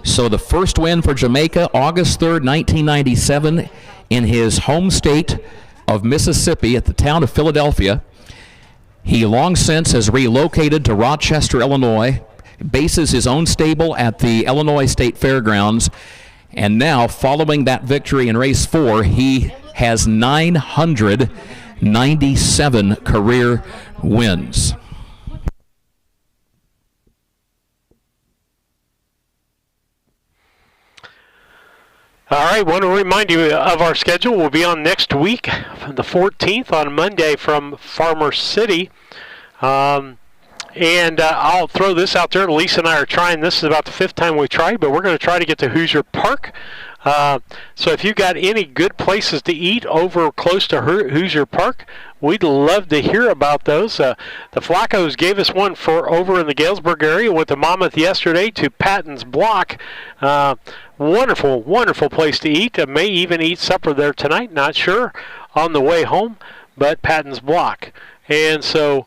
So the first win for Jamaica, August 3rd, 1997, in his home state of Mississippi at the town of Philadelphia. He long since has relocated to Rochester, Illinois, bases his own stable at the Illinois State Fairgrounds, and now, following that victory in race 4, he has 997 career wins. All right, want to remind you of our schedule. We'll be on next week, the 14th, on Monday from Farmer City. And I'll throw this out there. Lisa and I are trying. This is about the 5th time we've tried, but we're going to try to get to Hoosier Park. So if you've got any good places to eat over close to Hoosier Park, we'd love to hear about those. The Flacos gave us one for over in the Galesburg area. Went to Monmouth yesterday to Patton's Block. Wonderful, wonderful place to eat. May even eat supper there tonight. Not sure on the way home, but Patton's Block. And so,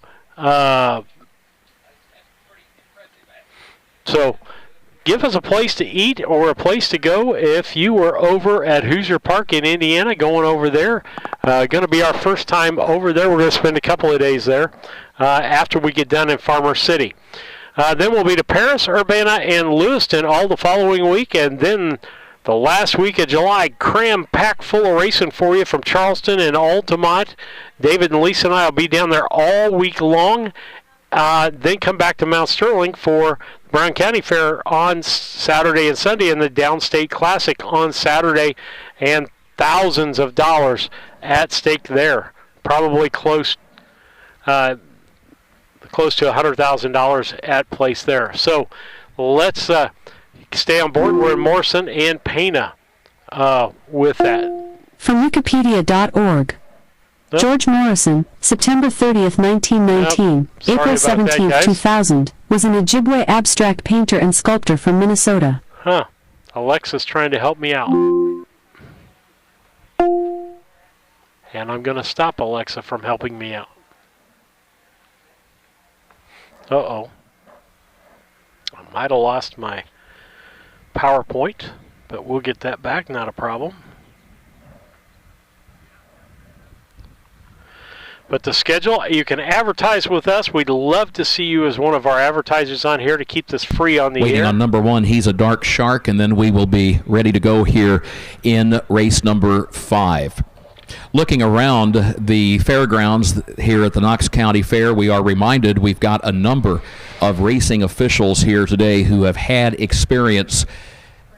give us a place to eat or a place to go if you were over at Hoosier Park in Indiana, going over there. Going to be our first time over there. We're going to spend a couple of days there after we get done in Farmer City. Then we'll be to Paris, Urbana, and Lewiston all the following week, and then the last week of July, cram-packed full of racing for you from Charleston and Altamont. David and Lisa and I will be down there all week long. Then come back to Mount Sterling for Brown County Fair on Saturday and Sunday, and the Downstate Classic on Saturday, and thousands of dollars at stake there. Probably close to $100,000 at place there. So let's stay on board. We're in Morrison and Pana with that. From Wikipedia.org. George Morrison, September 30th, 1919, April 17th, 2000, was an Ojibwe abstract painter and sculptor from Minnesota. Huh. Alexa's trying to help me out. And I'm going to stop Alexa from helping me out. Uh-oh. I might have lost my PowerPoint, but we'll get that back, not a problem. But the schedule, you can advertise with us. We'd love to see you as one of our advertisers on here to keep this free on the Waiting air. on number 1, He's a Dark Shark, and then we will be ready to go here in race number 5. Looking around the fairgrounds here at the Knox County Fair, we are reminded we've got a number of racing officials here today who have had experience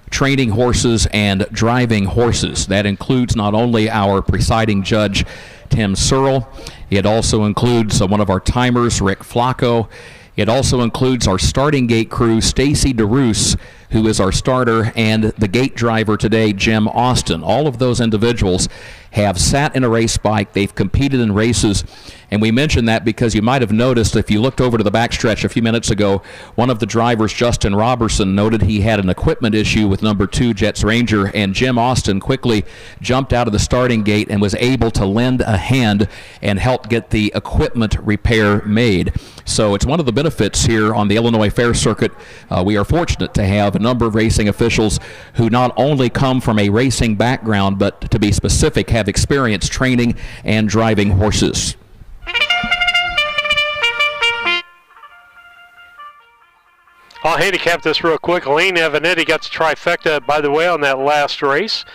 training horses and driving horses. That includes not only our presiding judge, Tim Searle. It also includes one of our timers, Rick Flacco. It also includes our starting gate crew, Stacy DeRoos, who is our starter, and the gate driver today, Jim Austin. All of those individuals have sat in a race bike. They've competed in races. And we mentioned that because you might have noticed, if you looked over to the backstretch a few minutes ago, one of the drivers, Justin Robertson, noted he had an equipment issue with number 2, Jets Ranger, and Jim Austin quickly jumped out of the starting gate and was able to lend a hand and help get the equipment repair made. So it's one of the benefits here on the Illinois Fair Circuit. We are fortunate to have a number of racing officials who not only come from a racing background, but to be specific, have experience training and driving horses. I'll handicap this real quick. Lane Avanetti got the trifecta, by the way, on that last race.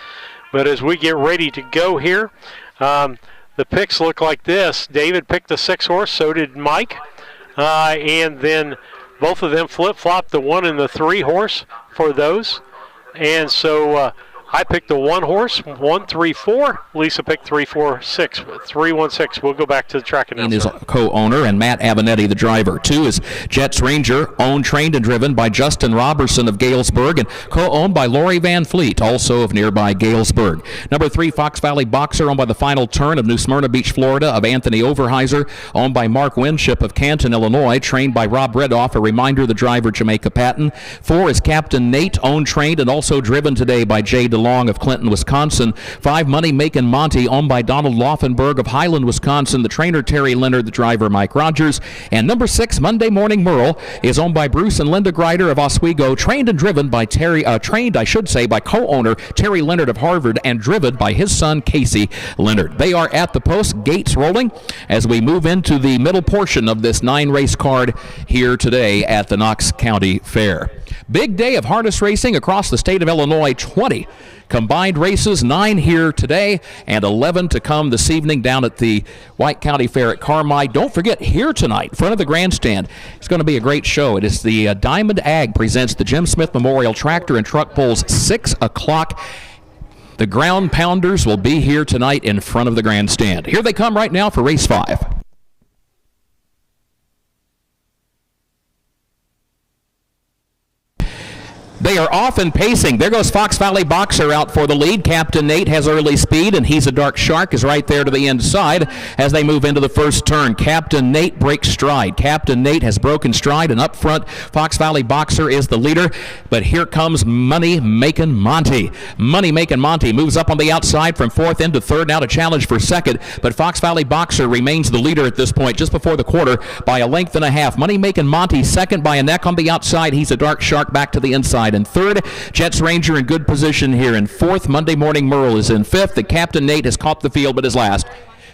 But as we get ready to go here, the picks look like this. David picked the 6 horse, so did Mike. And then both of them flip-flopped the 1 and the 3 horse for those. And so I picked the 1 horse, 1, 3, 4. Lisa picked 3, 4, 6, 3, 1, 6. We'll go back to the track announcer. Is co-owner, and Matt Avanetti, the driver. 2 is Jets Ranger, owned, trained, and driven by Justin Robertson of Galesburg, and co-owned by Lori Van Fleet, also of nearby Galesburg. Number 3, Fox Valley Boxer, owned by the Final Turn of New Smyrna Beach, Florida, of Anthony Overheiser, owned by Mark Winship of Canton, Illinois, trained by Rob Redoff. A reminder, the driver, Jamaica Patton. 4 is Captain Nate, owned, trained, and also driven today by Jay DeLong of Clinton, Wisconsin. 5, Money Makin' Monty, owned by Donald Laufenberg of Highland, Wisconsin. The trainer, Terry Leonard. The driver, Mike Rogers. And number 6, Monday Morning Merle, is owned by Bruce and Linda Greider of Oswego, trained and driven by by co-owner Terry Leonard of Harvard, and driven by his son, Casey Leonard. They are at the post, gates rolling, as we move into the middle portion of this 9-race card here today at the Knox County Fair. Big day of harness racing across the state of Illinois. 20 combined races, 9 here today and 11 to come this evening down at the White County Fair at Carmi. Don't forget, here tonight, in front of the grandstand, it's going to be a great show. It is the Diamond Ag presents the Jim Smith Memorial Tractor and Truck Pulls, 6 o'clock. The Ground Pounders will be here tonight in front of the grandstand. Here they come right now for race 5. They are off and pacing. There goes Fox Valley Boxer out for the lead. Captain Nate has early speed, and He's a Dark Shark is right there to the inside as they move into the first turn. Captain Nate breaks stride. Captain Nate has broken stride, and up front, Fox Valley Boxer is the leader. But here comes Money Makin' Monty. Money Makin' Monty moves up on the outside from fourth into third, now to challenge for second. But Fox Valley Boxer remains the leader at this point, just before the quarter, by a length and a half. Money Makin' Monty second by a neck on the outside. He's a Dark Shark back to the inside. In third, Jets Ranger in good position here. In fourth, Monday Morning Merle is in fifth. The Captain Nate has caught the field but is last.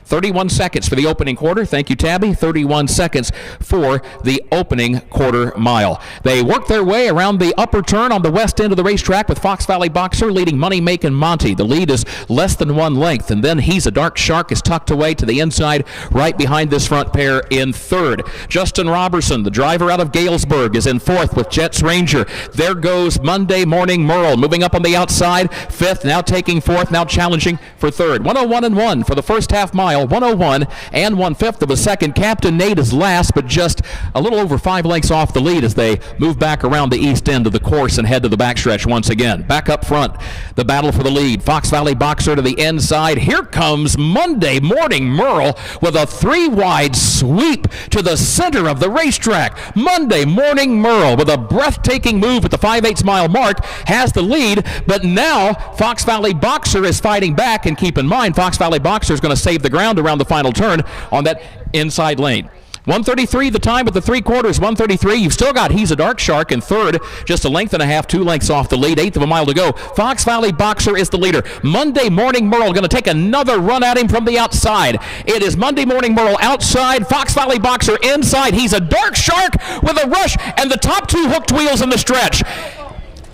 31 seconds for the opening quarter. Thank you, Tabby. 31 seconds for the opening quarter mile. They work their way around the upper turn on the west end of the racetrack with Fox Valley Boxer leading Money Makin' Monty. The lead is less than one length, and then He's a Dark Shark is tucked away to the inside right behind this front pair in third. Justin Robertson, the driver out of Galesburg, is in fourth with Jets Ranger. There goes Monday Morning Merle moving up on the outside. Fifth, now taking fourth, now challenging for third. 101-1 for the first half mile. 101 and 1/5 of a second. Captain Nate is last, but just a little over 5 lengths off the lead as they move back around the east end of the course and head to the backstretch once again. Back up front, the battle for the lead. Fox Valley Boxer to the inside. Here comes Monday Morning Merle with a 3-wide sweep to the center of the racetrack. Monday Morning Merle with a breathtaking move at the 5/8 mile mark has the lead, but now Fox Valley Boxer is fighting back, and keep in mind Fox Valley Boxer is going to save the ground around the final turn on that inside lane. 1:33 the time at the 3/4. 1:33. You've still got He's a Dark Shark in third, just a length and a half, 2 lengths off the lead, 1/8 of a mile to go. Fox Valley Boxer is the leader. Monday Morning Merle going to take another run at him from the outside. It is Monday Morning Merle outside, Fox Valley Boxer inside. He's a Dark Shark with a rush, and the top 2 hooked wheels in the stretch.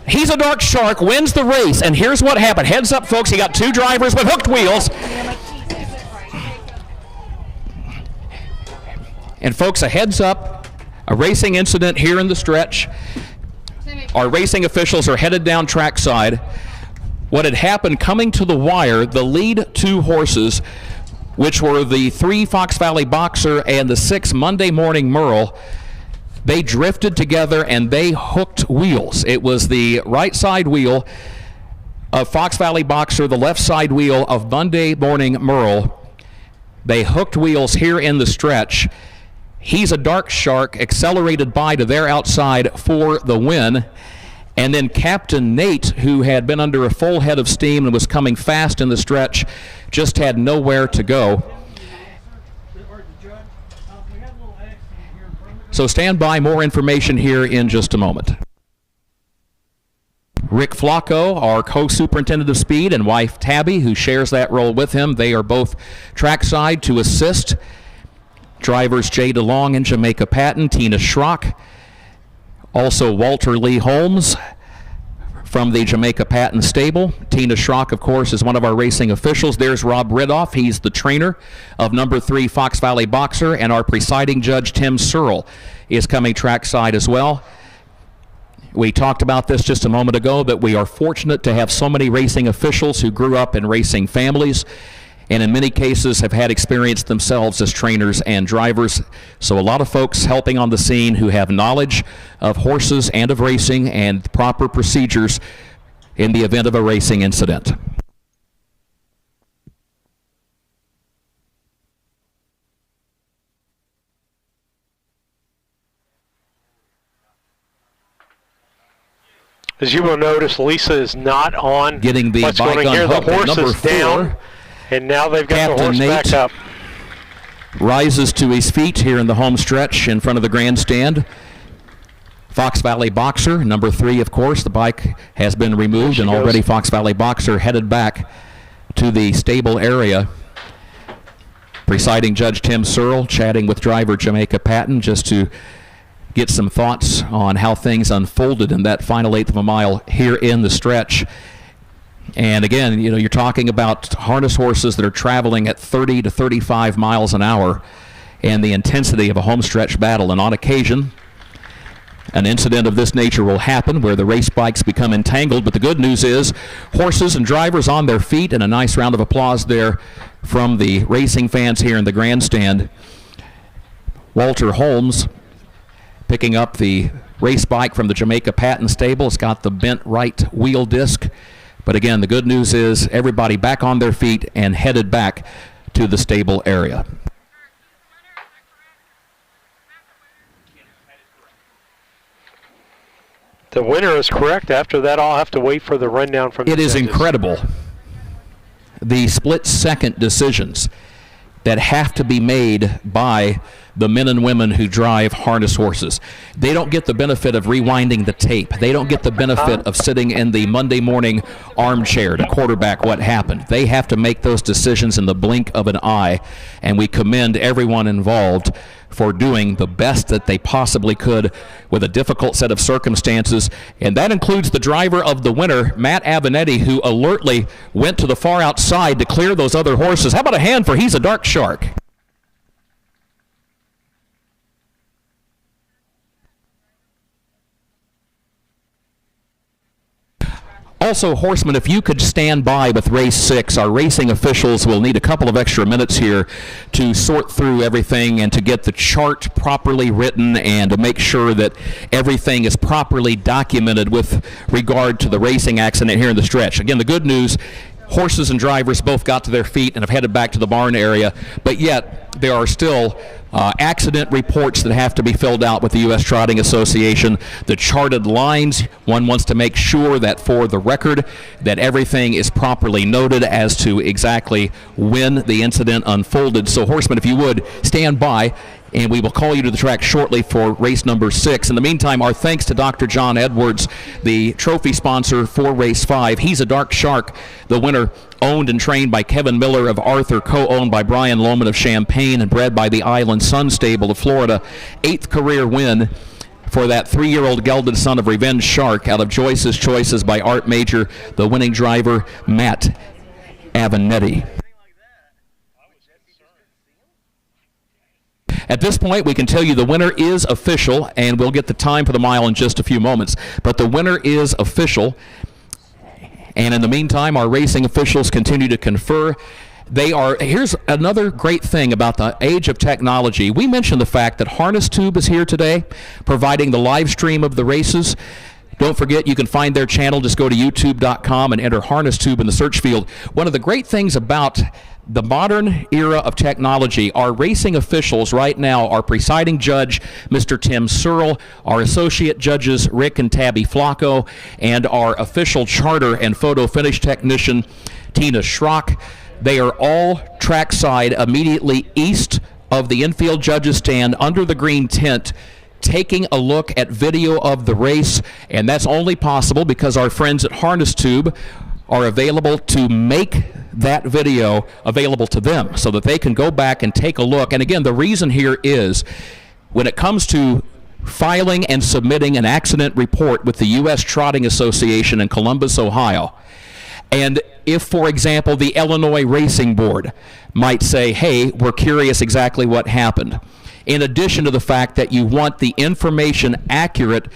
He's a Dark Shark wins the race, and here's what happened. Heads up, folks. He got 2 drivers with hooked wheels. And folks, a heads up, a racing incident here in the stretch. Our racing officials are headed down trackside. What had happened coming to the wire, the lead 2 horses, which were the 3 Fox Valley Boxer and the 6 Monday Morning Merle, they drifted together and they hooked wheels. It was the right side wheel of Fox Valley Boxer, the left side wheel of Monday Morning Merle. They hooked wheels here in the stretch. He's a Dark Shark accelerated by to their outside for the win. And then Captain Nate, who had been under a full head of steam and was coming fast in the stretch, just had nowhere to go. So stand by, more information here in just a moment. Rick Flacco, our co-superintendent of speed, and wife Tabby, who shares that role with him, they are both trackside to assist. Drivers Jay DeLong and Jamaica Patton, Tina Schrock, also Walter Lee Holmes from the Jamaica Patton stable. Tina Schrock, of course, is one of our racing officials. There's Rob Ridoff. He's the trainer of number 3 Fox Valley Boxer, and our presiding judge, Tim Searle, is coming trackside as well. We talked about this just a moment ago, but we are fortunate to have so many racing officials who grew up in racing families and in many cases have had experience themselves as trainers and drivers. So a lot of folks helping on the scene who have knowledge of horses and of racing and proper procedures in the event of a racing incident. As you will notice, Lisa is not on. Getting the what's bike going here. The unhooked at horse is down, and now they've got Captain the horse Nate back up. Rises to his feet here in the home stretch in front of the grandstand. Fox Valley Boxer, number 3, of course. The bike has been removed, and already Fox Valley Boxer headed back to the stable area. Presiding Judge Tim Searle chatting with driver Jamaica Patton just to get some thoughts on how things unfolded in that final 1/8 of a mile here in the stretch. And again, you know, you're talking about harness horses that are traveling at 30 to 35 miles an hour and the intensity of a homestretch battle. And on occasion, an incident of this nature will happen where the race bikes become entangled. But the good news is horses and drivers on their feet, and a nice round of applause there from the racing fans here in the grandstand. Walter Holmes picking up the race bike from the Jamaica Patent Stable. It's got the bent right wheel disc. But again, the good news is everybody back on their feet and headed back to the stable area. The winner is correct. After that, I'll have to wait for the rundown from the It is judges. incredible. The split-second decisions that have to be made by the men and women who drive harness horses. They don't get the benefit of rewinding the tape. They don't get the benefit of sitting in the Monday morning armchair to quarterback what happened. They have to make those decisions in the blink of an eye, and we commend everyone involved for doing the best that they possibly could with a difficult set of circumstances. And that includes the driver of the winner, Matt Avenatti, who alertly went to the far outside to clear those other horses. How about a hand for He's a Dark Shark? Also, horsemen, if you could stand by with race 6, our racing officials will need a couple of extra minutes here to sort through everything and to get the chart properly written and to make sure that everything is properly documented with regard to the racing accident here in the stretch. Again, the good news, horses and drivers both got to their feet and have headed back to the barn area, but yet there are still accident reports that have to be filled out with the U.S. Trotting Association. The charted lines, one wants to make sure that for the record that everything is properly noted as to exactly when the incident unfolded. So horsemen, if you would, stand by, and we will call you to the track shortly for race number 6. In the meantime, our thanks to Dr. John Edwards, the trophy sponsor for race 5. He's a Dark Shark, the winner, owned and trained by Kevin Miller of Arthur, co-owned by Brian Lohman of Champaign, and bred by the Island Sun Stable of Florida. 8th career win for that 3-year-old gelded son of Revenge Shark out of Joyce's Choices by Art Major, the winning driver, Matt Avenatti. At this point, we can tell you the winner is official, and we'll get the time for the mile in just a few moments. But the winner is official. And in the meantime, our racing officials continue to confer. Here's another great thing about the age of technology. We mentioned the fact that Harness Tube is here today, providing the live stream of the races. Don't forget, you can find their channel. Just go to youtube.com and enter Harness Tube in the search field. One of the great things about the modern era of technology, our racing officials right now, our presiding judge, Mr. Tim Searle, our associate judges, Rick and Tabby Flacco, and our official charter and photo finish technician, Tina Schrock. They are all trackside immediately east of the infield judges stand under the green tent, taking a look at video of the race, and that's only possible because our friends at Harness Tube are available to make that video available to them so that they can go back and take a look. And again, the reason here is when it comes to filing and submitting an accident report with the U.S. Trotting Association in Columbus, Ohio, and if, for example, the Illinois Racing Board might say, hey, we're curious exactly what happened, in addition to the fact that you want the information accurate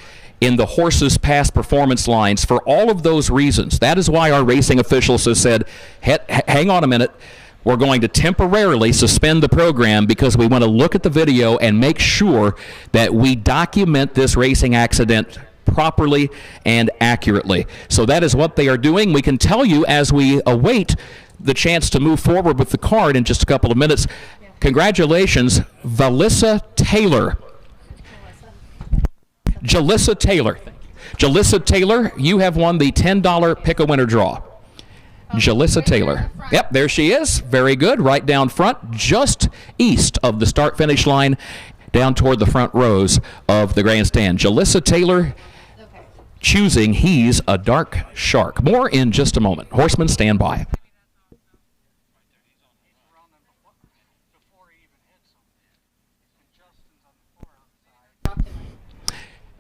in the horse's past performance lines, for all of those reasons, that is why our racing officials have said, hang on a minute, we're going to temporarily suspend the program because we want to look at the video and make sure that we document this racing accident properly and accurately. So that is what they are doing. We can tell you as we await the chance to move forward with the card in just a couple of minutes. Congratulations, Jalissa Taylor. Jalissa Taylor, you have won the $10 pick-a-winner draw. Jalissa Taylor. Yep, there she is. Very good. Right down front, just east of the start-finish line, down toward the front rows of the grandstand. Jalissa Taylor choosing He's a Dark Shark. More in just a moment. Horsemen, stand by.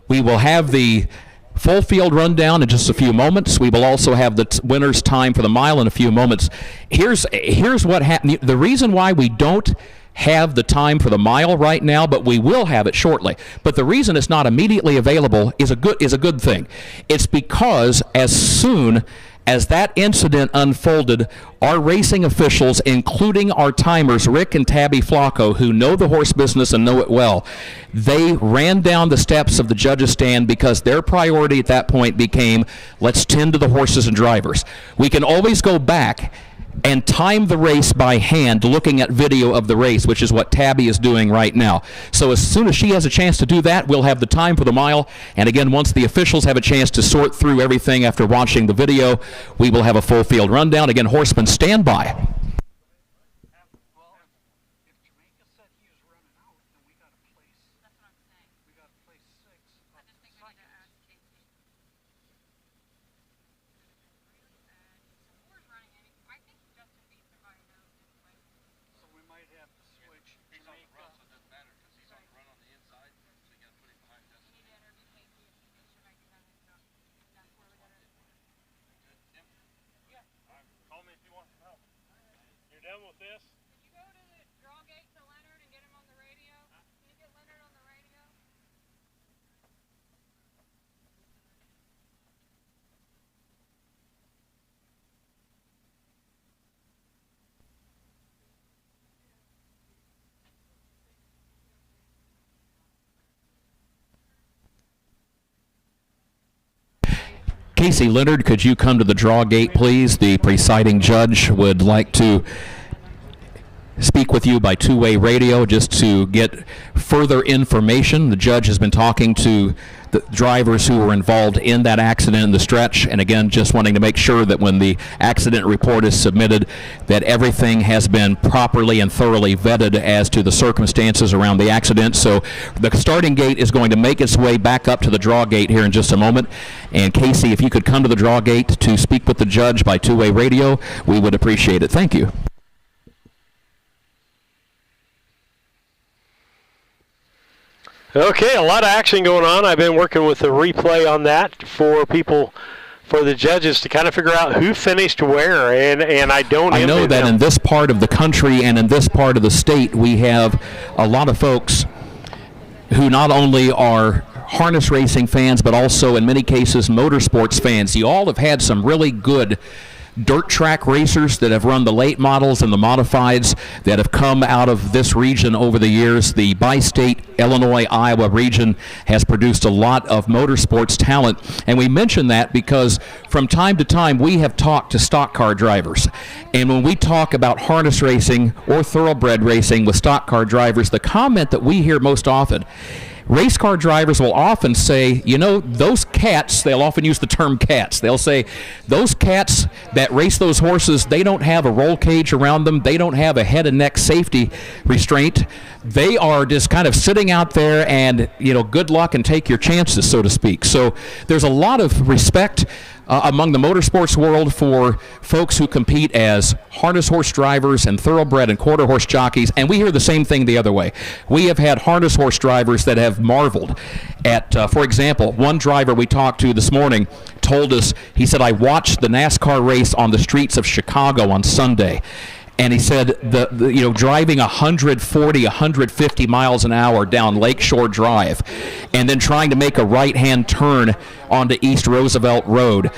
We will have the full field rundown in just a few moments. We will also have the winner's time for the mile in a few moments. Here's what happened. The reason why we don't have the time for the mile right now, but we will have it shortly. But the reason it's not immediately available is a good thing. It's because as soon As that incident unfolded, our racing officials, including our timers, Rick and Tabby Flacco, who know the horse business and know it well, they ran down the steps of the judges' stand because their priority at that point became, let's tend to the horses and drivers. We can always go back and time the race by hand, looking at video of the race, which is what Tabby is doing right now. So as soon as she has a chance to do that, we'll have the time for the mile. And again, once the officials have a chance to sort through everything after watching the video, we will have a full field rundown. Again, horsemen, stand by. Casey Leonard, could you come to the draw gate, please? The presiding judge would like to speak with you by two-way radio just to get further information. The judge has been talking to the drivers who were involved in that accident in the stretch, and again, just wanting to make sure that when the accident report is submitted, that everything has been properly and thoroughly vetted as to the circumstances around the accident. So the starting gate is going to make its way back up to the draw gate here in just a moment. And Casey, if you could come to the draw gate to speak with the judge by two-way radio, we would appreciate it. Thank you. Okay, a lot of action going on. I've been working with the replay on that for people, for the judges to kind of figure out who finished where, and I know that in this part of the country and in this part of the state, we have a lot of folks who not only are harness racing fans, but also in many cases motorsports fans. You all have had some really good dirt track racers that have run the late models and the modifieds that have come out of this region over the years. The bi-state Illinois-Iowa region has produced a lot of motorsports talent, and we mention that because from time to time we have talked to stock car drivers, and when we talk about harness racing or thoroughbred racing with stock car drivers, the comment that we hear most often, race car drivers will often say, you know, those cats, they'll often use the term cats. They'll say, those cats that race those horses, they don't have a roll cage around them. They don't have a head and neck safety restraint. They are just kind of sitting out there and, you know, good luck and take your chances, so to speak. So there's a lot of respect among the motorsports world for folks who compete as harness horse drivers and thoroughbred and quarter horse jockeys, and we hear the same thing the other way. We have had harness horse drivers that have marveled at, for example, one driver we talked to this morning told us, he said, I watched the NASCAR race on the streets of Chicago on Sunday. And he said, driving 140, 150 miles an hour down Lakeshore Drive and then trying to make a right-hand turn onto East Roosevelt Road,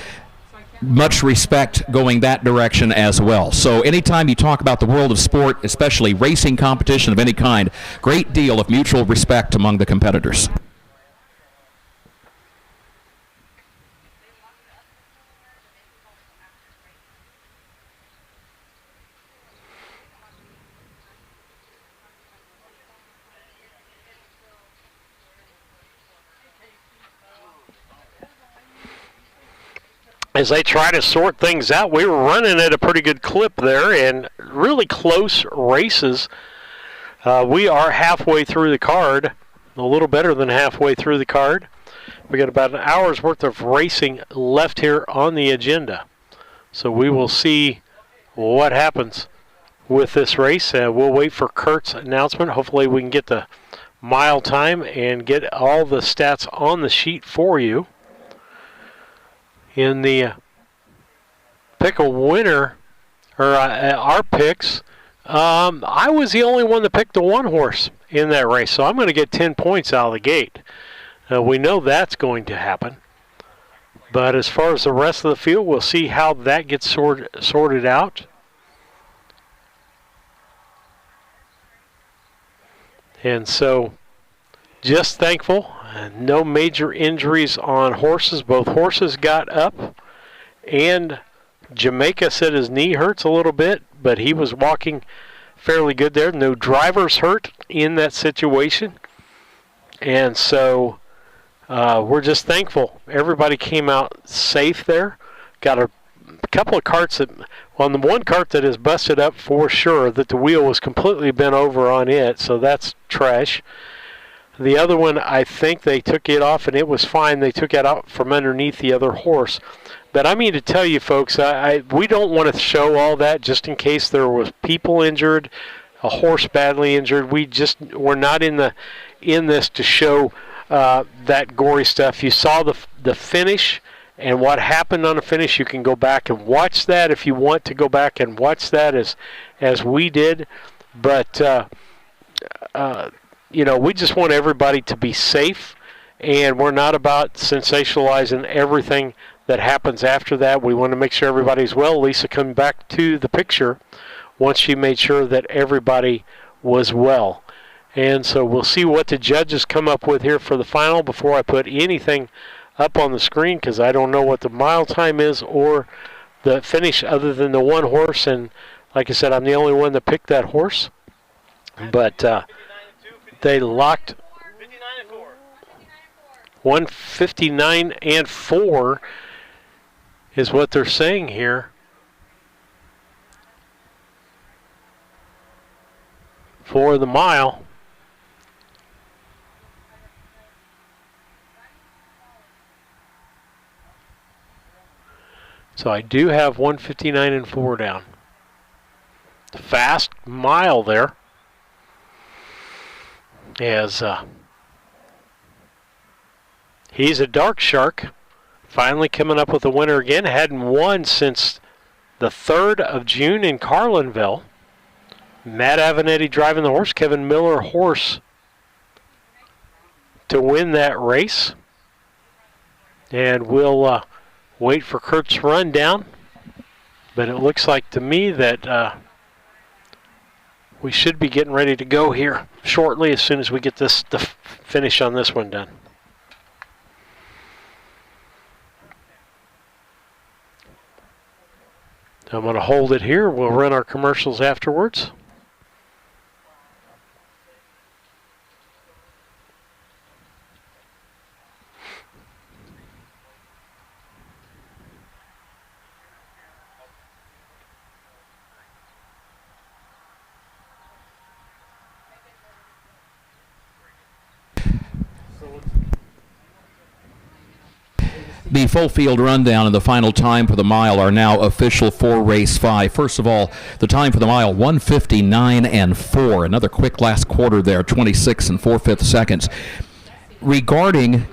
much respect going that direction as well. So anytime you talk about the world of sport, especially racing competition of any kind, great deal of mutual respect among the competitors. As they try to sort things out, we were running at a pretty good clip there and really close races. We are halfway through the card, a little better than halfway through the card. We got about an hour's worth of racing left here on the agenda. So we will see what happens with this race. We'll wait for Kurt's announcement. Hopefully we can get the mile time and get all the stats on the sheet for you. In the pick a winner, or our picks, I was the only one that picked the one horse in that race, so I'm going to get 10 points out of the gate. We know that's going to happen. But as far as the rest of the field, we'll see how that gets sorted out. And so, just thankful. No major injuries on horses. Both horses got up. And Jamaica said his knee hurts a little bit, but he was walking fairly good there. No drivers hurt in that situation. And so we're just thankful. Everybody came out safe there. Got a couple of carts that, well, the one cart that is busted up for sure, that the wheel was completely bent over on it, so that's trash. The other one, I think they took it off and it was fine. They took it out from underneath the other horse. But I mean to tell you folks, we don't want to show all that just in case there was people injured, a horse badly injured. We're not in this to show that gory stuff. You saw the finish and what happened on the finish. You can go back and watch that if you want to go back and watch that as we did. But we just want everybody to be safe, and we're not about sensationalizing everything that happens after that. We want to make sure everybody's well. Lisa coming back to the picture once she made sure that everybody was well. And so we'll see what the judges come up with here for the final before I put anything up on the screen, because I don't know what the mile time is or the finish other than the one horse. And like I said, I'm the only one that picked that horse. But they locked 159 and 4 is what they're saying here for the mile. So I do have 159 and 4 down. Fast mile there. As he's a dark shark. Finally coming up with a winner again. Hadn't won since the 3rd of June in Carlinville. Matt Avenatti driving the horse. Kevin Miller horse to win that race. And we'll wait for Kurt's rundown. But it looks like to me that we should be getting ready to go here shortly as soon as we get the finish on this one done. I'm going to hold it here. We'll run our commercials afterwards. The full field rundown and the final time for the mile are now official for race 5. First of all, the time for the mile, 1:59 and 4. Another quick last quarter there, 26 and 4/5 seconds. Regarding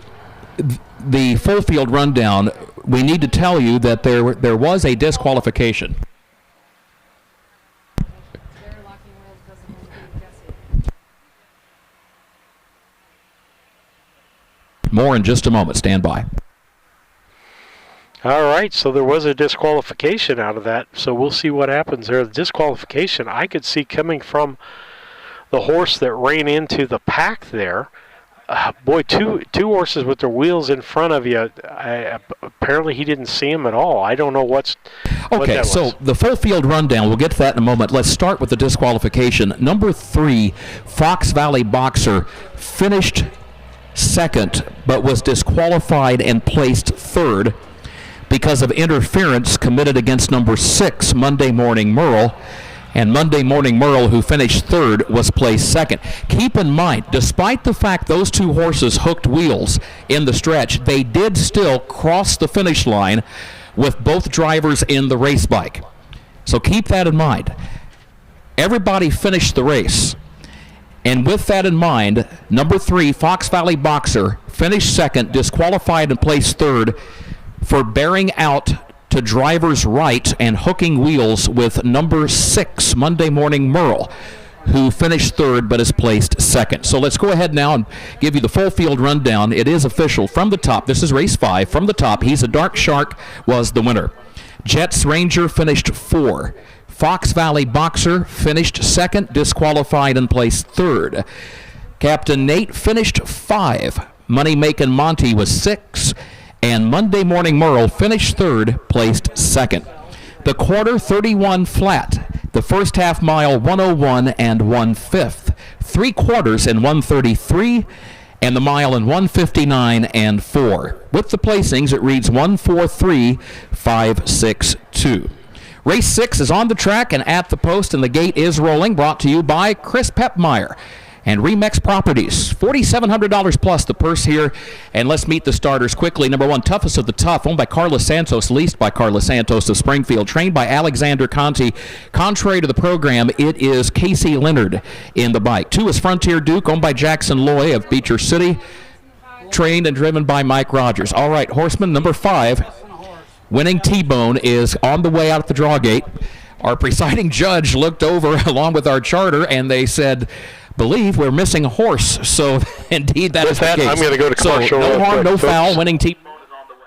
the full field rundown, we need to tell you that there was a disqualification. More in just a moment. Stand by. All right, so there was a disqualification out of that, so we'll see what happens there. The disqualification I could see coming from the horse that ran into the pack there. Boy, two horses with their wheels in front of you. Apparently he didn't see them at all. I don't know what that was. So the full field rundown, we'll get to that in a moment. Let's start with the disqualification. Number 3, Fox Valley Boxer, finished second but was disqualified and placed 3rd because of interference committed against number 6, Monday Morning Merle. And Monday Morning Merle, who finished 3rd, was placed 2nd. Keep in mind, despite the fact those two horses hooked wheels in the stretch, they did still cross the finish line with both drivers in the race bike. So keep that in mind. Everybody finished the race. And with that in mind, number 3, Fox Valley Boxer, finished 2nd, disqualified and placed 3rd for bearing out to driver's right and hooking wheels with number 6, Monday Morning Merle, who finished third but is placed second. So let's go ahead now and give you the full field rundown. It is official from the top. This is race 5. From the top, He's a Dark Shark was the winner. Jets Ranger finished 4. Fox Valley Boxer finished second, disqualified and placed third. Captain Nate finished 5. Money Makin' Monty was 6. And Monday Morning Merle finished third, placed second. The quarter 31 flat. The first half mile 101 and 1/5. 3 quarters in 133. And the mile in 159 and 4. With the placings, it reads 143.562. Race 6 is on the track and at the post, and the gate is rolling. Brought to you by Chris Pepmeyer and Remix Properties. $4,700 plus the purse here. And let's meet the starters quickly. Number 1, Toughest of the Tough, owned by Carlos Santos, leased by Carlos Santos of Springfield, trained by Alexander Conti. Contrary to the program, it is Casey Leonard in the bike. 2 is Frontier Duke, owned by Jackson Loy of Beecher City, trained and driven by Mike Rogers. All right, horseman number 5, Winning T-Bone, is on the way out at the draw gate. Our presiding judge looked over along with our charter, and they said, believe we're missing a horse. So indeed that is the case. I'm going to go to commercial. So no harm, no foul. Winning T-Bone is on the way.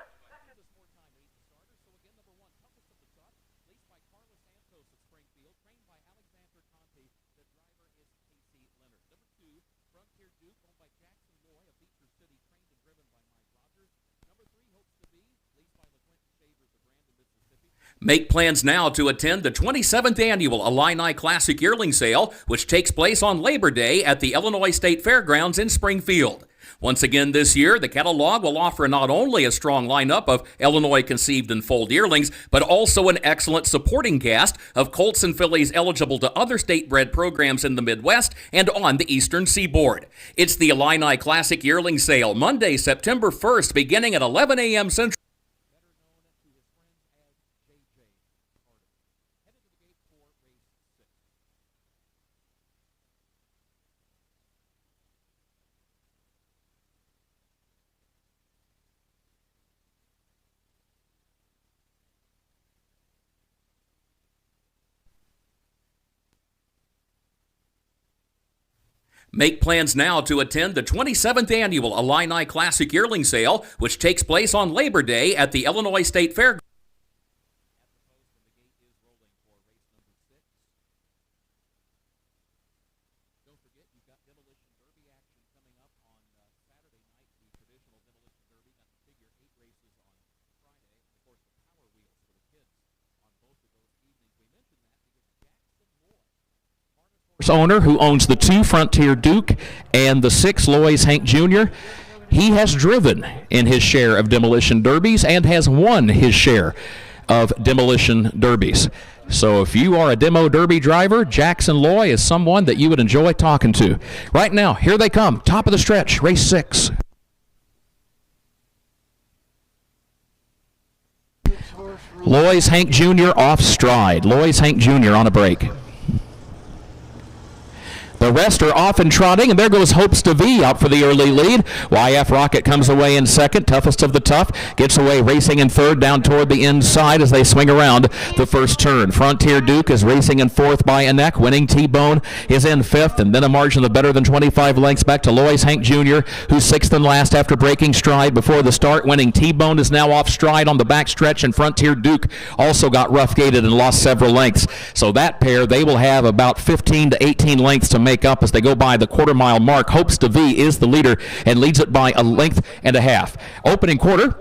Make plans now to attend the 27th Annual Illini Classic Yearling Sale, which takes place on Labor Day at the Illinois State Fairgrounds in Springfield. Once again this year, the catalog will offer not only a strong lineup of Illinois-conceived and foaled yearlings, but also an excellent supporting cast of colts and fillies eligible to other state-bred programs in the Midwest and on the Eastern Seaboard. It's the Illini Classic Yearling Sale, Monday, September 1st, beginning at 11 a.m. Central. Make plans now to attend the 27th Annual Illini Classic Yearling Sale, which takes place on Labor Day at the Illinois State Fairgrounds. Owner who owns the 2 Frontier Duke and the 6 Loy's Hank Jr. He has driven in his share of demolition derbies and has won his share of demolition derbies. So if you are a demo derby driver, Jackson Loy is someone that you would enjoy talking to. Right now, here they come, top of the stretch, race 6. Loy's Hank Jr. off stride. Loy's Hank Jr. on a break. The rest are off and trotting, and there goes Hopes to V out for the early lead. YF Rocket comes away in second. Toughest of the Tough gets away racing in third down toward the inside as they swing around the first turn. Frontier Duke is racing in fourth by a neck. Winning T-Bone is in fifth, and then a margin of better than 25 lengths back to Loy's Hank Jr., who's sixth and last after breaking stride before the start. Winning T-Bone is now off stride on the back stretch, and Frontier Duke also got rough gated and lost several lengths. So that pair, they will have about 15 to 18 lengths to make up as they go by the quarter-mile mark. Hopes to V is the leader and leads it by a length and a half. Opening quarter,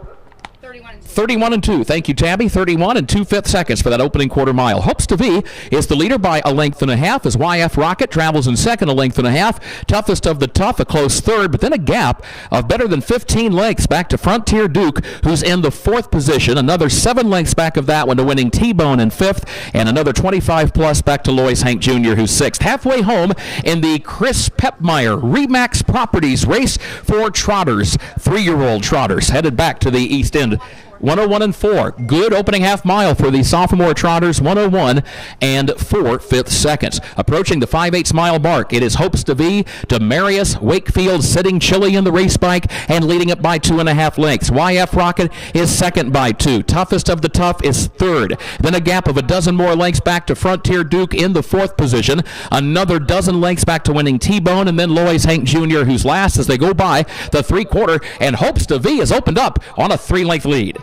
31 and 2. Thank you, Tabby. 31 and 2/5 seconds for that opening quarter mile. Hopes to V is the leader by a length and a half as YF Rocket travels in second, a length and a half. Toughest of the Tough, a close third, but then a gap of better than 15 lengths back to Frontier Duke, who's in the fourth position. Another 7 lengths back of that one to Winning T-Bone in fifth, and another 25 plus back to Loy's Hank Jr., who's sixth. Halfway home in the Chris Pepmeyer Remax Properties race for trotters, 3-year-old trotters, headed back to the East End 101 and 4. Good opening half mile for the sophomore trotters, 101 and 4/5 seconds. Approaching the 5/8 mile mark, it is Hopes DeVee, Demarius Wakefield sitting chilly in the race bike and leading it by 2.5 lengths. YF Rocket is second by 2. Toughest of the Tough is third. Then a gap of a dozen more lengths back to Frontier Duke in the 4th position. Another dozen lengths back to winning T-Bone, and then Lois Hank Jr., who's last as they go by the 3/4, and Hopes DeVee has opened up on a 3-length lead.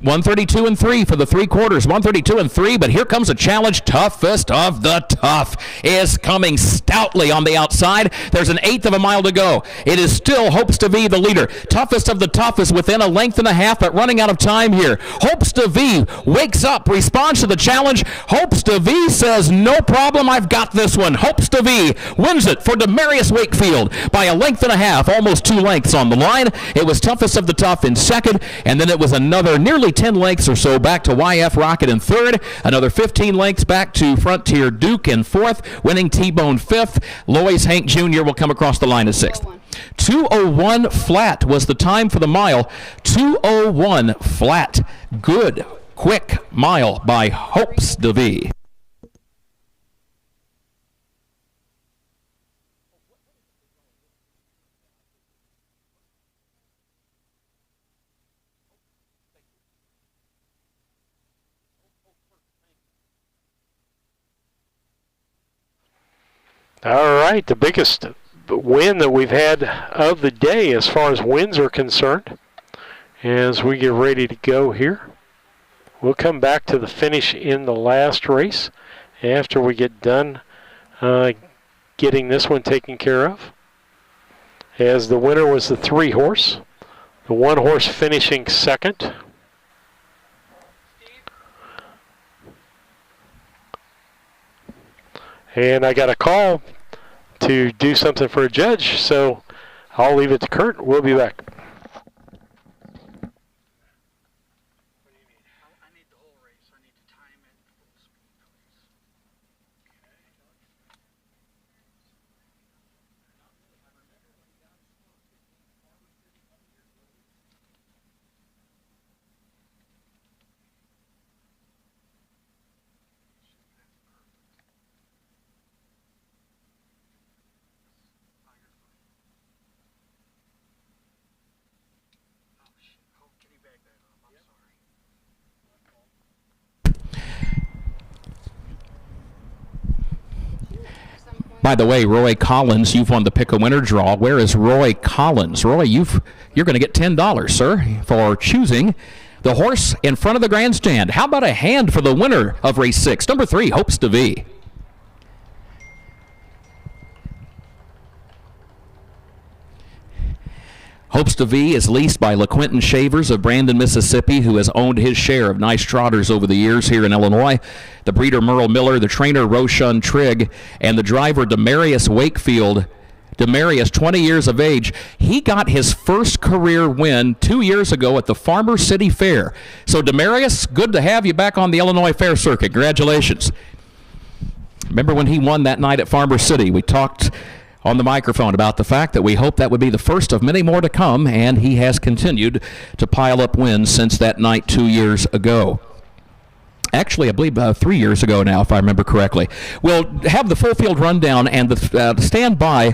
132 and 3 for the 3/4, 132 and 3, but here comes a challenge. Toughest of the Tough is coming stoutly on the outside. There's an 1/8 of a mile to go. It is still Hopes DeVee, the leader. Toughest of the Tough is within a length and a half, but running out of time here. Hopes DeVee wakes up, responds to the challenge. Hopes DeVee says, no problem, I've got this one. Hopes DeVee wins it for Demarius Wakefield by a length and a half, almost 2 lengths on the line. It was Toughest of the Tough in second, and then it was another nearly 10 lengths or so back to YF Rocket in third, another 15 lengths back to Frontier Duke in fourth, winning T-Bone fifth. Lois Hank Jr. will come across the line as sixth. 2:01 flat was the time for the mile. 2:01 flat. Good, quick mile by Hopes DeVee. All right, the biggest win that we've had of the day as far as wins are concerned. As we get ready to go here, we'll come back to the finish in the last race after we get done getting this one taken care of. As the winner was the 3-horse, the 1-horse finishing second. And I got a call to do something for a judge, so I'll leave it to Kurt. We'll be back. By the way, Roy Collins, you've won the Pick a Winner draw. Where is Roy Collins? Roy, you're going to get $10, sir, for choosing the horse in front of the grandstand. How about a hand for the winner of race 6, number 3, Hopes DeVee? Hopes DeVee is leased by LaQuinton Shavers of Brandon, Mississippi, who has owned his share of nice trotters over the years here in Illinois. The breeder, Merle Miller, the trainer, Roshan Trigg, and the driver, Demarius Wakefield. Demarius, 20 years of age. He got his first career win 2 years ago at the Farmer City Fair. So, Demarius, good to have you back on the Illinois Fair Circuit. Congratulations. Remember when he won that night at Farmer City? We talked on the microphone about the fact that we hope that would be the first of many more to come, and he has continued to pile up wins since that night 2 years ago. Actually, I believe 3 years ago now, if I remember correctly. We'll have the full field rundown and the stand by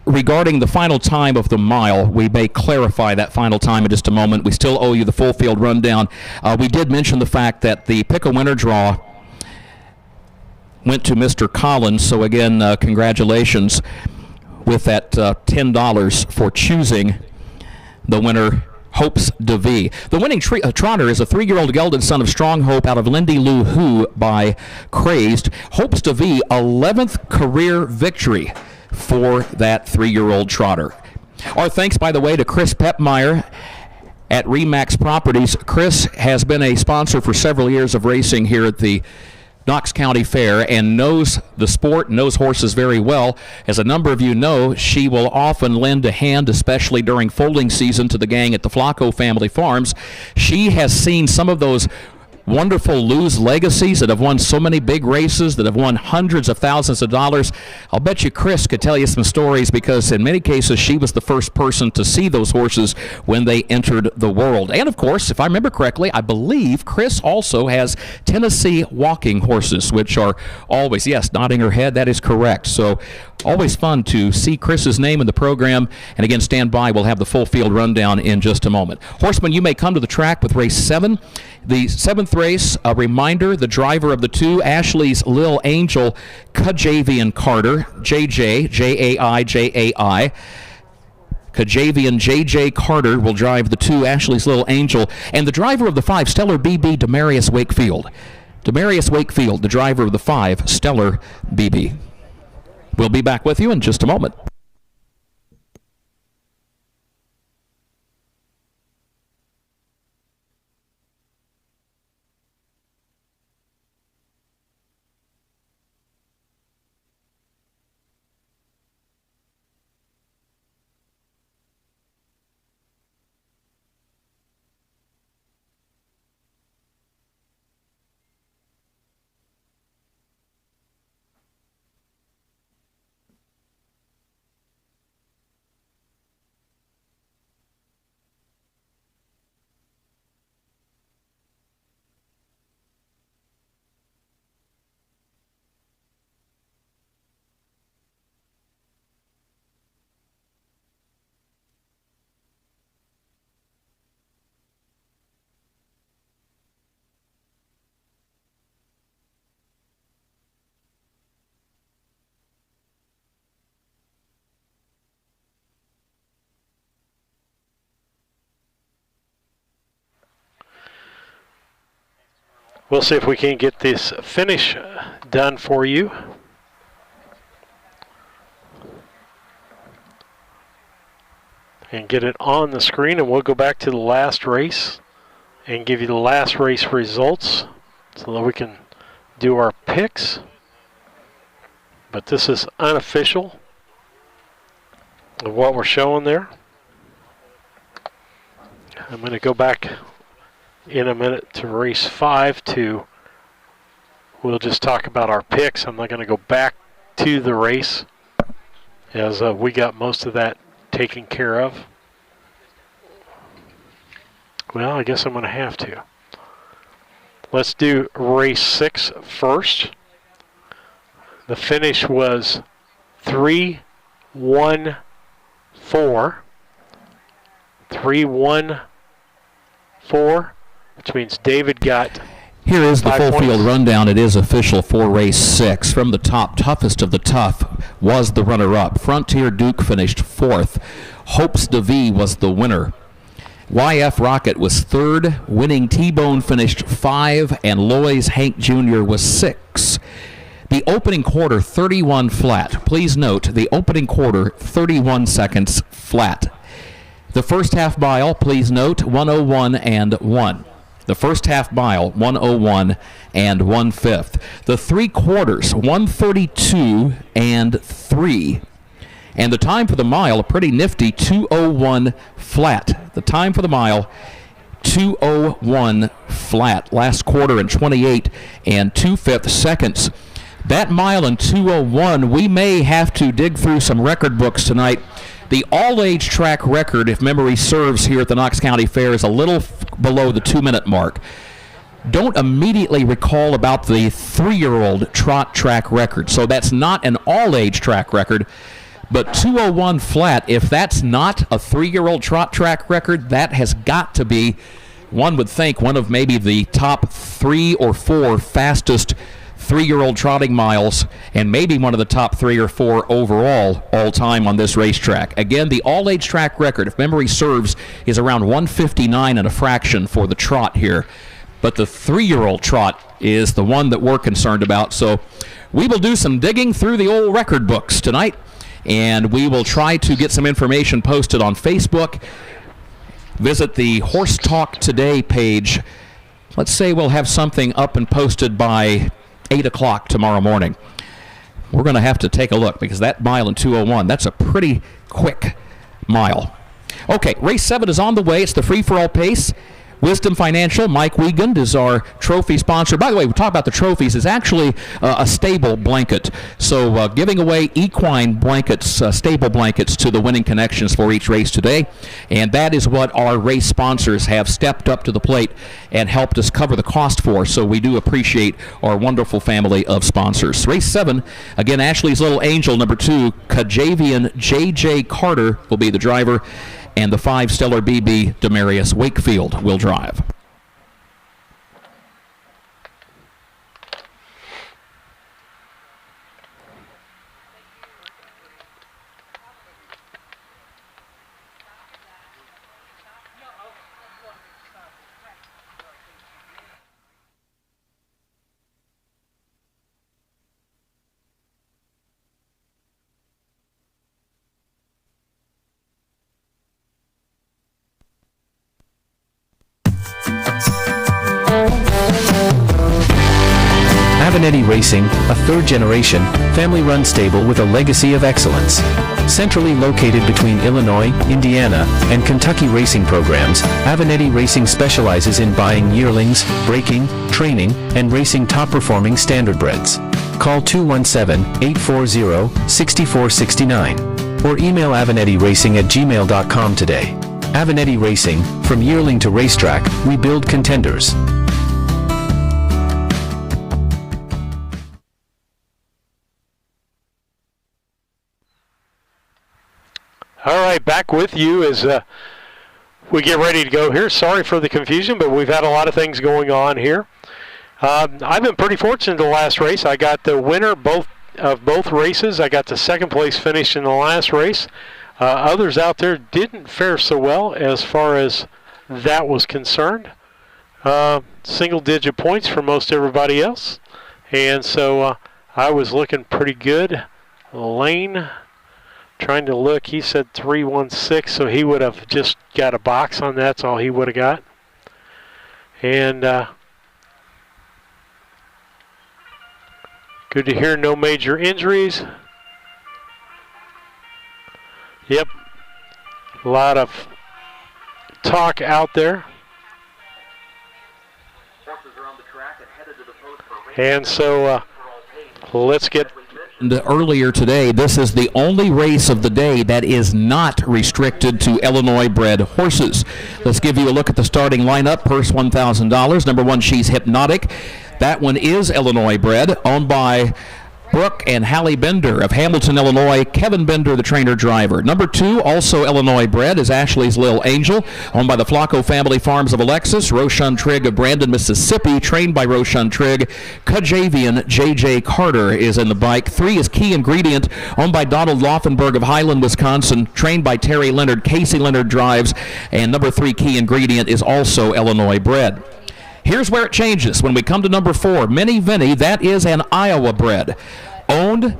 regarding the final time of the mile. We may clarify that final time in just a moment. We still owe you the full field rundown. We did mention the fact that the Pick a Winner draw went to Mr. Collins, so again, congratulations with that $10 for choosing the winner, Hopes DeVee. The winning trotter is a 3-year-old gelded son of Strong Hope out of Lindy Lou Who by Crazed. Hopes DeVee, 11th career victory for that 3-year-old trotter. Our thanks, by the way, to Chris Pepmeyer at Remax Properties. Chris has been a sponsor for several years of racing here at the Knox County Fair and knows the sport, knows horses very well. As a number of you know, she will often lend a hand, especially during foaling season, to the gang at the Flacco Family Farms. She has seen some of those wonderful Lou's legacies that have won so many big races, that have won hundreds of thousands of dollars. I'll bet you Chris could tell you some stories, because in many cases she was the first person to see those horses when they entered the world. And of course, if I remember correctly, I believe Chris also has Tennessee walking horses, which are always, yes, nodding her head, that is correct. So always fun to see Chris's name in the program. And again, stand by. We'll have the full field rundown in just a moment. Horsemen, you may come to the track with race 7. The 7th race, a reminder, the driver of the 2, Ashley's Lil Angel, Kajavian Carter, JJ, J-A-I-J-A-I. Kajavian J.J. Carter will drive the 2, Ashley's Little Angel. And the driver of the 5, Stellar BB, Demarius Wakefield. Demarius Wakefield, the driver of the 5, Stellar BB. We'll be back with you in just a moment. We'll see if we can get this finish done for you. And get it on the screen, and we'll go back to the last race and give you the last race results so that we can do our picks. But this is unofficial of what we're showing there. I'm going to go back in a minute to race 5 we'll just talk about our picks. I'm not going to go back to the race, as we got most of that taken care of. Well, I guess I'm going to have to. Let's do race 6 first. The finish was 3-1-4. 3-1-4. Which means David got... Here is the 5 full points. field rundown. It is official for race 6. From the top, toughest of the tough was the runner-up. Frontier Duke finished 4th. Hopes DeVee was the winner. YF Rocket was 3rd. Winning T-Bone finished 5, and Loy's Hank Jr. was 6. The opening quarter, 31 flat. Please note, the opening quarter, 31 seconds flat. The first half mile, please note, 101 and 1. The first half mile, 101 and 1/5. The 3 quarters, 132 and 3. And the time for the mile, a pretty nifty 2:01 flat. The time for the mile, 2:01 flat. Last quarter in 28 and 2/5 seconds. That mile in 2:01, we may have to dig through some record books tonight. The all-age track record, if memory serves, here at the Knox County Fair is a little below the 2-minute mark. Don't immediately recall about the 3-year-old trot track record. So that's not an all-age track record, but 2:01 flat, if that's not a 3-year-old trot track record, that has got to be, one would think, one of maybe the top 3 or 4 fastest 3-year-old trotting miles, and maybe one of the top 3 or 4 overall all-time on this racetrack. Again, the all-age track record, if memory serves, is around 159 and a fraction for the trot here. But the 3-year-old trot is the one that we're concerned about. So we will do some digging through the old record books tonight, and we will try to get some information posted on Facebook. Visit the Horse Talk Today page. Let's say we'll have something up and posted by 8 o'clock tomorrow morning. We're going to have to take a look, because that mile in 2:01, that's a pretty quick mile. Okay, race 7 is on the way. It's the free-for-all pace. Wisdom Financial, Mike Wiegand is our trophy sponsor. By the way, we talk about the trophies. It's actually a stable blanket. So giving away equine blankets, stable blankets to the winning connections for each race today. And that is what our race sponsors have stepped up to the plate and helped us cover the cost for. So we do appreciate our wonderful family of sponsors. Race 7, again, Ashley's Little Angel, number 2, Kajavian J.J. Carter will be the driver. And the 5 Stellar BB Demarius Wakefield will drive. Avenatti Racing, a third-generation, family-run stable with a legacy of excellence. Centrally located between Illinois, Indiana, and Kentucky racing programs, Avenatti Racing specializes in buying yearlings, breaking, training, and racing top-performing standardbreds. Call 217-840-6469 or email AvenettiRacing@gmail.com today. Avenatti Racing, from yearling to racetrack, we build contenders. All right, back with you as we get ready to go here. Sorry for the confusion, but we've had a lot of things going on here. I've been pretty fortunate the last race. I got the winner of both races. I got the second place finish in the last race. Others out there didn't fare so well as far as that was concerned. Single-digit points for most everybody else. And so I was looking pretty good. Lane, trying to look, he said 316, so he would have just got a box on that. That's all he would have got. And good to hear, no major injuries. Yep, a lot of talk out there. And so let's get... Earlier today, this is the only race of the day that is not restricted to Illinois-bred horses. Let's give you a look at the starting lineup. Purse $1,000. Number 1, She's Hypnotic. That one is Illinois-bred, owned by Brooke and Hallie Bender of Hamilton, Illinois. Kevin Bender, the trainer-driver. Number 2, also Illinois-bred, is Ashley's Little Angel, owned by the Flacco Family Farms of Alexis. Roshan Trigg of Brandon, Mississippi, trained by Roshan Trigg. Kajavian J.J. Carter is in the bike. 3 is Key Ingredient, owned by Donald Laufenberg of Highland, Wisconsin, trained by Terry Leonard. Casey Leonard drives. And number 3, Key Ingredient, is also Illinois-bred. Here's where it changes. When we come to number 4, Minnie Vinnie, that is an Iowa bred, owned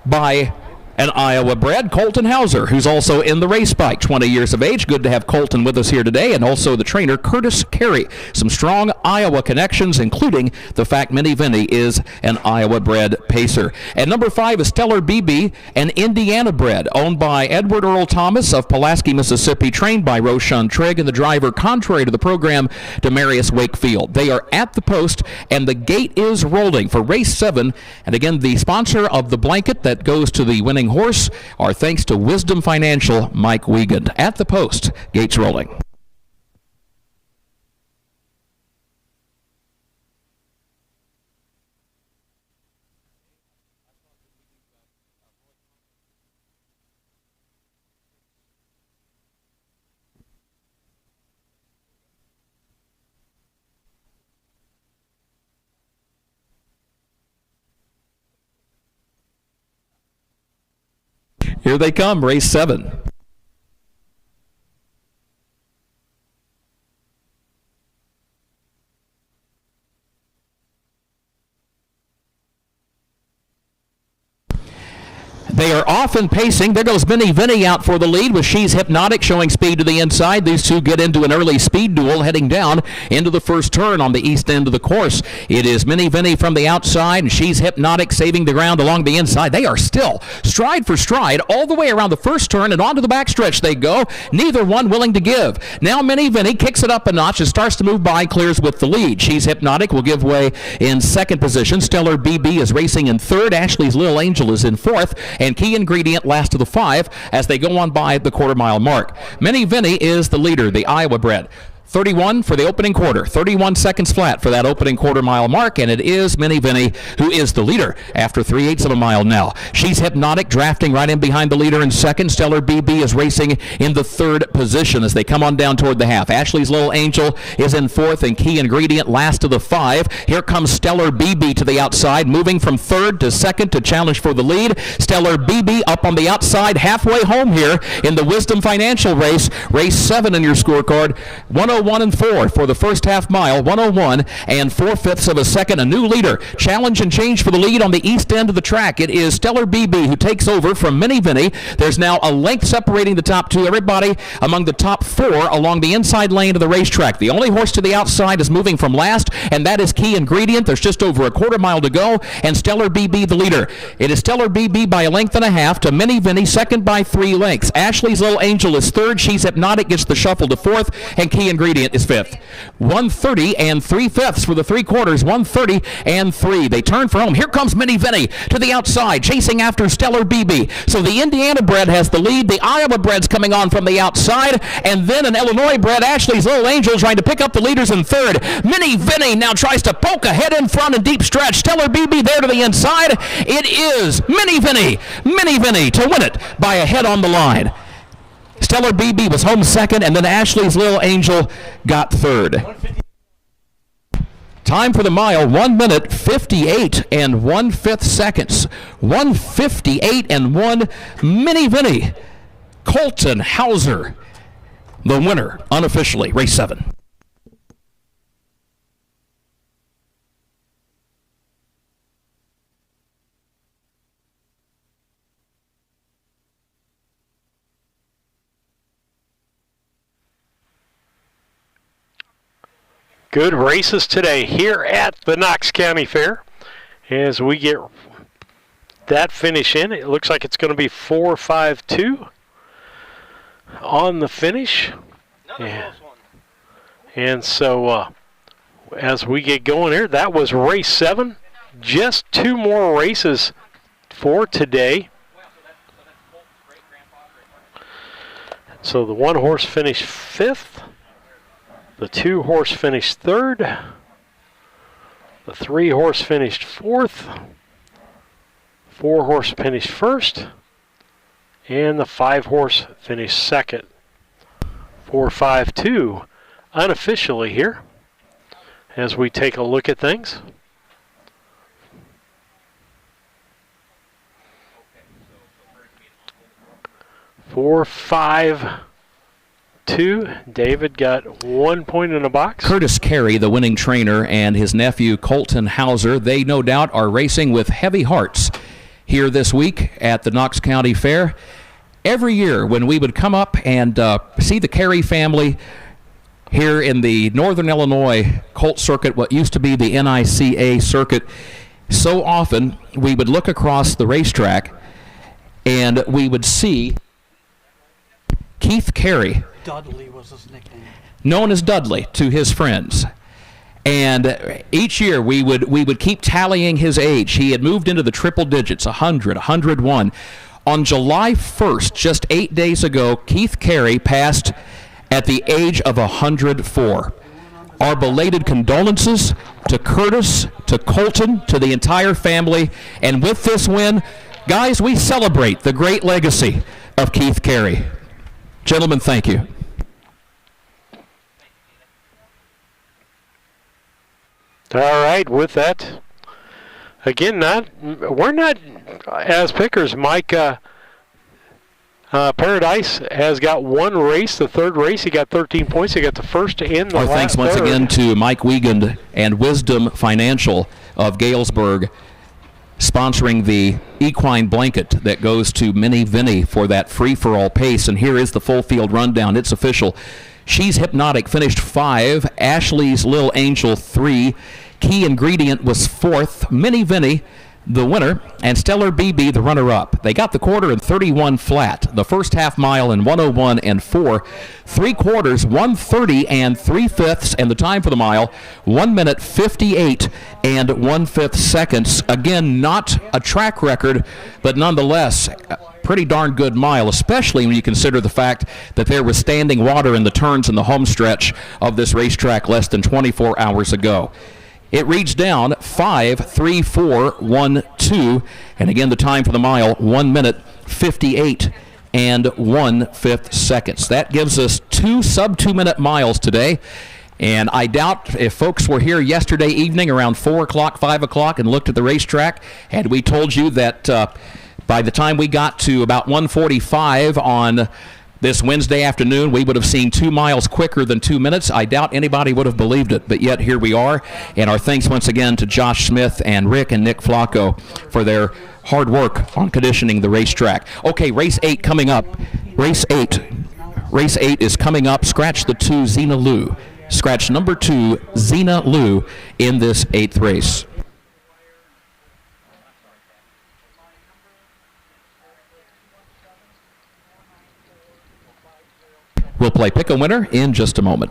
by an Iowa bred, Colton Hauser, who's also in the race bike, 20 years of age. Good to have Colton with us here today, and also the trainer, Curtis Carey. Some strong Iowa connections, including the fact Minnie Vinnie is an Iowa bred pacer. And number 5 is Stellar BB, an Indiana bred, owned by Edward Earl Thomas of Pulaski, Mississippi, trained by Roshan Trigg, and the driver, contrary to the program, Demarius Wakefield. They are at the post, and the gate is rolling for race 7. And again, the sponsor of the blanket that goes to the winning horse, our thanks to Wisdom Financial, Mike Wiegand. At the post, gates rolling. Here they come, race 7. They are often pacing. There goes Minnie Vinny out for the lead with She's Hypnotic showing speed to the inside. These two get into an early speed duel heading down into the first turn on the east end of the course. It is Minnie Vinny from the outside, and She's Hypnotic saving the ground along the inside. They are still stride for stride all the way around the first turn and onto the backstretch they go. Neither one willing to give. Now Minnie Vinny kicks it up a notch and starts to move by, clears with the lead. She's Hypnotic will give way in second position. Stellar BB is racing in third. Ashley's Little Angel is in fourth, and Key Ingredient last of the five as they go on by the quarter-mile mark. Minnie Vinny is the leader, the Iowa bred. 31 for the opening quarter, 31 seconds flat for that opening quarter-mile mark, and it is Minnie Vinny who is the leader after 3/8 of a mile now. She's Hypnotic drafting right in behind the leader in second. Stellar BB is racing in the third position as they come on down toward the half. Ashley's Little Angel is in fourth, and Key Ingredient last of the five. Here comes Stellar BB to the outside, moving from third to second to challenge for the lead. Stellar BB up on the outside, halfway home here in the Wisdom Financial race. Race 7 in your scorecard. 101 and 4 for the first half mile, 101 and 4/5 of a second. A new leader. Challenge and change for the lead on the east end of the track. It is Stellar BB who takes over from Minnie Vinny. There's now a length separating the top two. Everybody among the top four along the inside lane of the racetrack. The only horse to the outside is moving from last, and that is Key Ingredient. There's just over a quarter mile to go, and Stellar BB the leader. It is Stellar BB by a length and a half to Minnie Vinny, second by 3 lengths. Ashley's Little Angel is third. She's Hypnotic gets the shuffle to fourth, and Key Ingredient is fifth. 130 and 3/5 for the 3 quarters. 130 and 3. They turn for home. Here comes Minnie Vinny to the outside, chasing after Stellar BB. So the Indiana bred has the lead. The Iowa bred's coming on from the outside, and then an Illinois bred, Ashley's Little Angel, trying to pick up the leaders in third. Minnie Vinny now tries to poke ahead in front and deep stretch. Stellar BB there to the inside. It is Minnie Vinny to win it by a head on the line. Stellar BB was home second, and then Ashley's Little Angel got third. Time for the mile, 1 minute, 58 and 1/5 seconds. 1:58 and 1. Minnie Vinny, Colton Hauser, the winner, unofficially, race 7. Good races today here at the Knox County Fair. As we get that finish in, it looks like it's going to be 4-5-2 on the finish. And so as we get going here, that was race 7. Just 2 more races for today. So the 1 horse finished 5th. The 2 horse finished 3rd. The 3 horse finished 4th. 4 horse finished 1st. And the 5 horse finished 2nd. 4-5-2 unofficially here as we take a look at things. Four, 5, 2. David got 1 point in the box. Curtis Carey, the winning trainer, and his nephew Colton Hauser, they no doubt are racing with heavy hearts here this week at the Knox County Fair. Every year when we would come up and see the Carey family here in the Northern Illinois Colt Circuit, what used to be the NICA circuit, so often we would look across the racetrack and we would see Keith Carey, Dudley was his nickname, known as Dudley to his friends. And each year we would keep tallying his age. He had moved into the triple digits, 100, 101. On July 1st, just 8 days ago, Keith Carey passed at the age of 104. Our belated condolences to Curtis, to Colton, to the entire family. And with this win, guys, we celebrate the great legacy of Keith Carey. Gentlemen, thank you. All right, with that, again, we're not as pickers. Mike Paradise has got 1 race. The 3rd race, he got 13 points. He got the first and the Our last thanks once third. again to Mike Wiegand and Wisdom Financial of Galesburg. sponsoring the equine blanket that goes to Minnie Vinnie for that free-for-all pace. And here is the full field rundown. It's official. She's Hypnotic finished 5. Ashley's Lil Angel 3. Key Ingredient was 4th. Minnie Vinnie, the winner, and Stellar BB, the runner-up. They got the quarter in 31 flat. The first half mile in 1:01 and 4. 3/4, 1:30 and 3/5, and the time for the mile, 1 minute 58 and 1/5 seconds. Again, not a track record, but nonetheless, pretty darn good mile, especially when you consider the fact that there was standing water in the turns in the home stretch of this racetrack less than 24 hours ago. It reads down 5:34:12, and again the time for the mile, 1 minute 58 and 1/5 seconds. That gives us 2 sub-2 minute miles today. And I doubt if folks were here yesterday evening around 4 o'clock, 5 o'clock and looked at the racetrack, had we told you that by the time we got to about 1:45 on this Wednesday afternoon, we would have seen 2 miles quicker than 2 minutes. I doubt anybody would have believed it, but yet here we are. And our thanks once again to Josh Smith and Rick and Nick Flacco for their hard work on conditioning the racetrack. Okay, race 8 coming up. Race 8 is coming up. Scratch the 2, Zena Lou. Scratch number 2, Zena Lou, in this 8th race. We'll play Pick a Winner in just a moment.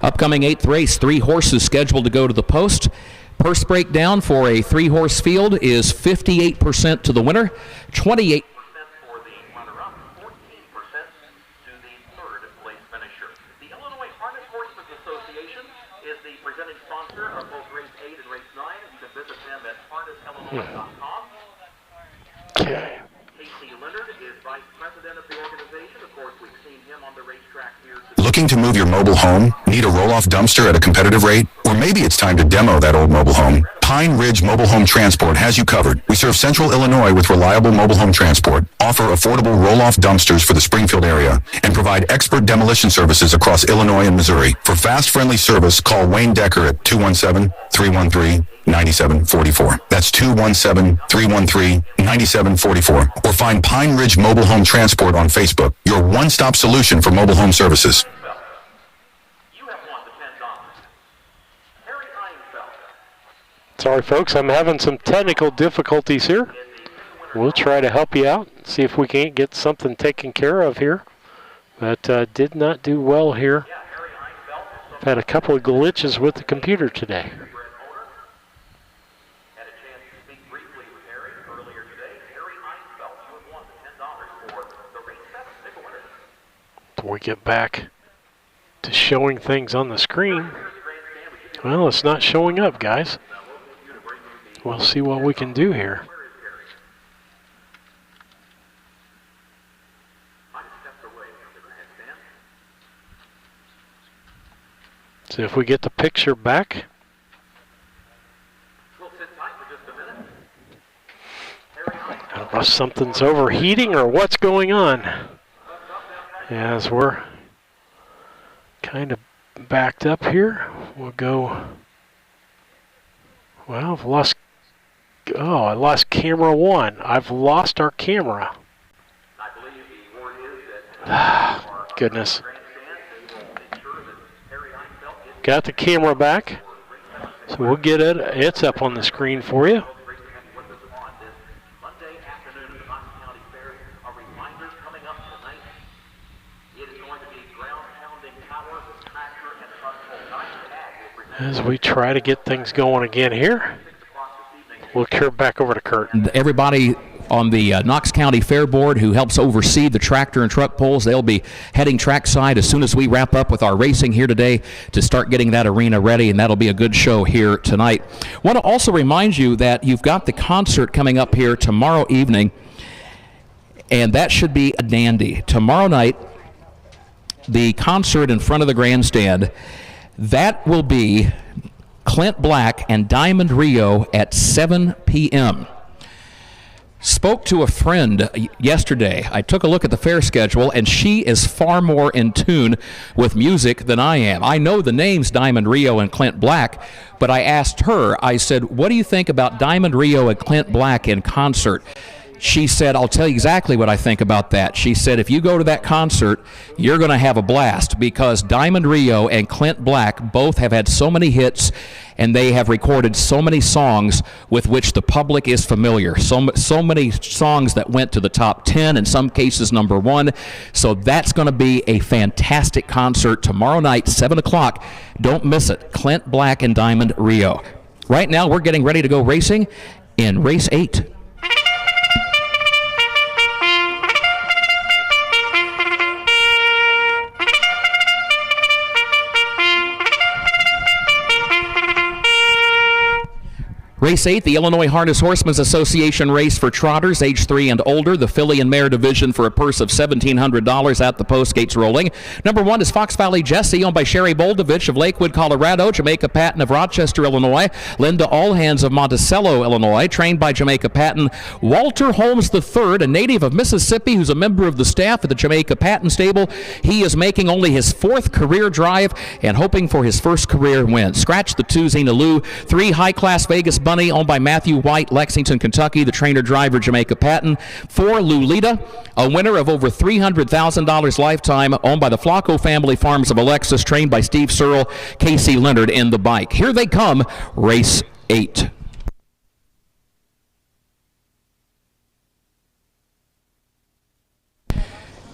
Upcoming 8th race, 3 horses scheduled to go to the post. Purse breakdown for a 3-horse field is 58% to the winner, 28% for the runner-up, 14% to the 3rd place finisher. The Illinois Harness Horsemen's Association is the presenting sponsor of both race 8 and race 9. You can visit them at harnessillinois.com. Okay. Casey Leonard is vice president of the organization. Of course, we've seen him on the racetrack here today. Looking to move your mobile home? Need a roll-off dumpster at a competitive rate? Or maybe it's time to demo that old mobile home. Pine Ridge Mobile Home Transport has you covered. We serve Central Illinois with reliable mobile home transport, offer affordable roll-off dumpsters for the Springfield area, and provide expert demolition services across Illinois and Missouri. For fast, friendly service, call Wayne Decker at 217-313-9744. That's 217-313-9744. Or find Pine Ridge Mobile Home Transport on Facebook, your one-stop solution for mobile home services. Sorry, folks, I'm having some technical difficulties here. We'll try to help you out, see if we can't get something taken care of here. But did not do well here. I've had a couple of glitches with the computer today. Before we get back to showing things on the screen, well, it's not showing up, guys. We'll see what we can do here. See if we get the picture back. I don't know if something's overheating or what's going on. As we're kind of backed up here, we'll go. Well, I've lost. Oh, I lost camera 1. I've lost our camera. Goodness. Got the camera back. So we'll get it. It's up on the screen for you. As we try to get things going again here. We'll turn back over to Kurt. Everybody on the Knox County Fair Board who helps oversee the tractor and truck pulls, they'll be heading trackside as soon as we wrap up with our racing here today to start getting that arena ready, and that'll be a good show here tonight. Want to also remind you that you've got the concert coming up here tomorrow evening, and that should be a dandy. Tomorrow night, the concert in front of the grandstand, that will be Clint Black and Diamond Rio at 7 p.m. Spoke to a friend yesterday. I took a look at the fair schedule, and she is far more in tune with music than I am. I know the names Diamond Rio and Clint Black, but I asked her, I said, what do you think about Diamond Rio and Clint Black in concert? She said, I'll tell you exactly what I think about that. She said, if you go to that concert, you're going to have a blast, because Diamond Rio and Clint Black both have had so many hits, and they have recorded so many songs with which the public is familiar. So many songs that went to the top 10, in some cases number 1. So that's going to be a fantastic concert tomorrow night, 7 o'clock. Don't miss it. Clint Black and Diamond Rio. Right now, we're getting ready to go racing in Race 8. Race 8, the Illinois Harness Horsemen's Association race for trotters age 3 and older. The filly and mare division for a purse of $1,700 at the post gates rolling. Number 1 is Fox Valley Jessie, owned by Sherry Boldovich of Lakewood, Colorado. Jamaica Patton of Rochester, Illinois. Linda Allhands of Monticello, Illinois, trained by Jamaica Patton. Walter Holmes III, a native of Mississippi who's a member of the staff at the Jamaica Patton stable. He is making only his 4th career drive and hoping for his first career win. Scratch the 2, Zena Lou. 3, High Class Vegas Bunny, owned by Matthew White, Lexington, Kentucky, the trainer-driver, Jamaica Patton. 4, Lulita, a winner of over $300,000 lifetime, owned by the Flacco family farms of Alexis, trained by Steve Searle, Casey Leonard in the bike. Here they come, Race 8.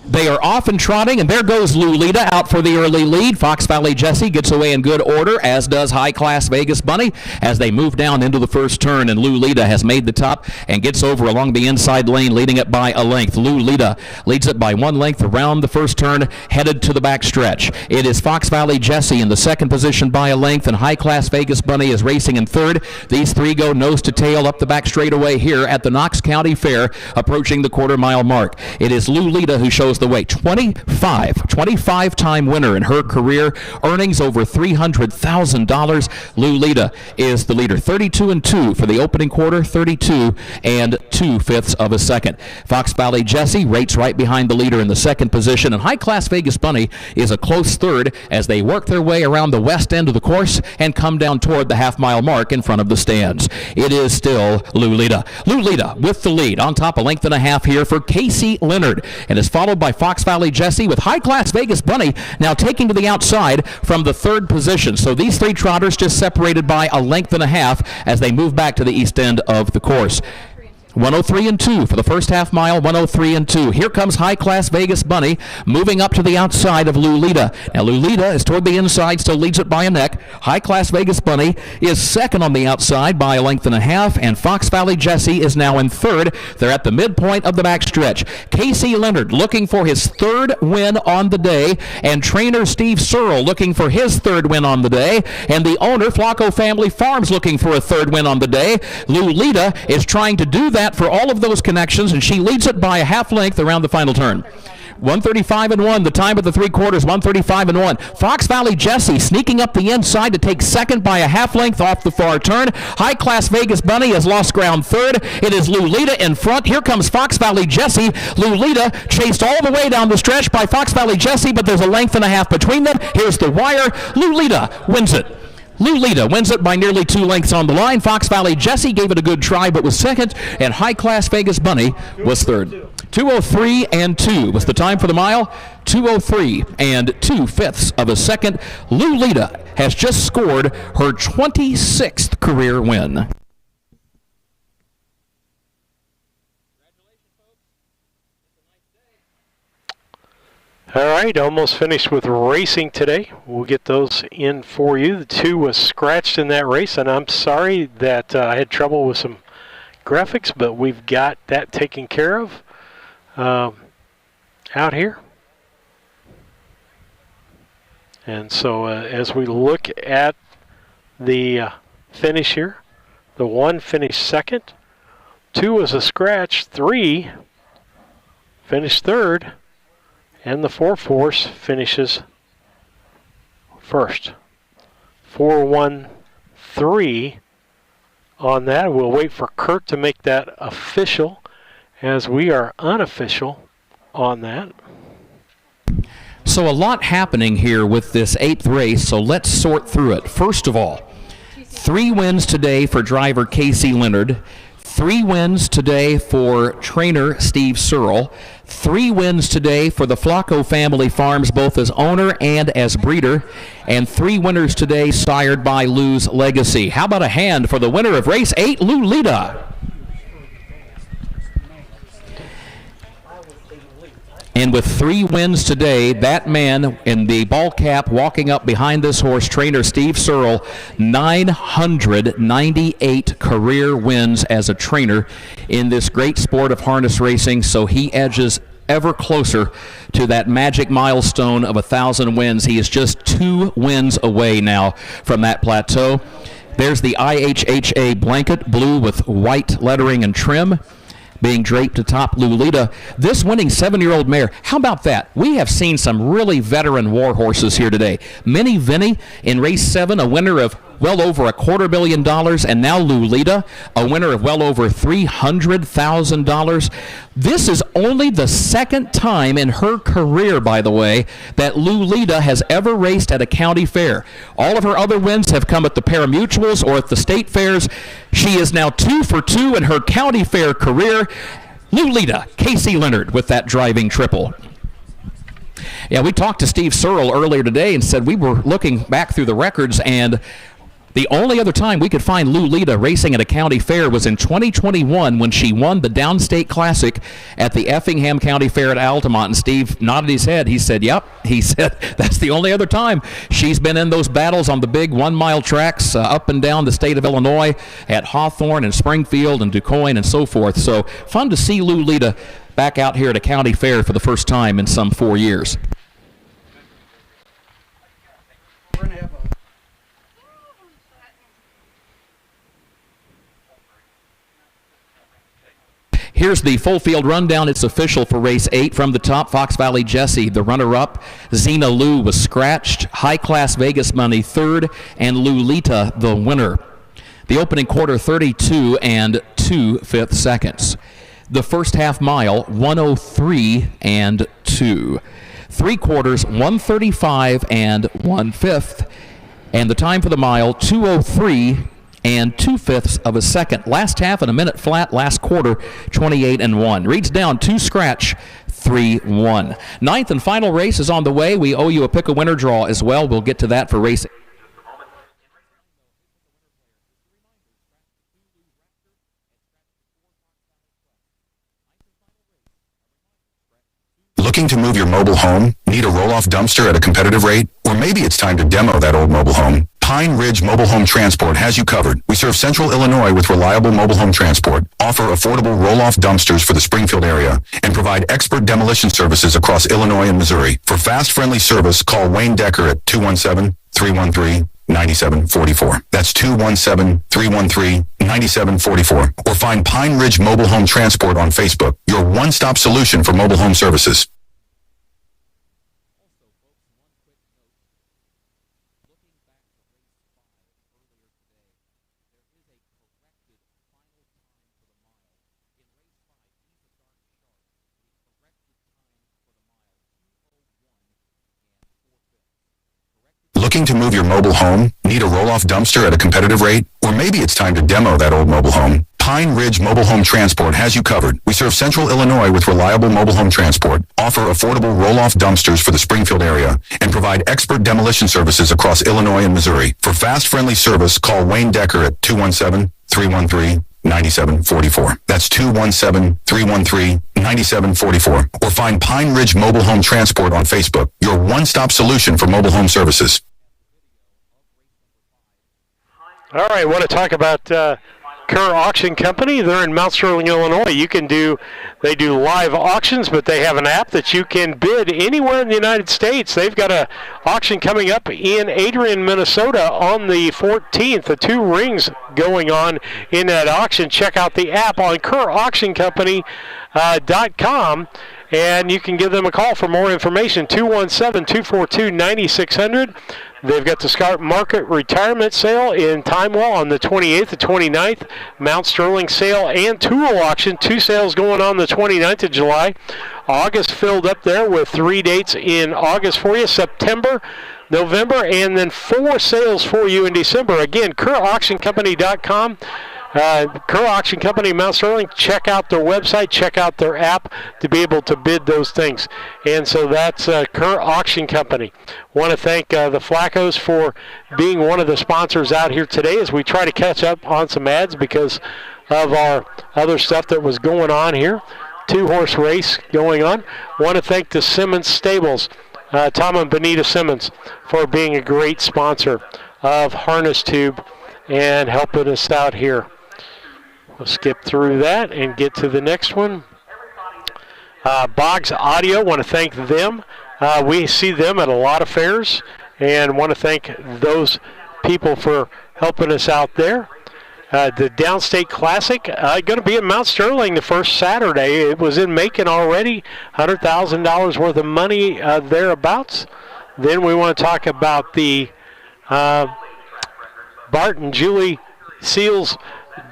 They are off and trotting, and there goes Lulita out for the early lead. Fox Valley Jessie gets away in good order, as does High Class Vegas Bunny, as they move down into the first turn, and Lulita has made the top and gets over along the inside lane, leading it by a length. Lulita leads it by 1 length around the first turn, headed to the back stretch. It is Fox Valley Jessie in the second position by a length, and High Class Vegas Bunny is racing in third. These 3 go nose to tail up the back straightaway here at the Knox County Fair, approaching the quarter-mile mark. It is Lulita who shows the way. 25-time winner in her career, earnings over $300,000. Lulita is the leader. 32-2 for the opening quarter, 32 2/5 of a second. Fox Valley Jessie rates right behind the leader in the second position, and High Class Vegas Bunny is a close third as they work their way around the west end of the course and come down toward the half-mile mark in front of the stands. It is still Lulita. Lulita with the lead, on top a length and a half here for Casey Leonard, and is followed by Fox Valley Jessie, with High Class Vegas Bunny now taking to the outside from the third position. So these 3 trotters just separated by a length and a half as they move back to the east end of the course. 103-2 for the first half mile, 103-2. Here comes High Class Vegas Bunny moving up to the outside of Lulita. Now Lulita is toward the inside, still leads it by a neck. High Class Vegas Bunny is second on the outside by a length and a half, and Fox Valley Jessie is now in third. They're at the midpoint of the backstretch. Casey Leonard looking for his 3rd win on the day, and trainer Steve Searle looking for his 3rd win on the day, and the owner, Flacco Family Farms, looking for a 3rd win on the day. Lulita is trying to do that for all of those connections, and she leads it by a half length around the final turn. 135-1, the time of the 3 quarters, 135-1. Fox Valley Jessie sneaking up the inside to take second by a half length off the far turn. High Class Vegas Bunny has lost ground third. It is Lulita in front. Here comes Fox Valley Jessie. Lulita chased all the way down the stretch by Fox Valley Jessie, but there's a length and a half between them. Here's the wire. Lulita wins it. Lulita wins it by nearly 2 lengths on the line. Fox Valley Jessie gave it a good try but was second, and High Class Vegas Bunny was third. 2:03-2 was the time for the mile. 2:03 2/5 of a second. Lulita has just scored her 26th career win. All right, almost finished with racing today. We'll get those in for you. The 2 was scratched in that race, and I'm sorry that I had trouble with some graphics, but we've got that taken care of out here. And so as we look at the finish here, the 1 finished second, 2 was a scratch, 3 finished third, and the 4-horse finishes first. 4-1-3 on that. We'll wait for Kurt to make that official. as we are unofficial on that. So a lot happening here with this 8th race, so let's sort through it. First of all, 3 wins today for driver Casey Leonard, 3 wins today for trainer Steve Searle, 3 wins today for the Flacco family farms, both as owner and as breeder, and 3 winners today sired by Lou's Legacy. How about a hand for the winner of race 8, Lulita? And with 3 wins today, that man in the ball cap walking up behind this horse, trainer Steve Searle, 998 career wins as a trainer in this great sport of harness racing, so he edges ever closer to that magic milestone of 1,000 wins. He is just 2 wins away now from that plateau. There's the IHHA blanket, blue with white lettering and trim, being draped atop Lulita. This winning 7-year-old mare, how about that? We have seen some really veteran war horses here today. Minnie Vinnie in race 7, a winner of well over $250,000, and now Lulita, a winner of well over $300,000. This is only the 2nd time in her career, by the way, that Lulita has ever raced at a county fair. All of her other wins have come at the pari-mutuels or at the state fairs. She is now 2 for 2 in her county fair career. Lulita, Casey Leonard with that driving triple. Yeah, we talked to Steve Searle earlier today and said we were looking back through the records, and the only other time we could find Lulita racing at a county fair was in 2021 when she won the Downstate Classic at the Effingham County Fair at Altamont. And Steve nodded his head. He said, yep. He said, that's the only other time she's been in those battles on the big 1-mile tracks up and down the state of Illinois at Hawthorne and Springfield and DuQuoin and so forth. So fun to see Lulita back out here at a county fair for the first time in some 4 years. Here's the full field rundown. It's official for race 8 from the top. Fox Valley Jesse, the runner-up. Xena Lou was scratched. High Class Vegas Money, 3rd. And Lulita, the winner. The opening quarter, 32 and 2/5 seconds. The first half mile, 103 and 2. 3 quarters, 135 and 1/5. And the time for the mile, 2:03 and 2/5 of a second. Last half in a minute flat. Last quarter, 28 and 1. Reads down 2 scratch, 3-1. 9th and final race is on the way. We owe you a pick a winner draw as well. We'll get to that for race. Looking to move your mobile home? Need a roll-off dumpster at a competitive rate? Or maybe it's time to demo that old mobile home? Pine Ridge Mobile Home Transport has you covered. We serve Central Illinois with reliable mobile home transport, offer affordable roll-off dumpsters for the Springfield area, and provide expert demolition services across Illinois and Missouri. For fast, friendly service, call Wayne Decker at 217-313-9744. That's 217-313-9744. Or find Pine Ridge Mobile Home Transport on Facebook, your one-stop solution for mobile home services. Looking to move your mobile home? Need a roll-off dumpster at a competitive rate? Or maybe it's time to demo that old mobile home? Pine Ridge Mobile Home Transport has you covered. We serve Central Illinois with reliable mobile home transport, offer affordable roll-off dumpsters for the Springfield area, and provide expert demolition services across Illinois and Missouri. For fast, friendly service, call Wayne Decker at 217-313-9744. That's 217-313-9744. Or find Pine Ridge Mobile Home Transport on Facebook, your one-stop solution for mobile home services. All right, I want to talk about Kerr Auction Company. They're in Mount Sterling, Illinois. They do live auctions, but they have an app that you can bid anywhere in the United States. They've got an auction coming up in Adrian, Minnesota on the 14th. The 2 rings going on in that auction. Check out the app on KerrAuctionCompany.com. And you can give them a call for more information, 217-242-9600. They've got the Scarp Market Retirement Sale in Timewell on the 28th and 29th. Mount Sterling Sale and Tool Auction. 2 sales going on the 29th of July. August filled up there with 3 dates in August for you. September, November, and then 4 sales for you in December. Again, KerrAuctionCompany.com. Kerr Auction Company, Mount Sterling. Check out their website, check out their app to be able to bid those things. And so that's Kerr Auction Company. Want to thank the Flaccos for being one of the sponsors out here today as we try to catch up on some ads because of our other stuff that was going on here. 2-horse race going on. Want to thank the Simmons Stables, Tom and Benita Simmons, for being a great sponsor of Harness Tube and helping us out here. We'll skip through that and get to the next one. Boggs Audio, want to thank them. We see them at a lot of fairs and want to thank those people for helping us out there. The Downstate Classic, going to be in Mount Sterling the first Saturday. It was in Macon already, $100,000 worth of money thereabouts. Then we want to talk about the Bart and Julie Seals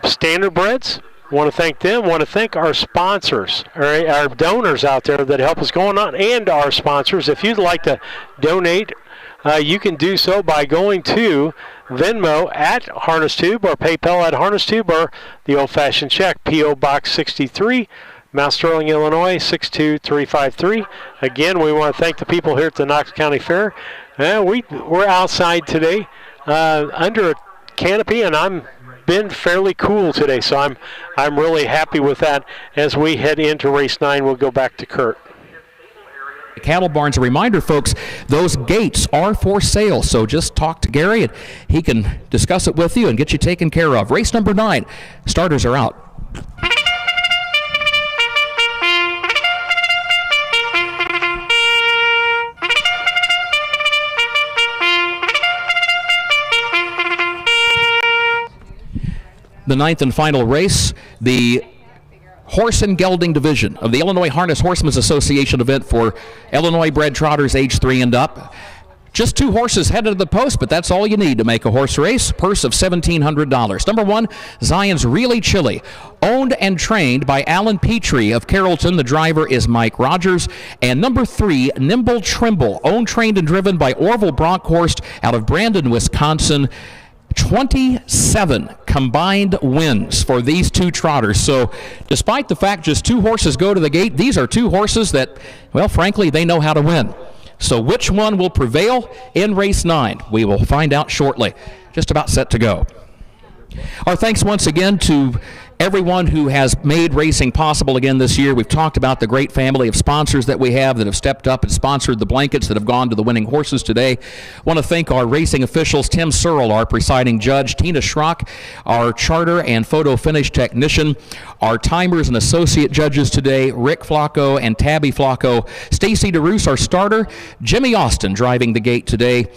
Standardbreds. Want to thank them. Want to thank our sponsors, our donors out there that help us going on, and our sponsors. If you'd like to donate, you can do so by going to Venmo at Harness Tube or PayPal at Harness Tube or the old-fashioned check, P.O. Box 63, Mount Sterling, Illinois, 62353. Again, we want to thank the people here at the Knox County Fair. We're outside today under a canopy, and I'm been fairly cool today, so I'm really happy with that. As we head into race 9, we'll go back to Kurt. Cattle barns. A reminder, folks, those gates are for sale, so just talk to Gary and he can discuss it with you and get you taken care of. Race number 9, starters are out. The 9th and final race, the Horse and Gelding Division of the Illinois Harness Horsemen's Association event for Illinois-bred trotters age 3 and up. Just 2 horses headed to the post, but that's all you need to make a horse race. Purse of $1,700. Number 1, Zion's Really Chilly. Owned and trained by Alan Petrie of Carrollton. The driver is Mike Rogers. And number 3, Nimble Trimble. Owned, trained, and driven by Orville Bronkhorst out of Brandon, Wisconsin. 27 combined wins for these 2 trotters. So despite the fact just 2 horses go to the gate, these are 2 horses that, well, frankly, they know how to win. So which one will prevail in race 9? We will find out shortly. Just about set to go. Our thanks once again to everyone who has made racing possible again this year. We've talked about the great family of sponsors that we have that have stepped up and sponsored the blankets that have gone to the winning horses today. I want to thank our racing officials, Tim Searle, our presiding judge, Tina Schrock, our charter and photo finish technician, our timers and associate judges today, Rick Flacco and Tabby Flacco, Stacy DeRoos, our starter, Jimmy Austin driving the gate today,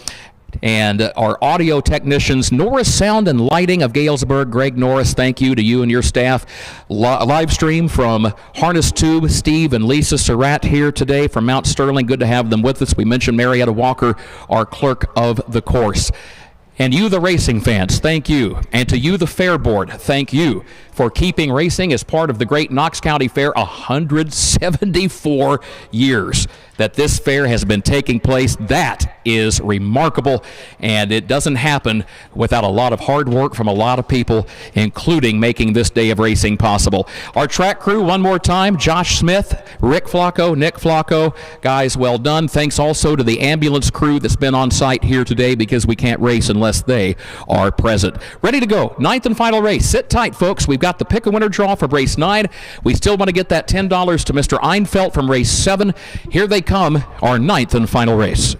and our audio technicians, Norris Sound and Lighting of Galesburg, Greg Norris, thank you to you and your staff. Live stream from Harness Tube, Steve and Lisa Surratt here today from Mount Sterling. Good to have them with us. We mentioned Marietta Walker, our clerk of the course. And you, the racing fans, thank you. And to you, the Fair Board, thank you for keeping racing as part of the great Knox County Fair. 174 years that this fair has been taking place. That is remarkable, and it doesn't happen without a lot of hard work from a lot of people, including making this day of racing possible. Our track crew, one more time, Josh Smith, Rick Flacco, Nick Flacco. Guys, well done. Thanks also to the ambulance crew that's been on site here today because we can't race unless they are present. Ready to go. 9th and final race. Sit tight, folks. We've got the pick a winner draw for race 9. We still want to get that $10 to Mr. Einfeld from race 7. Here they come, our 9th and final race.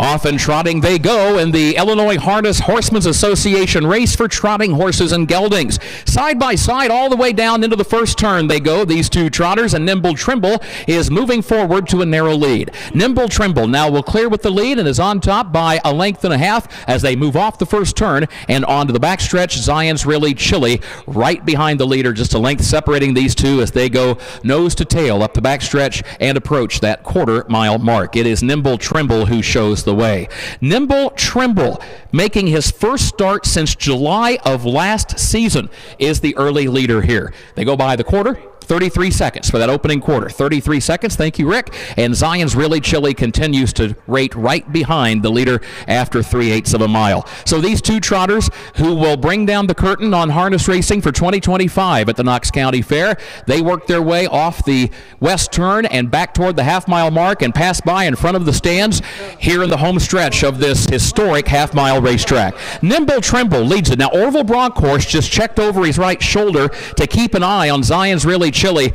Off and trotting they go in the Illinois Harness Horsemen's Association race for trotting horses and geldings. Side by side all the way down into the first turn they go, these two trotters, and Nimble Trimble is moving forward to a narrow lead. Nimble Trimble now will clear with the lead and is on top by a length and a half as they move off the first turn and onto the backstretch. Zion's Really Chilly right behind the leader, just a length separating these two as they go nose to tail up the backstretch and approach that quarter-mile mark. It is Nimble Trimble who shows the way. Nimble Trimble, making his first start since July of last season, is the early leader here. They go by the quarter. 33 seconds for that opening quarter. 33 seconds. Thank you, Rick. And Zion's Really Chilly continues to rate right behind the leader after 3/8 of a mile. So these two trotters who will bring down the curtain on harness racing for 2025 at the Knox County Fair, they work their way off the west turn and back toward the half-mile mark and pass by in front of the stands here in the home stretch of this historic half-mile racetrack. Nimble Trimble leads it. Now, Orville Bronkhorst just checked over his right shoulder to keep an eye on Zion's Really Chilly.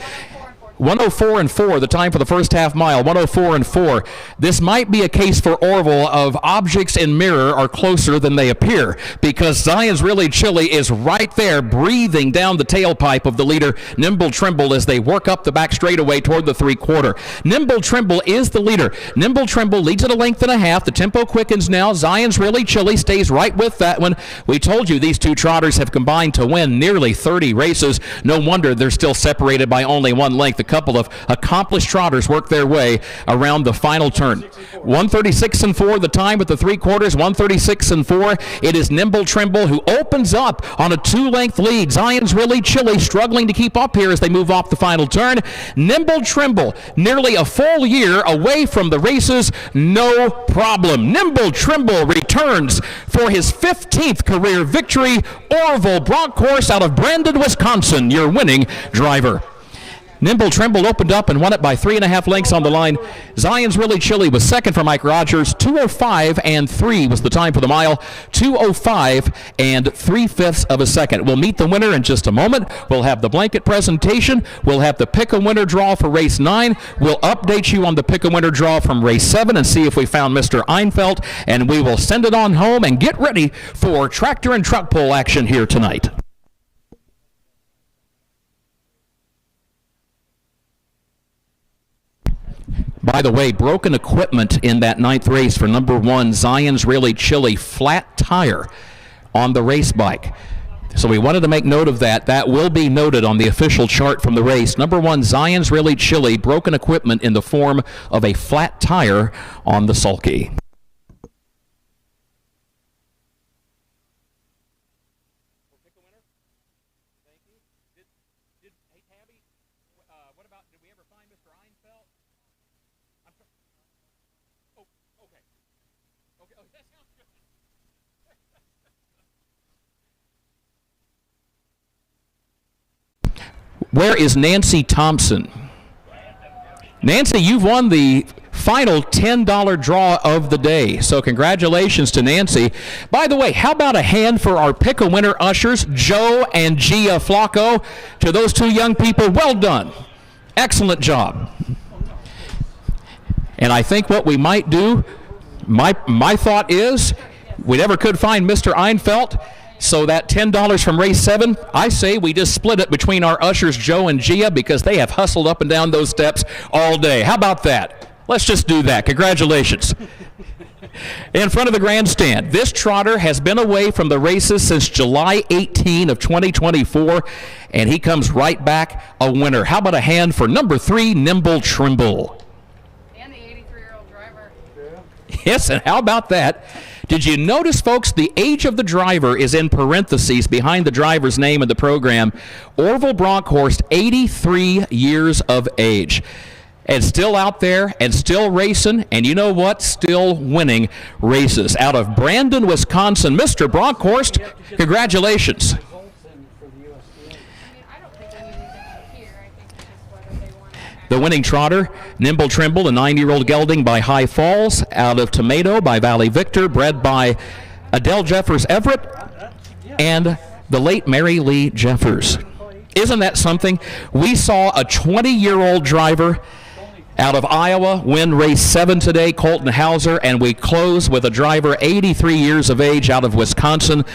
104-4, the time for the first half mile, 104-4. This might be a case for Orville of objects in mirror are closer than they appear, because Zion's Really Chilly is right there breathing down the tailpipe of the leader, Nimble Trimble, as they work up the back straightaway toward the three-quarter. Nimble Trimble is the leader. Nimble Trimble leads at a length and a half. The tempo quickens now. Zion's Really Chilly stays right with that one. We told you these two trotters have combined to win nearly 30 races. No wonder they're still separated by only one length. A couple of accomplished trotters work their way around the final turn. 136-4 the time at the three-quarters, 136-4. It is Nimble Trimble who opens up on a two-length lead. Zion's Really Chilly struggling to keep up here as they move off the final turn. Nimble Trimble, nearly a full year away from the races, no problem. Nimble Trimble returns for his 15th career victory. Orville Bronkhorst out of Brandon, Wisconsin, your winning driver. Nimble Trimble opened up and won it by 3.5 lengths on the line. Zion's Really Chilly was second for Mike Rogers. 2:05-3 was the time for the mile. 2:05 3/5 of a second. We'll meet the winner in just a moment. We'll have the blanket presentation. We'll have the pick-a-winner draw for race 9. We'll update you on the pick-a-winner draw from race 7 and see if we found Mr. Einfeld. And we will send it on home and get ready for tractor and truck pull action here tonight. By the way, broken equipment in that 9th race for number 1, Zion's Really Chilly, flat tire on the race bike. So we wanted to make note of that. That will be noted on the official chart from the race. Number 1, Zion's Really Chilly, broken equipment in the form of a flat tire on the sulky. Where is Nancy Thompson? Nancy, you've won the final $10 draw of the day, so congratulations to Nancy. By the way, how about a hand for our pick-a-winner ushers, Joe and Gia Flacco? To those two young people, well done. Excellent job. And I think what we might do, my thought is, we never could find Mr. Einfeld. So that $10 from race 7, I say we just split it between our ushers, Joe and Gia, because they have hustled up and down those steps all day. How about that? Let's just do that. Congratulations. In front of the grandstand, this trotter has been away from the races since July 18 of 2024, and he comes right back a winner. How about a hand for number 3, Nimble Trimble? And the 83-year-old driver. Yes, and how about that? Did you notice, folks, the age of the driver is in parentheses behind the driver's name in the program. Orville Bronkhorst, 83 years of age. And still out there and still racing, and you know what? Still winning races. Out of Brandon, Wisconsin, Mr. Bronkhorst, congratulations. The winning trotter, Nimble Trimble, a 9-year-old gelding by High Falls, out of Tomato by Valley Victor, bred by Adele Jeffers Everett and the late Mary Lee Jeffers. Isn't that something? We saw a 20-year-old driver Out of Iowa, win race 7 today, Colton Hauser, and we close with a driver 83 years of age out of Wisconsin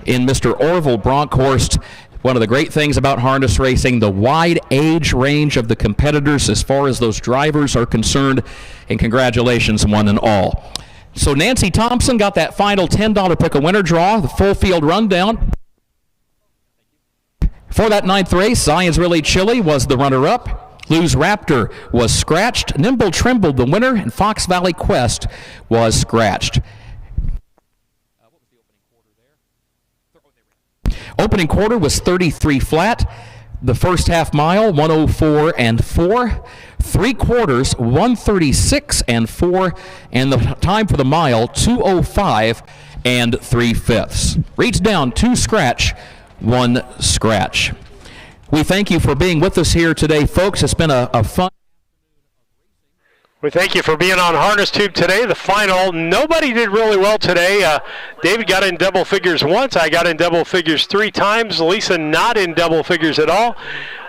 in Mr. Orville Bronkhorst. One of the great things about harness racing, the wide age range of the competitors as far as those drivers are concerned, and congratulations one and all. So Nancy Thompson got that final $10 pick-a-winner draw, the full field rundown. For that 9th race, Zion's Really Chilly was the runner-up. Lou's Raptor was scratched. Nimble Trimble, the winner, and Fox Valley Quest was scratched. Opening quarter was 33 flat. The first half mile, 104 and 4. 3 quarters, 136 and 4. And the time for the mile, 205 and 3/5. Reach down, 2 scratch, 1 scratch. We thank you for being with us here today, folks. It's been a fun. We thank you for being on Harness Tube today. The final, nobody did really well today. David got in double figures once. I got in double figures 3 times. Lisa not in double figures at all.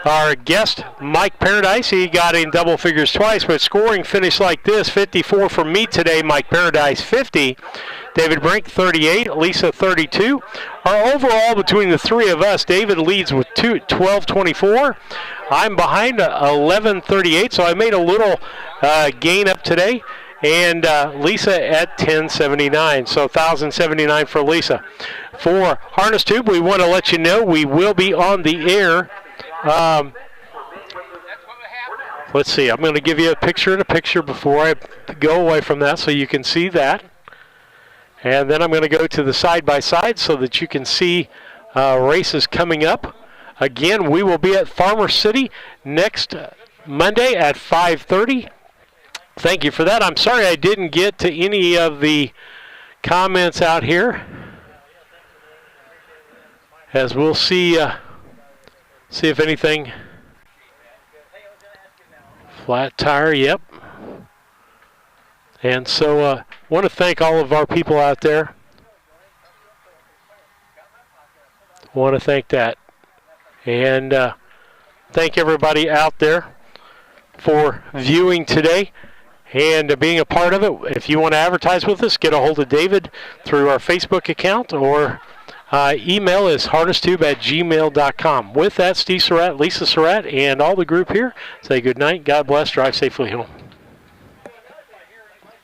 Our guest, Mike Paradise, he got in double figures twice, but scoring finished like this: 54 for me today, Mike Paradise 50, David Brink 38, Lisa 32. Our overall between the 3 of us, David leads with 12:24. I'm behind 11:38, so I made a little gain up today. And Lisa at 10:79, so 1,079 for Lisa. For Harness Tube, we want to let you know we will be on the air. Let's see, I'm going to give you a picture and a picture before I go away from that so you can see that. And then I'm going to go to the side-by-side so that you can see races coming up. Again, we will be at Farmer City next Monday at 5:30. Thank you for that. I'm sorry I didn't get to any of the comments out here, as we'll see if anything. Flat tire, yep. And so want to thank all of our people out there. Want to thank that. And thank everybody out there for viewing today and being a part of it. If you want to advertise with us, get a hold of David through our Facebook account, or email is harnestube@gmail.com. With that, Steve Surratt, Lisa Surratt, and all the group here say good night, God bless, drive safely home.